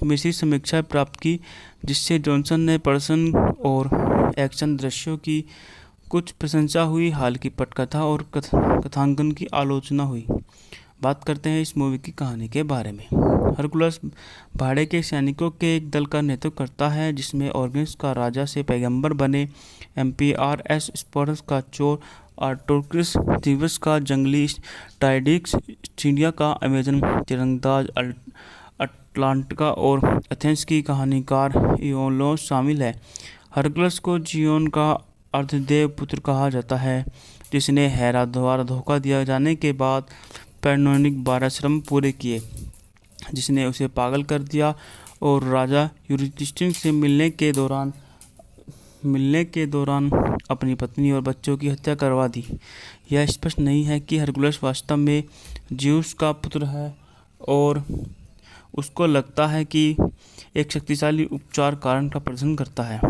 मिश्रित समीक्षाएं प्राप्त की, जिससे जॉनसन ने पर्सन और एक्शन दृश्यों की कुछ प्रशंसा हुई, हाल की पटकथा और कथांकन की आलोचना हुई। बात करते हैं इस मूवी की कहानी के बारे में। हरकुलस भाड़े के सैनिकों के एक दल का नेतृत्व करता है, जिसमें ऑर्गन्स का राजा से पैगंबर बने एम्पीआरएस स्पार्टस का चोर आर्टोक्रिस, थीवस का जंगली टाइडिक्स, चिड़िया का अमेजन तीरंदाज अटलांटिका और एथेंस की कहानीकार इयोलोस शामिल है। हरकुलस को जियोन का अर्धदेव पुत्र कहा जाता है, जिसने हेरा द्वारा धोखा दिया जाने के बाद पैनोनिक 12 श्रम पूरे किए, जिसने उसे पागल कर दिया और राजा यूरिस्टिस से मिलने के दौरान अपनी पत्नी और बच्चों की हत्या करवा दी। यह स्पष्ट नहीं है कि हरकुलस वास्तव में ज्यूस का पुत्र है और उसको लगता है कि एक शक्तिशाली उपचार कारण का प्रदर्शन करता है।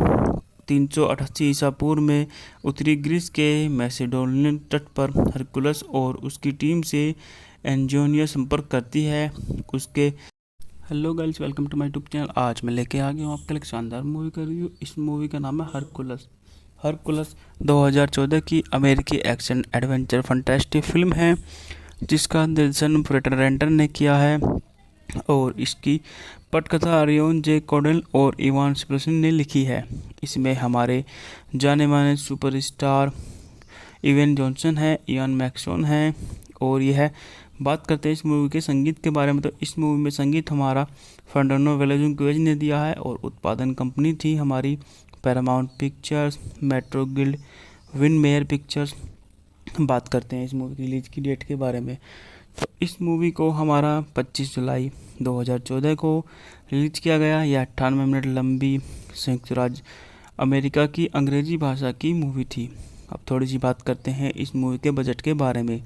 388 ईसा पूर्व में उत्तरी ग्रीस के मैसेडोनियन तट पर हरकुलस और उसकी टीम से एंजियोनिया संपर्क करती है। उसके hello guys, welcome to my YouTube channel. आज मैं लेके आ गया हूँ आपके लिए एक शानदार मूवी का रिव्यू। इस मूवी का नाम है हरकुलस। हरकुलस 2014 की अमेरिकी एक्शन एडवेंचर फंटास्टिक फिल्म है, जिसका निर्देशन फ्रेटर रेंटर ने किया है और इसकी पटकथा अरियोन जे कोडेल और इवान स्प्लेसिन ने लिखी है। इसमें हमारे जाने माने सुपरस्टार इवेन जॉनसन है, इयान मैक्सोन है और यह बात करते हैं इस मूवी के संगीत के बारे में। तो इस मूवी में संगीत हमारा फर्नांडो वेलाजुकेज ने दिया है और उत्पादन कंपनी थी हमारी Paramount Pictures, Metro Guild, Winmere Pictures. बात करते हैं इस मूवी की रिलीज की डेट के बारे में। तो इस मूवी को हमारा 25 जुलाई 2014 को रिलीज किया गया। यह 98 मिनट लंबी संयुक्त राज्य अमेरिका की अंग्रेजी भाषा की मूवी थी। अब थोड़ी सी बात करते हैं इस मूवी के बजट के बारे में।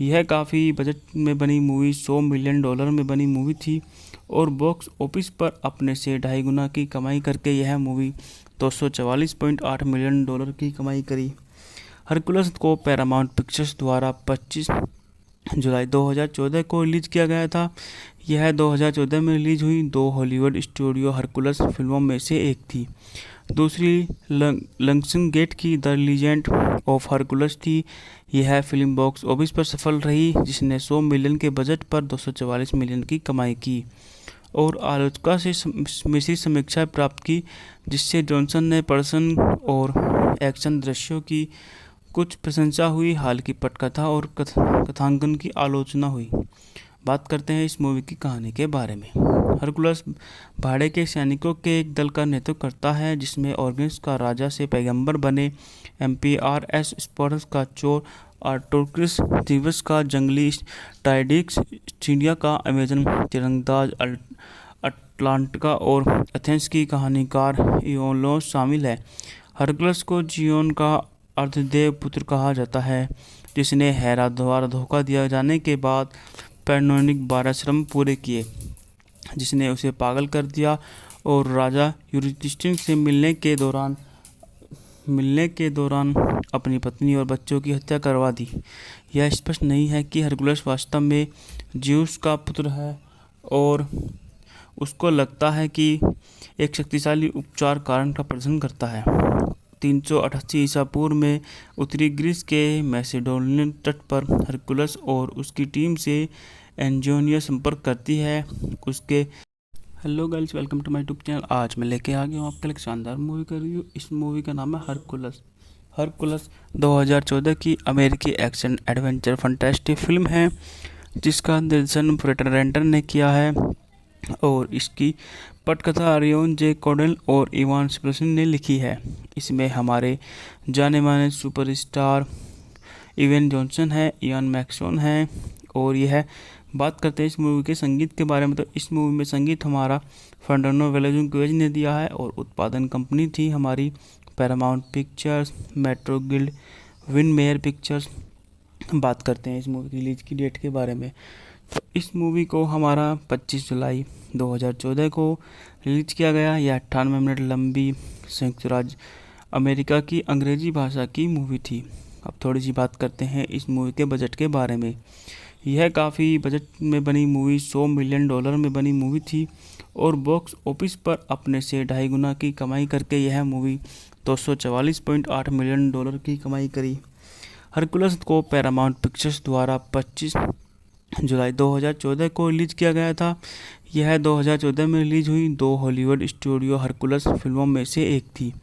यह काफ़ी बजट में बनी मूवी $100 मिलियन में बनी मूवी थी और बॉक्स ऑफिस पर अपने से 2.5 गुना की कमाई करके यह मूवी $244.8 मिलियन की कमाई करी। हरकुलस को पैरामाउंट पिक्चर्स द्वारा 25 जुलाई 2014 को रिलीज किया गया था। यह 2014 में रिलीज हुई 2 हॉलीवुड स्टूडियो हरकुलस फिल्मों में से एक थी। दूसरी लंग्सनगेट की द लीजेंड ऑफ हरकुलस थी। यह फिल्म बॉक्स ऑफिस पर सफल रही, जिसने 100 मिलियन के बजट पर 244 मिलियन की कमाई की और आलोचकों से मिश्रित समीक्षाएं प्राप्त की, जिससे जॉनसन ने पर्सन और एक्शन दृश्यों की कुछ प्रशंसा हुई, हाल की पटकथा और कथांकन की आलोचना हुई। बात करते हैं इस मूवी की कहानी के बारे में। हरकुलस भाड़े के सैनिकों के एक दल का नेतृत्व करता है, जिसमें ऑर्गन्स का राजा से पैगंबर बने एम्पिआरएस स्पार्टस का चोर आर्टोक्रिस, थीवस का जंगली टाइडिक्स, चिड़िया का अमेजन तीरंदाज अटलांटिका और एथेंस की कहानीकार इयोलोस शामिल है। हरकुलस को जियोन का अर्धदेव पुत्र कहा जाता है, जिसने हेरा द्वारा धोखा दिया जाने के बाद पैनोनिक 12 श्रम पूरे किए, जिसने उसे पागल कर दिया और राजा यूरिस्टिस से मिलने के दौरान अपनी पत्नी और बच्चों की हत्या करवा दी। यह स्पष्ट नहीं है कि हरकुलस वास्तव में ज्यूस का पुत्र है और उसको लगता है कि एक शक्तिशाली उपचार कारण का प्रदर्शन करता है। 388 ईसा पूर्व में उत्तरी ग्रीस के मैसेडोनियन तट पर हरकुलस और उसकी टीम से एंजियोनिया संपर्क करती है। उसके hello girls, welcome to my YouTube channel. आज मैं लेके आ गया हूँ आपके लिए एक शानदार मूवी का रिव्यू। इस मूवी का नाम है हरकुलस। हरकुलस 2014 की अमेरिकी एक्शन एडवेंचर फंटेस्टिक फिल्म है, जिसका निर्देशन फ्रेटर रेंटर ने किया है और इसकी पटकथा रियोन जे कोडेल और इवान स्प्रेसन ने लिखी है। इसमें हमारे जाने माने सुपरस्टार इवेन जॉनसन है, इयान मैक्सोन है और यह बात करते हैं इस मूवी के संगीत के बारे में। तो इस मूवी में संगीत हमारा फर्नांडो वेलाजुकेज ने दिया है और उत्पादन कंपनी थी हमारी Paramount Pictures, Metro guild, win mayor pictures. बात करते हैं इस मूवी की रिलीज की डेट के बारे में। तो इस मूवी को हमारा 25 जुलाई 2014 को रिलीज किया गया। यह 98 मिनट लंबी संयुक्त राज्य अमेरिका की अंग्रेजी भाषा की मूवी थी। अब थोड़ी सी बात करते हैं इस मूवी के बजट के बारे में। यह काफ़ी बजट में बनी मूवी $100 मिलियन में बनी मूवी थी और बॉक्स ऑफिस पर अपने से 2.5 गुना की कमाई करके यह मूवी $244.8 मिलियन की कमाई करी। हरकुलस को पैरामाउंट पिक्चर्स द्वारा 25 जुलाई 2014 को रिलीज किया गया था। यह 2014 में रिलीज हुई 2 हॉलीवुड स्टूडियो हरकुलस फिल्मों में से एक थी।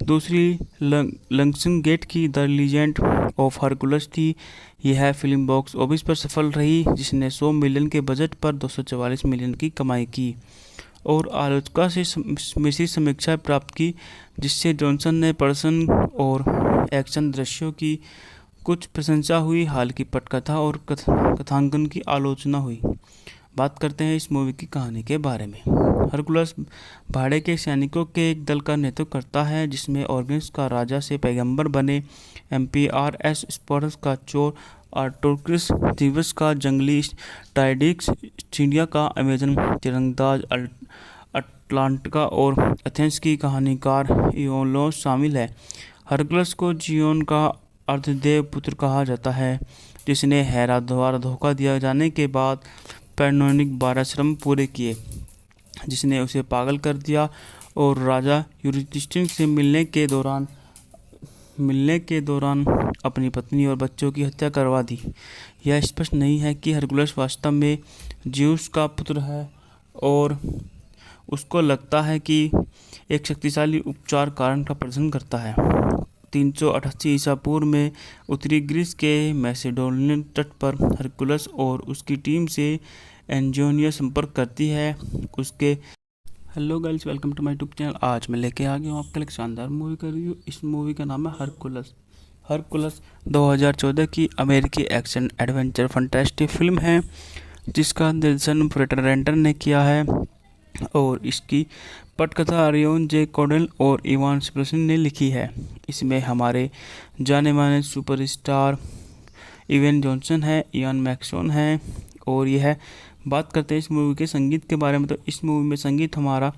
दूसरी लंग्सनगेट की द लीजेंड ऑफ हरकुलस थी। यह फिल्म बॉक्स ऑफिस पर सफल रही, जिसने 100 मिलियन के बजट पर 244 मिलियन की कमाई की और आलोचकों से मिश्रित समीक्षाएं प्राप्त की, जिससे जॉनसन ने पर्सन और एक्शन दृश्यों की कुछ प्रशंसा हुई, हाल की पटकथा और कथांकन की आलोचना हुई। बात करते हैं इस मूवी की कहानी के बारे में। हरकुलस भाड़े के सैनिकों के एक दल का नेतृत्व करता है, जिसमें ऑर्गन्स का राजा से पैगंबर बने एम्पिआरएस स्पार्टस का चोर आर्टोक्रिस, थीवस का जंगली टाइडिक्स, चिड़िया का अमेजन तीरंदाज अटलांटिका और एथेंस की कहानीकार इयोलोस शामिल है। हरकुलस को जियोन का अर्धदेव पुत्र कहा जाता है, जिसने हेरा द्वारा धोखा दिया जाने के बाद पैनोनिक 12 श्रम पूरे किए, जिसने उसे पागल कर दिया और राजा यूरिस्टिस से मिलने के दौरान अपनी पत्नी और बच्चों की हत्या करवा दी। यह स्पष्ट नहीं है कि हरकुलस वास्तव में ज्यूस का पुत्र है और उसको लगता है कि एक शक्तिशाली उपचार कारण का प्रदर्शन करता है। 388 ईसा पूर्व में उत्तरी ग्रीस के मैसेडोनियन तट पर हरकुलस और उसकी टीम से एंजियोनिया संपर्क करती है। उसके hello girls, welcome to my YouTube channel. आज मैं लेके आ गया हूँ आपके लिए एक शानदार मूवी का रिव्यू। इस मूवी का नाम है हरकुलस। हरकुलस 2014 की अमेरिकी एक्शन एडवेंचर फंटास्टिक फिल्म है जिसका निर्देशन फ्रेडर रेंटर ने किया है और इसकी पटकथा अरियोन जे कोडेल और इवान स्पेसिन ने लिखी है। इसमें हमारे जाने माने सुपरस्टार इवेन जॉनसन है, इयान मैक्सोन है और यह बात करते हैं इस मूवी के संगीत के बारे में। तो इस मूवी में संगीत हमारा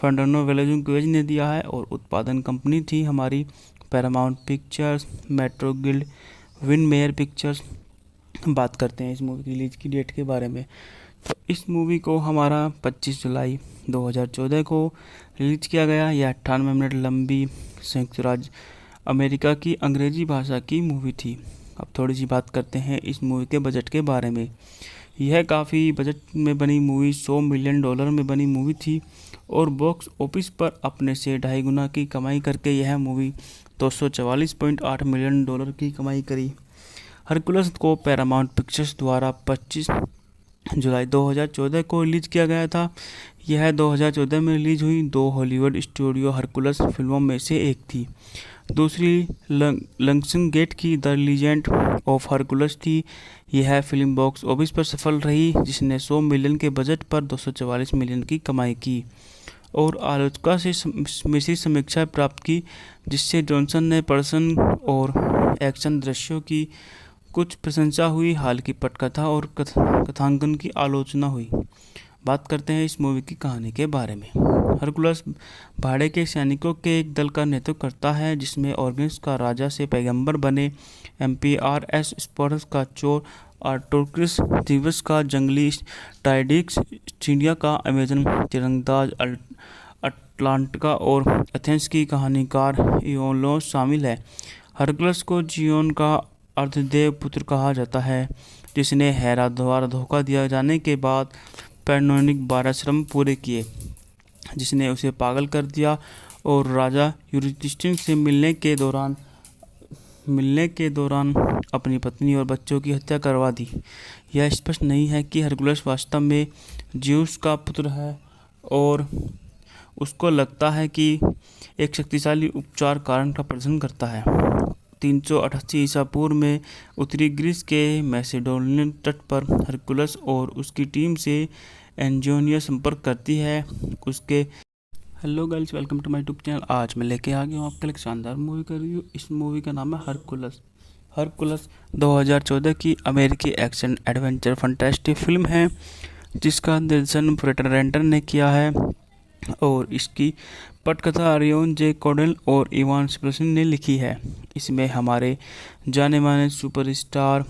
फर्नांडो वेलेज़ुकेज ने दिया है और उत्पादन कंपनी थी हमारी Paramount Pictures, Metro Guild, Windmere Pictures. बात करते हैं इस मूवी की रिलीज की डेट के बारे में। तो इस मूवी को हमारा 25 जुलाई 2014 को रिलीज किया गया। यह 98 मिनट लंबी संयुक्त राज्य अमेरिका की अंग्रेजी भाषा की मूवी थी। अब थोड़ी सी बात करते हैं इस मूवी के बजट के बारे में। यह काफ़ी बजट में बनी मूवी $100 मिलियन में बनी मूवी थी और बॉक्स ऑफिस पर अपने से 2.5 गुना की कमाई करके यह मूवी $244.8 मिलियन की कमाई करी। हरकुलस को पैरामाउंट पिक्चर्स द्वारा 25 जुलाई 2014 को रिलीज किया गया था। यह 2014 में रिलीज हुई 2 हॉलीवुड स्टूडियो हरकुलस फिल्मों में से एक थी। दूसरी लंगसन गेट की द लीजेंड ऑफ हरकुलस थी। यह फिल्म बॉक्स ऑफिस पर सफल रही जिसने 100 मिलियन के बजट पर 244 मिलियन की कमाई की और आलोचकों से मिश्रित समीक्षा प्राप्त की, जिससे जॉनसन ने पर्सन और एक्शन दृश्यों की कुछ प्रशंसा हुई, हाल की पटकथा और कथांकन की आलोचना हुई। बात करते हैं इस मूवी की कहानी के बारे में। हरकुलस भाड़े के सैनिकों के एक दल का नेतृत्व करता है जिसमें ऑर्गन्स का राजा से पैगंबर बने एम्पीआरएस स्पोर्टस का चोर आर्टोक्रिस, दिवस का जंगली टाइडिक्स, चिड़िया का अमेजन तीरंदाज अटलांटिका और एथेंस की कहानीकार इयोलोस शामिल है। हरकुलस को जियोन का अर्धदेव पुत्र कहा जाता है जिसने हेरा द्वारा धोखा दिया जाने के बाद पैनोनिक 12 श्रम पूरे किए, जिसने उसे पागल कर दिया और राजा यूरिस्टिस से मिलने के दौरान अपनी पत्नी और बच्चों की हत्या करवा दी। यह स्पष्ट नहीं है कि हरकुलस वास्तव में ज्यूस का पुत्र है और उसको लगता है कि एक शक्तिशाली उपचार कारण का प्रदर्शन करता है। 388 ईसा पूर्व में उत्तरी ग्रीस के मैसेडोनियन तट पर हरकुलस और उसकी टीम से एंजियोनिया संपर्क करती है। उसके hello guys, welcome to my YouTube channel. आज मैं लेके आ गया हूँ आपके लिए एक शानदार मूवी का रिव्यू। इस मूवी का नाम है हरकुलस। हरकुलस 2014 की अमेरिकी एक्शन एडवेंचर फंटास्टिक फिल्म है जिसका निर्देशन फ्रेडर रेंटर ने किया है और इसकी पटकथा अरियोन जे कोडेल और इवान स्पेसिन ने लिखी है। इसमें हमारे जाने माने सुपरस्टार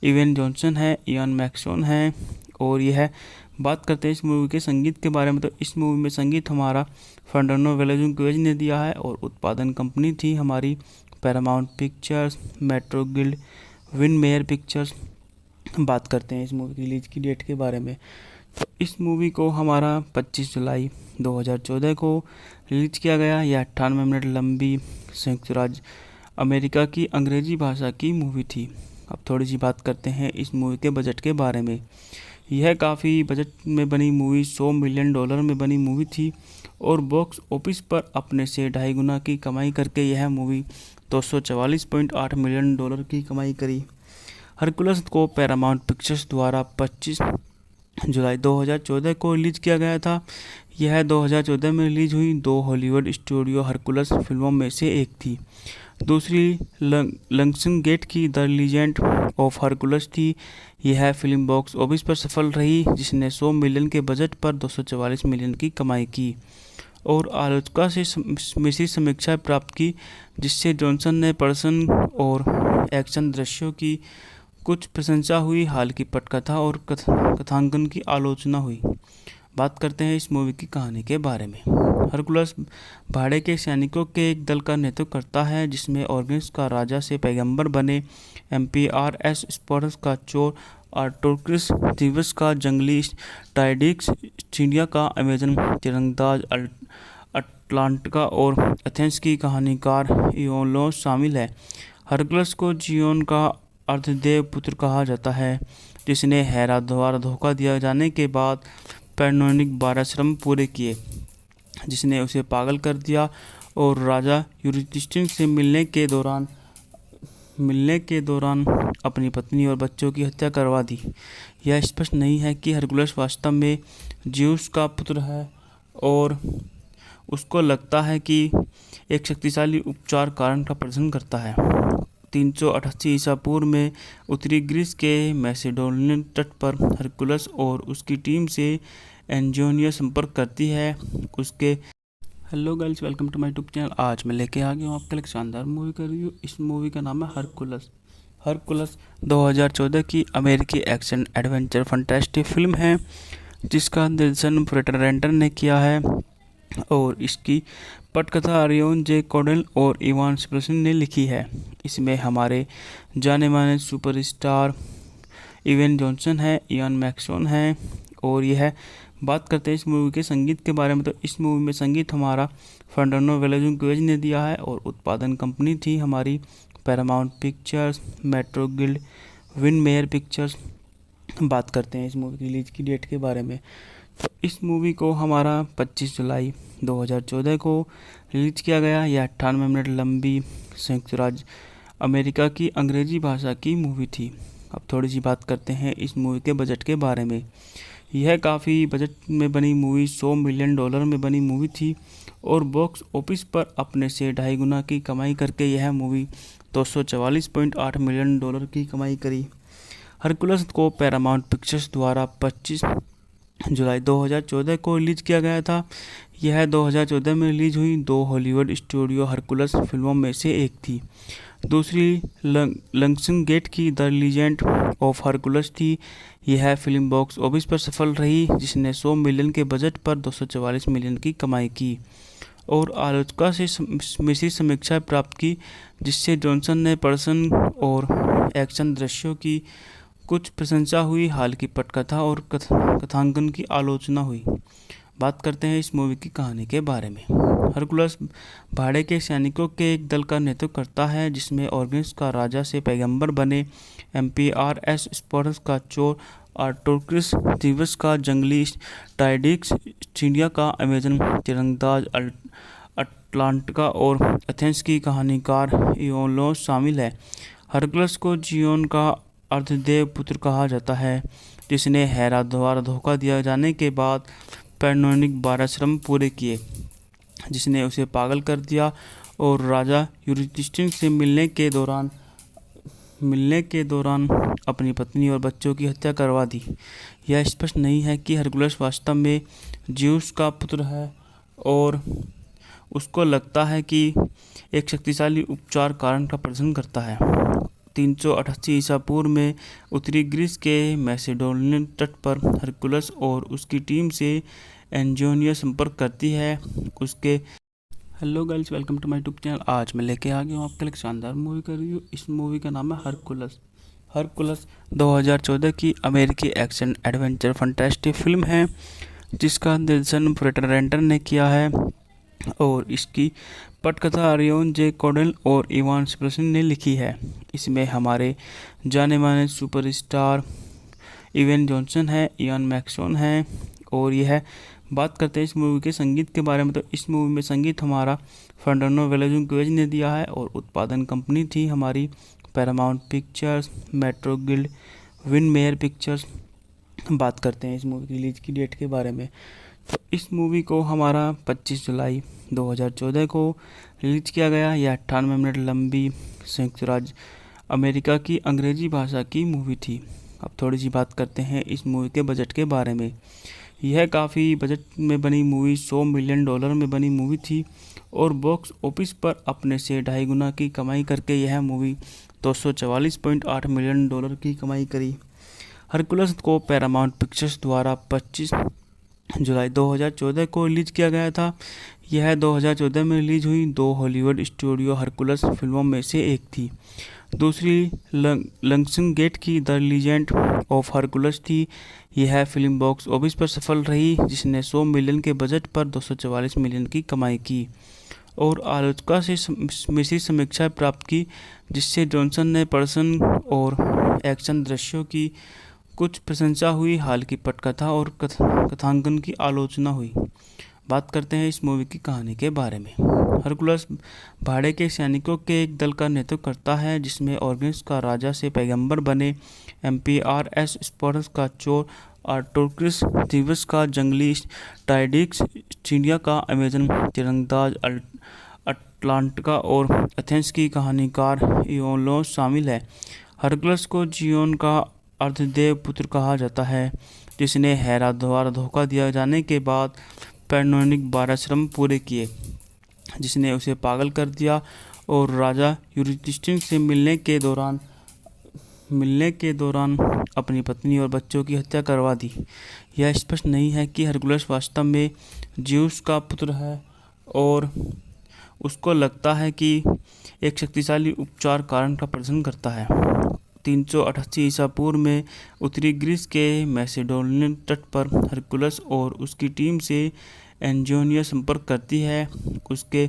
इवेन जॉनसन है, इयान मैक्सोन है और यह बात करते हैं इस मूवी के संगीत के बारे में। तो इस मूवी में संगीत हमारा फर्नांडो वेलेज़ुकेज ने दिया है और उत्पादन कंपनी थी हमारी Paramount Pictures, Metro Guild, Windmere Pictures. बात करते हैं इस मूवी की रिलीज की डेट के बारे में। तो इस मूवी को हमारा 25 जुलाई 2014 को रिलीज किया गया। यह 98 मिनट लंबी संयुक्त राज्य अमेरिका की अंग्रेजी भाषा की मूवी थी। अब थोड़ी सी बात करते हैं इस मूवी के बजट के बारे में। यह काफ़ी बजट में बनी मूवी $100 मिलियन में बनी मूवी थी और बॉक्स ऑफिस पर अपने से 2.5 गुना की कमाई करके यह मूवी $244.8 मिलियन की कमाई करी। हरकुलस को पैरामाउंट पिक्चर्स द्वारा 25 जुलाई 2014 को रिलीज किया गया था। यह 2014 में रिलीज हुई 2 हॉलीवुड स्टूडियो हरकुलस फिल्मों में से एक थी। दूसरी लंगसन गेट की द लीजेंड ऑफ हरकुलस थी। यह फिल्म बॉक्स ऑफिस पर सफल रही जिसने 100 मिलियन के बजट पर 244 मिलियन की कमाई की और आलोचकों से मिश्रित समीक्षा प्राप्त की, जिससे जॉनसन ने पर्सन और एक्शन दृश्यों की कुछ प्रशंसा हुई, हाल की पटकथा और कथांकन की आलोचना हुई। बात करते हैं इस मूवी की कहानी के बारे में। हरकुलस भाड़े के सैनिकों के एक दल का नेतृत्व करता है जिसमें ऑर्गन्स का राजा से पैगंबर बने एम्पीआरएस स्पोर्टस का चोर आर्टोक्रिस, दिवस का जंगली टाइडिक्स, चिड़िया का अमेजन तीरंदाज अटलांटिका और एथेंस की कहानीकार इयोलोस शामिल है। हरकुलस को जियोन का अर्धदेव पुत्र कहा जाता है जिसने हेरा द्वारा धोखा दिया जाने के बाद पैनोनिक 12 श्रम पूरे किए, जिसने उसे पागल कर दिया और राजा यूरिस्टिस से मिलने के दौरान मिलने के दौरान अपनी पत्नी और बच्चों की हत्या करवा दी। यह स्पष्ट नहीं है कि हरकुलस वास्तव में ज़्यूस का पुत्र है और उसको लगता है कि एक शक्तिशाली उपचार कारण का प्रदर्शन करता है। 388 ईसा पूर्व में उत्तरी ग्रीस के मैसेडोनियन तट पर हरकुलस और उसकी टीम से एंजियोनिया संपर्क करती है। उसके hello guys, welcome to my YouTube channel. आज मैं लेके आ गया हूँ आपके लिए एक शानदार मूवी का रिव्यू। इस मूवी का नाम है हरकुलस। हरकुलस 2014 की अमेरिकी एक्शन एडवेंचर फंटेस्टिक फिल्म है जिसका निर्देशन फ्रेड रेंटर ने किया है और इसकी पटकथा अरियोन जे कोडेल और इवान स्पिलसन ने लिखी है। इसमें हमारे जाने माने सुपरस्टार इवेन जॉनसन है, इयान मैकसोन है। और यह बात करते हैं इस मूवी के संगीत के बारे में, तो इस मूवी में संगीत हमारा फर्नांडो वेलाजुकेज ने दिया है और उत्पादन कंपनी थी हमारी Paramount Pictures, Metro guild, win mayor pictures. बात करते हैं इस मूवी की रिलीज की डेट के बारे में, तो इस मूवी को हमारा 25 जुलाई 2014 को रिलीज किया गया। यह 98 मिनट लंबी संयुक्त राज्य अमेरिका की अंग्रेजी भाषा की मूवी थी। अब थोड़ी सी बात करते हैं इस मूवी के बजट के बारे में। यह काफ़ी बजट में बनी मूवी $100 मिलियन में बनी मूवी थी और बॉक्स ऑफिस पर अपने से 2.5 गुना की कमाई करके यह मूवी $244.8 मिलियन की कमाई करी। हरकुलस को पैरामाउंट पिक्चर्स द्वारा 25 जुलाई 2014 को रिलीज किया गया था। यह 2014 में रिलीज हुई 2 हॉलीवुड स्टूडियो हरकुलस फिल्मों में से एक थी। दूसरी लंग्सनगेट की द लीजेंड ऑफ हरकुलस थी। यह फिल्म बॉक्स ऑफिस पर सफल रही जिसने 100 मिलियन के बजट पर 244 मिलियन की कमाई की और आलोचकों से मिश्रित समीक्षा प्राप्त की, जिससे जॉनसन ने प्रदर्शन और एक्शन दृश्यों की कुछ प्रशंसा हुई, हाल की पटकथा और कथांकन की आलोचना हुई। बात करते हैं इस मूवी की कहानी के बारे में। हरकुलस भाड़े के सैनिकों के एक दल का नेतृत्व करता है जिसमें ऑर्गन्स का राजा से पैगंबर बने एम्पीआरएस स्पोर्टस का चोर आर्टोक्रिस, दिवस का जंगली टाइडिक्स, चिड़िया का अमेजन तीरंदाज अटलांटिका और एथेंस की कहानीकार इयोलोस शामिल है। हरकुलस को जियोन का अर्धदेव पुत्र कहा जाता है जिसने हेरा द्वारा धोखा दिया जाने के बाद पैनोनिक 12 श्रम पूरे किए, जिसने उसे पागल कर दिया और राजा यूरिस्टिस से मिलने के दौरान अपनी पत्नी और बच्चों की हत्या करवा दी। यह स्पष्ट नहीं है कि हरकुलस वास्तव में ज़्यूस का पुत्र है और उसको लगता है कि एक शक्तिशाली उपचार कारण का प्रदर्शन करता है। 388 ईसा पूर्व में उत्तरी ग्रीस के मैसेडोनियन तट पर हरकुलस और उसकी टीम से एंजियोनिया संपर्क करती है। उसके hello guys, welcome to my YouTube channel. आज मैं लेके आ गया हूँ आपके लिए एक शानदार मूवी का रिव्यू। इस मूवी का नाम है हरकुलस। हरकुलस 2014 की अमेरिकी एक्शन एडवेंचर फंटेस्टिक फिल्म है जिसका निर्देशन फ्रेड रेंटर ने किया है और इसकी पटकथा अरियोन जे कोडेल और इवान स्पिलसन ने लिखी है। इसमें हमारे जाने माने सुपरस्टार इवेन जॉनसन है, इयान मैकसोन है। और यह बात करते हैं इस मूवी के संगीत के बारे में, तो इस मूवी में संगीत हमारा फर्नांडो वेलाजुकेज ने दिया है और उत्पादन कंपनी थी हमारी Paramount Pictures, Metro guild, win mayor pictures. बात करते हैं इस मूवी की रिलीज की डेट के बारे में, तो इस मूवी को हमारा 25 जुलाई 2014 को रिलीज किया गया। यह 98 मिनट लंबी संयुक्त राज्य अमेरिका की अंग्रेजी भाषा की मूवी थी। अब थोड़ी सी बात करते हैं इस मूवी के बजट के बारे में। यह काफ़ी बजट में बनी मूवी $100 मिलियन में बनी मूवी थी और बॉक्स ऑफिस पर अपने से 2.5 गुना की कमाई करके यह मूवी $244.8 मिलियन की कमाई करी। हरकुलस को पैरामाउंट पिक्चर्स द्वारा 25 जुलाई 2014 को रिलीज किया गया था। यह 2014 में रिलीज हुई 2 हॉलीवुड स्टूडियो हरकुलस फिल्मों में से एक थी। दूसरी लंग्सनगेट की द लीजेंड ऑफ हरकुलस थी। यह फिल्म बॉक्स ऑफिस पर सफल रही जिसने 100 मिलियन के बजट पर 244 मिलियन की कमाई की और आलोचकों से मिश्रित समीक्षा प्राप्त की, जिससे जॉनसन ने प्रदर्शन और एक्शन दृश्यों की कुछ प्रशंसा हुई, हाल की पटकथा और कथांकन की आलोचना हुई। बात करते हैं इस मूवी की कहानी के बारे में। हरकुलस भाड़े के सैनिकों के एक दल का नेतृत्व करता है जिसमें ऑर्गन्स का राजा से पैगंबर बने एम्पियारएस स्पार्टस का चोर आर्टोक्रिस थीवस का जंगली टाइडिक्स चिड़िया का अमेजन तीरंदाज अटलांटिका और एथेंस की कहानीकार इयोलोस शामिल है। हरकुलस को जियोन का अर्धदेव पुत्र कहा जाता है जिसने हेरा द्वारा धोखा दिया जाने के बाद पैनोनिक 12 श्रम पूरे किए, जिसने उसे पागल कर दिया और राजा यूरिस्टिस से मिलने के दौरान अपनी पत्नी और बच्चों की हत्या करवा दी। यह स्पष्ट नहीं है कि हरकुलस वास्तव में ज्यूस का पुत्र है और उसको लगता है कि एक शक्तिशाली उपचार कारण का प्रदर्शन करता है। 388 ईसा पूर्व में उत्तरी ग्रीस के मैसेडोनियन तट पर हरकुलस और उसकी टीम से एंजियोनिया संपर्क करती है। उसके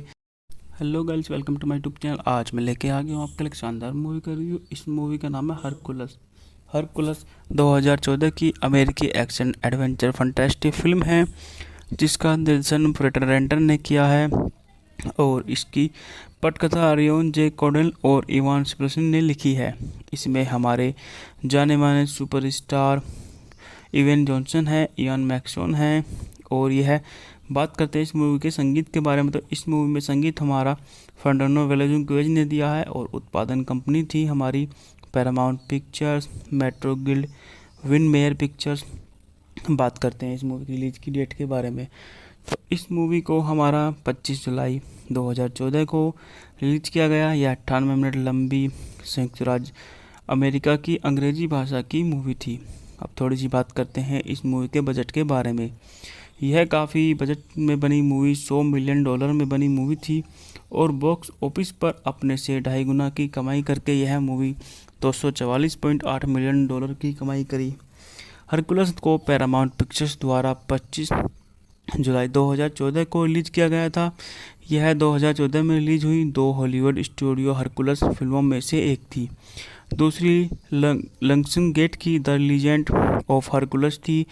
hello guys, welcome to my YouTube channel. आज मैं लेके आ गया हूँ आपके लिए एक शानदार मूवी का रिव्यू। इस मूवी का नाम है हरकुलस। हरकुलस 2014 की अमेरिकी एक्शन एडवेंचर फंटास्टिक फिल्म है जिसका निर्देशन फ्रेटर रेंटर ने किया है और इसकी पटकथा रियोन जे कॉडेल और इवान स्प्लेसन ने लिखी है। इसमें हमारे जाने माने सुपरस्टार इवेन जॉनसन है, इयान मैक्सोन है और यह बात करते हैं इस मूवी के संगीत के बारे में। तो इस मूवी में संगीत हमारा फर्नांडो वेलाजुकेज ने दिया है और उत्पादन कंपनी थी हमारी Paramount Pictures, Metro guild, win mayor pictures. बात करते हैं इस मूवी की रिलीज की डेट के बारे में। तो इस मूवी को हमारा 25 जुलाई 2014 को रिलीज किया गया। यह 98 मिनट लंबी संयुक्त राज्य अमेरिका की अंग्रेजी भाषा की मूवी थी। अब थोड़ी सी बात करते हैं इस मूवी के बजट के बारे में। यह काफ़ी बजट में बनी मूवी $100 मिलियन में बनी मूवी थी और बॉक्स ऑफिस पर अपने से 2.5 गुना की कमाई करके यह मूवी $244.8 मिलियन की कमाई करी। हरकुलस को पैरामाउंट पिक्चर्स द्वारा 25 जुलाई 2014 को रिलीज किया गया था। यह 2014 में रिलीज हुई 2 हॉलीवुड स्टूडियो हरकुलस फिल्मों में से एक थी। दूसरी लंगसन गेट की द लीजेंड ऑफ हरकुलस थी।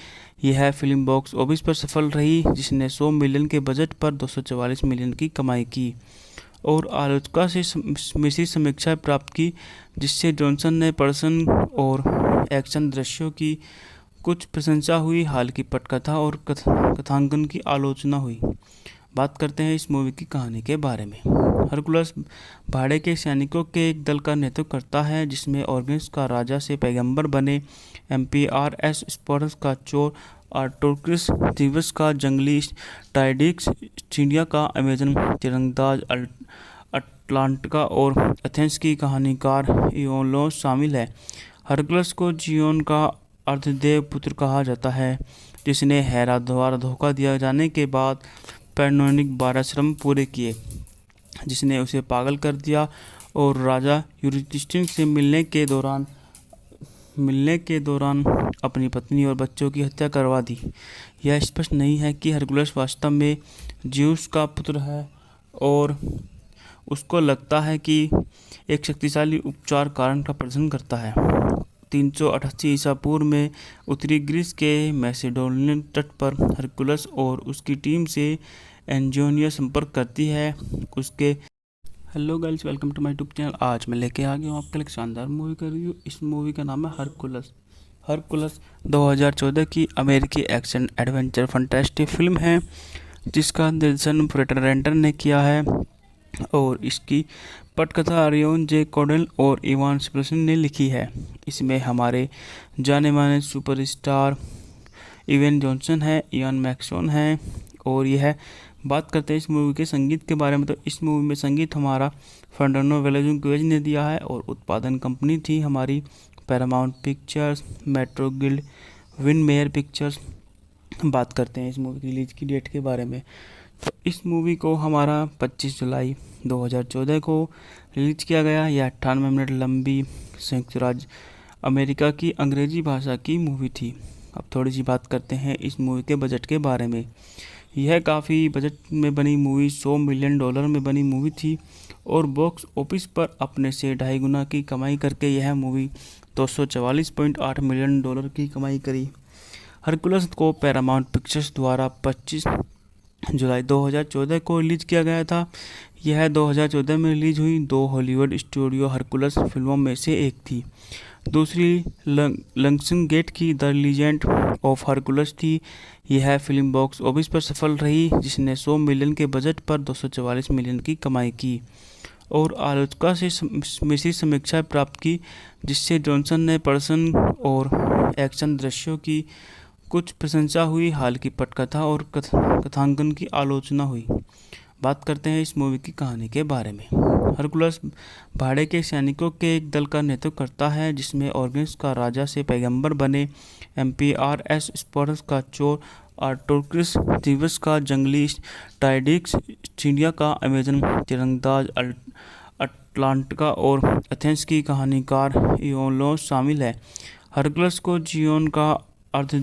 यह फिल्म बॉक्स ऑफिस पर सफल रही जिसने 100 मिलियन के बजट पर 244 मिलियन की कमाई की और आलोचकों से मिश्रित समीक्षाएं प्राप्त की, जिससे जॉनसन ने प्रदर्शन और एक्शन दृश्यों की कुछ प्रशंसा हुई, हालांकि पटकथा और कथांकन की आलोचना हुई। बात करते हैं इस मूवी की कहानी के बारे में। हरकुलस भाड़े के सैनिकों के एक दल का नेतृत्व करता है जिसमें ऑर्गन्स का राजा से पैगंबर बने एम्पियारएस स्पार्टस का चोर आर्टोक्रिस थीवस का जंगली टाइडिक्स चिड़िया का अमेजन तीरंदाज अटलांटिका और एथेंस की कहानीकार इयोलोस शामिल है। हरकुलस को जियोन का अर्धदेव पुत्र कहा जाता है जिसने हेरा द्वारा धोखा दिया जाने के बाद पैनोनिक 12 श्रम पूरे किए, जिसने उसे पागल कर दिया और राजा यूरिस्टिस से मिलने के दौरान अपनी पत्नी और बच्चों की हत्या करवा दी। यह स्पष्ट नहीं है कि हरकुलस वास्तव में ज्यूस का पुत्र है और उसको लगता है कि एक शक्तिशाली उपचार कारण का प्रदर्शन करता है। 388 ईसा पूर्व में उत्तरी ग्रीस के मैसेडोनियन तट पर हरकुलस और उसकी टीम से एंजियोनिया संपर्क करती है। उसके hello guys, welcome to my YouTube channel. आज मैं लेके आ गया हूँ आपके लिए एक शानदार मूवी का रिव्यू। इस मूवी का नाम है हरकुलस। हरकुलस 2014 की अमेरिकी एक्शन एडवेंचर फंटास्टिक फिल्म है जिसका निर्देशन फ्रेटर रेंटर ने किया है और इसकी पटकथा रियोन जे कॉडेल और इवान स्प्लेसन ने लिखी है। इसमें हमारे जाने माने सुपरस्टार इवेन जॉनसन है, इयान मैक्सोन है और यह बात करते हैं इस मूवी के संगीत के बारे में। तो इस मूवी में संगीत हमारा फर्नांडो वेलाजुकेज ने दिया है और उत्पादन कंपनी थी हमारी Paramount Pictures, Metro guild, win mayor pictures. बात करते हैं इस मूवी की रिलीज की डेट के बारे में। तो इस मूवी को हमारा 25 जुलाई 2014 को रिलीज किया गया। यह 98 मिनट लंबी संयुक्त राज्य अमेरिका की अंग्रेजी भाषा की मूवी थी। अब थोड़ी सी बात करते हैं इस मूवी के बजट के बारे में। यह काफ़ी बजट में बनी मूवी $100 मिलियन में बनी मूवी थी और बॉक्स ऑफिस पर अपने से 2.5 गुना की कमाई करके यह मूवी $244.8 मिलियन की कमाई करी। हरकुलस को पैरामाउंट पिक्चर्स द्वारा 25 जुलाई 2014 को रिलीज किया गया था। यह 2014 में रिलीज हुई 2 हॉलीवुड स्टूडियो हरकुलस फिल्मों में से एक थी। दूसरी लियंसगेट की द लीजेंड ऑफ हरकुलस थी। यह फिल्म बॉक्स ऑफिस पर सफल रही, जिसने 100 मिलियन के बजट पर 244 मिलियन की कमाई की और आलोचकों से मिश्रित समीक्षा प्राप्त की, जिससे जॉनसन ने प्रदर्शन और एक्शन दृश्यों की कुछ प्रशंसा हुई। हाल की पटकथा और कथांकन की आलोचना हुई। बात करते हैं इस मूवी की कहानी के बारे में। हरकुलस भाड़े के सैनिकों के एक दल का नेतृत्व करता है, जिसमें ऑर्गन्स का राजा से पैगंबर बने एम्पीआरएस स्पार्टस का चोर आर्टोक्रिस, थीवस का जंगली टाइडिक्स, चिड़िया का अमेजन तीरंदाज अटलांटिका और एथेंस की कहानीकार इयोलोस शामिल है। हरकुलस को जियोन का अर्ध